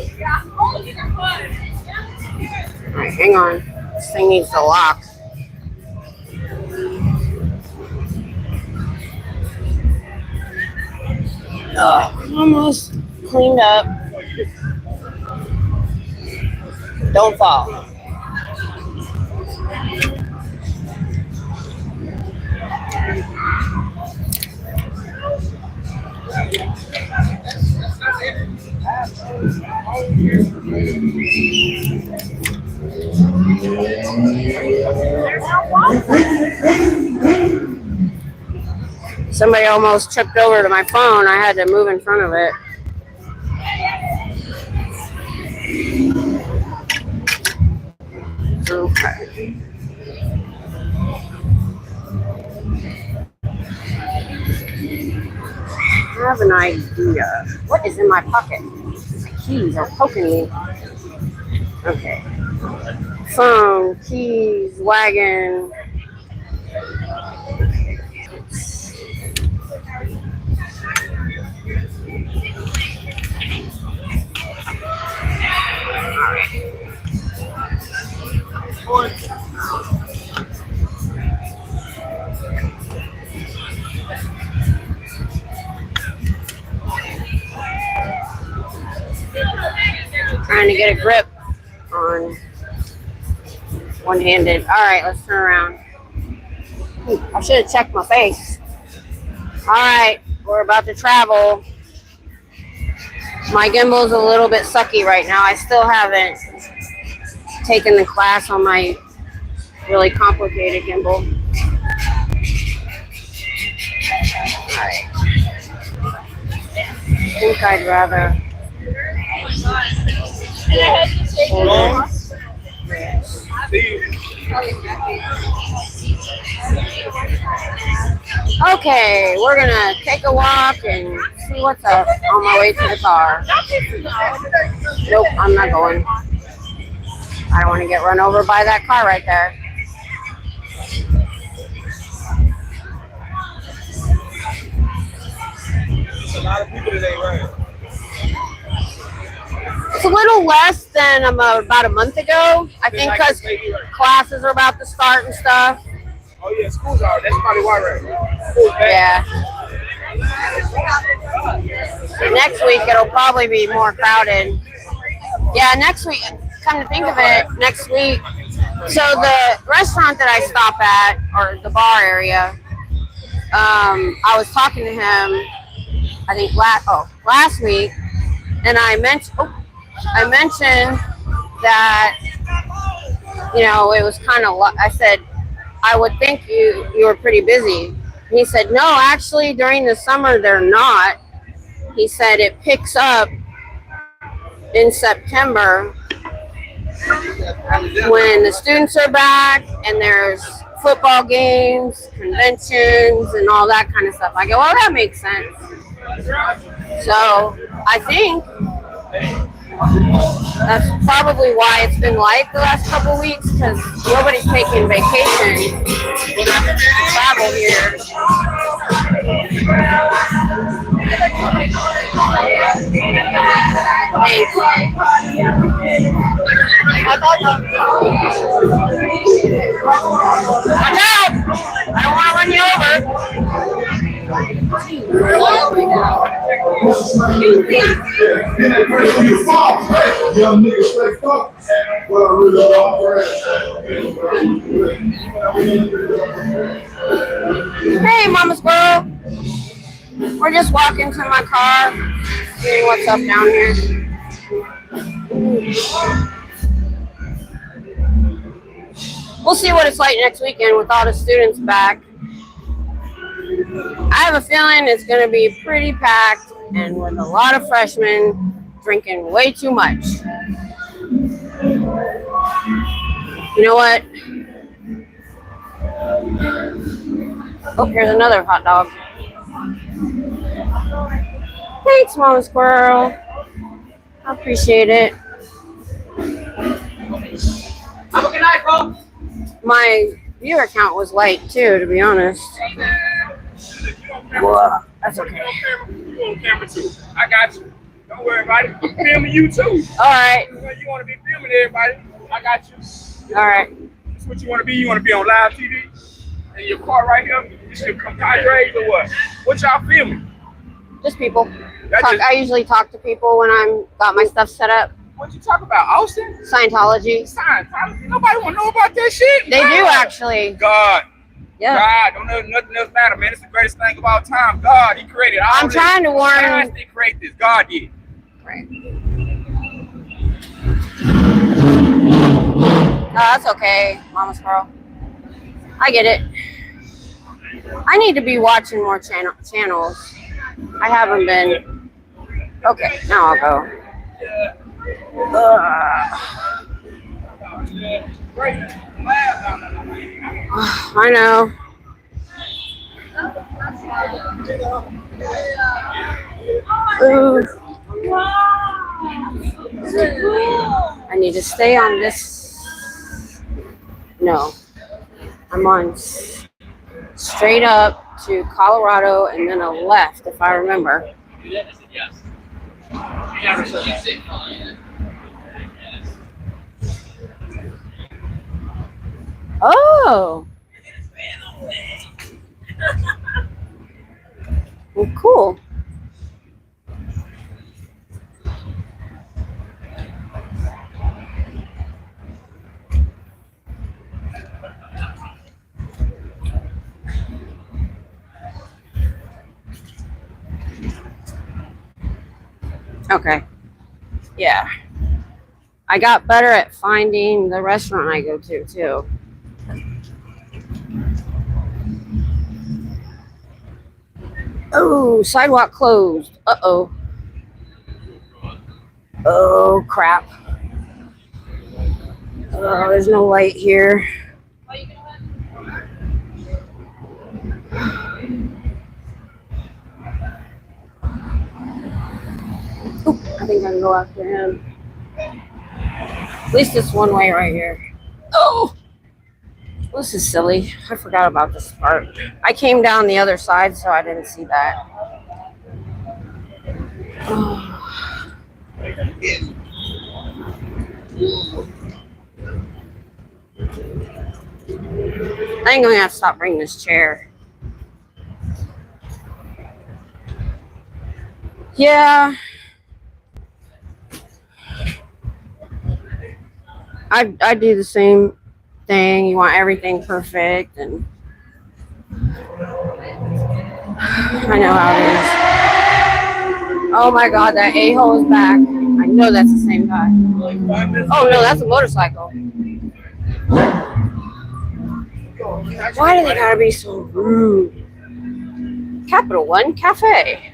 Alright, hang on. This thing needs to lock. Almost cleaned up. Don't fall. Somebody almost tripped over to my phone. I had to move in front of it. Okay. I have an idea. What is in my pocket? My keys are poking me. Okay. Phone, keys, wagon. Trying to get a grip on one-handed. All right, let's turn around. I should have checked my face. All right, we're about to travel. My gimbal's a little bit sucky right now. I still haven't taken the class on my really complicated gimbal. All right. I think I'd rather. Okay, we're gonna take a walk and see what's up on my way to the car. Nope, I'm not going. I don't want to get run over by that car right there. There's a lot of people today, right? It's a little less than about a month ago. I think because classes are about to start and stuff. Oh yeah, schools are. That's probably why, right? School's back. Yeah. Next week it'll probably be more crowded. Yeah, next week. Come to think of it, next week. So the restaurant that I stop at, or the bar area, I was talking to him. I think last week, and I mentioned that, you know, it was kind of. I said, I would think you were pretty busy. And he said, no, actually, during the summer they're not. He said it picks up in September when the students are back and there's football games, conventions, and all that kind of stuff. I go, well, that makes sense. So I think that's probably why it's been light the last couple weeks, because nobody's taking vacation to travel here. Watch out! I don't want to run you over. Hey, Mama Squirrel. We're just walking to my car, seeing what's up down here. We'll see what it's like next weekend with all the students back. I have a feeling it's going to be pretty packed and with a lot of freshmen drinking way too much. You know what? Oh, here's another hot dog. Thanks, Mama Squirrel. I appreciate it. Have a good night, bro. My viewer count was light too, to be honest. Well, that's okay. You on camera too. I got you. Don't worry about it. I'm filming you too. All right. You want to be filming everybody? I got you. All right. That's what you want to be. You want to be on live TV? In your car right here? You should come compadres or what? What y'all filming? Just people. I usually talk to people when I'm got my stuff set up. What you talk about? Austin? Scientology. Scientology? Nobody want to know about that shit. They do actually. God. Yeah. God, don't know nothing else matter, man. It's the greatest thing of all time. God, He created all I'm this. trying to warn. God didn't create this. God did. Right. That's okay, Mama Squirrel. I get it. I need to be watching more channels. I haven't been. Okay, now I'll go. I know. Ooh. I need to stay on this. No. I'm on straight up to Colorado and then a left, if I remember. Oh. Well, cool. Okay. Yeah. I got better at finding the restaurant I go to, too. Oh, sidewalk closed. Uh-oh. Oh, crap. Oh, there's no light here. Oop, I think I can go after him. At least it's one way right here. Oh! This is silly. I forgot about this part. I came down the other side, so I didn't see that. Oh. I think I'm gonna have to stop bringing this chair. Yeah. I do the same thing. You want everything perfect, and I know how it is. Oh my God, that a-hole is back. I know that's the same guy. Oh no, that's a motorcycle. Why do they gotta be so rude? Capital One Cafe.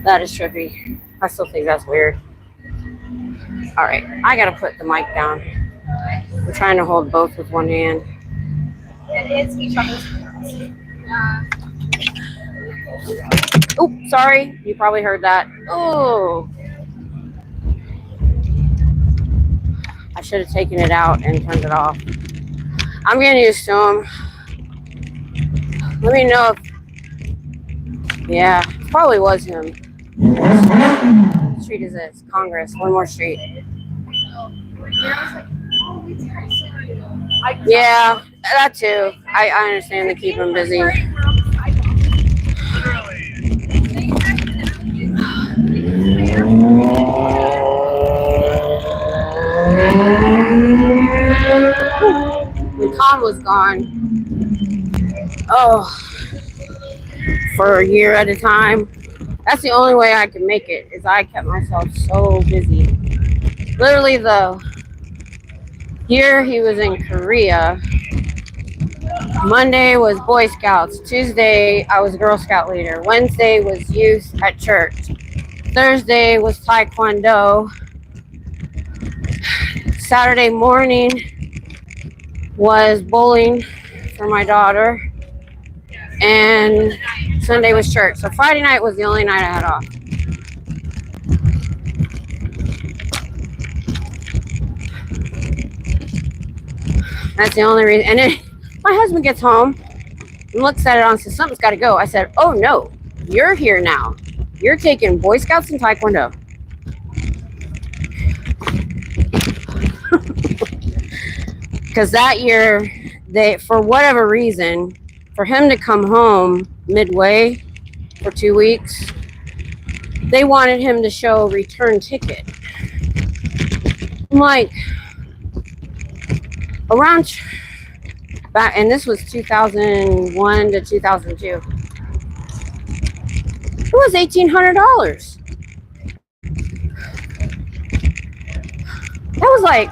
That is trippy. I still think that's weird. All right, I gotta put the mic down. I'm trying to hold both with one hand. It is each other's. Oh, sorry. You probably heard that. Oh. I should have taken it out and turned it off. I'm getting used to them. Let me know if... Yeah, it probably was him. What street is this? Congress. One more street. Yeah, that too. I understand to keep him busy. The con was gone. Oh, for a year at a time. That's the only way I could make it, is I kept myself so busy. Literally the year he was in Korea, Monday was Boy Scouts. Tuesday, I was Girl Scout leader. Wednesday was youth at church. Thursday was Taekwondo. Saturday morning was bowling for my daughter. And Sunday was church. So Friday night was the only night I had off. That's the only reason. And then my husband gets home and looks at it and says, something's got to go. I said, oh no, you're here now. You're taking Boy Scouts and Taekwondo. Because that year, they, for whatever reason, for him to come home midway for 2 weeks, they wanted him to show a return ticket. I'm like, around back, and this was 2001 to 2002. It was $1,800. That was like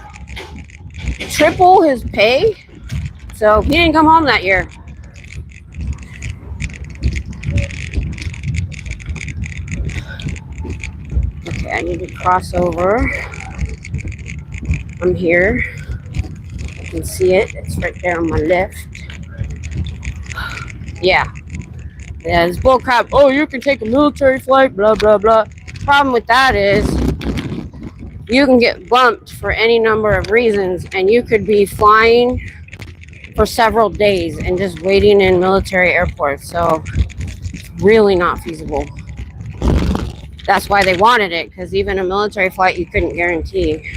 triple his pay So he didn't come home that year. Okay, I need to cross over. I'm here. You can see it. It's right there on my left. Yeah. Yeah, it's bullcrap. Oh, you can take a military flight, blah, blah, blah. Problem with that is you can get bumped for any number of reasons, and you could be flying for several days and just waiting in military airports. So it's really not feasible. That's why they wanted it, because even a military flight you couldn't guarantee.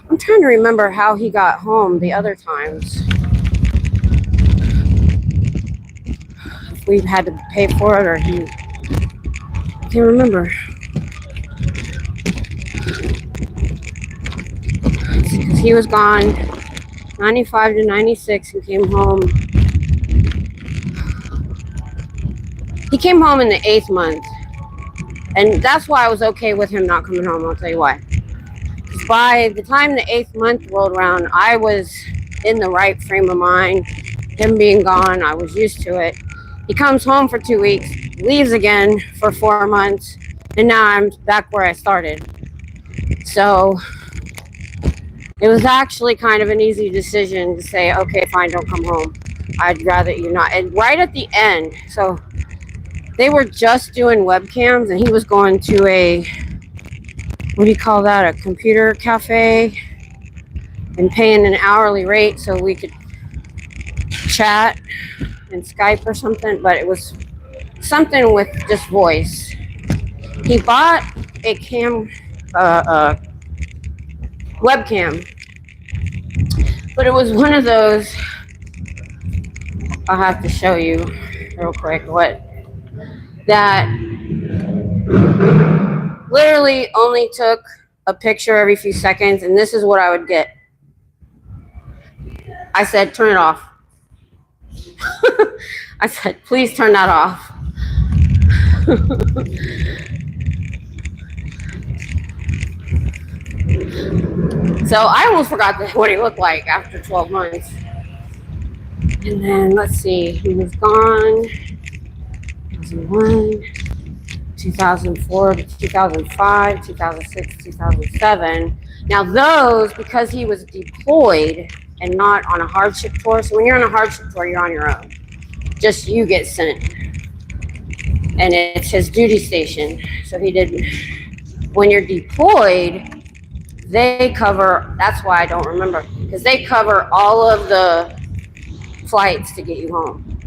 I'm trying to remember how he got home the other times. If we've had to pay for it or he... I can't remember. He was gone 95 to 96 and came home. He came home in the 8th month. And that's why I was okay with him not coming home. I'll tell you why. By the time the 8th month rolled around, I was in the right frame of mind. Him being gone, I was used to it. He comes home for 2 weeks, leaves again for 4 months, and now I'm back where I started. So it was actually kind of an easy decision to say, okay, fine, don't come home. I'd rather you not. And right at the end, so they were just doing webcams, and he was going to a, what do you call that, a computer cafe, and paying an hourly rate so we could chat and Skype or something, but it was something with just voice. He bought a webcam, but it was one of those, I'll have to show you real quick, that literally only took a picture every few seconds, and this is what I would get. I said, turn it off. I said, please turn that off. So I almost forgot what he looked like after 12 months. And then let's see, he was gone 2001, 2004 to 2005, 2006, 2007. Now those, because he was deployed and not on a hardship tour. So when you're on a hardship tour, you're on your own. Just you get sent. And it's his duty station. So he did, when you're deployed, they cover, that's why I don't remember, because they cover all of the flights to get you home,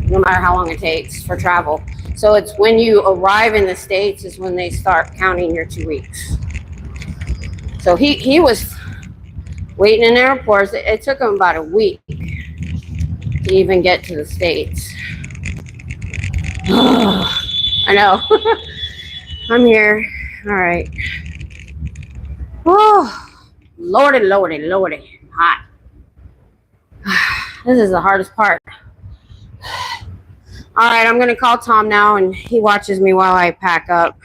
no matter how long it takes for travel. So it's when you arrive in the States is when they start counting your 2 weeks. So he was waiting in airports. It took him about a week to even get to the States. I know. I'm here. All right. Oh, Lordy, Lordy, Lordy. Hot. This is the hardest part. All right, I'm going to call Tom now, and he watches me while I pack up.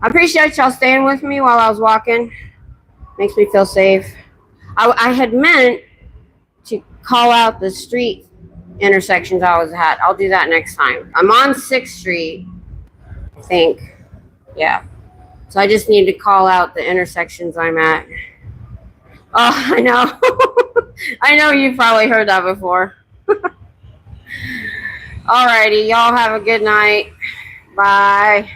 I appreciate y'all staying with me while I was walking. Makes me feel safe. I had meant to call out the street intersections I was at. I'll do that next time. I'm on 6th Street, I think. Yeah. So I just need to call out the intersections I'm at. Oh, I know. I know you've probably heard that before. Alrighty, y'all have a good night. Bye.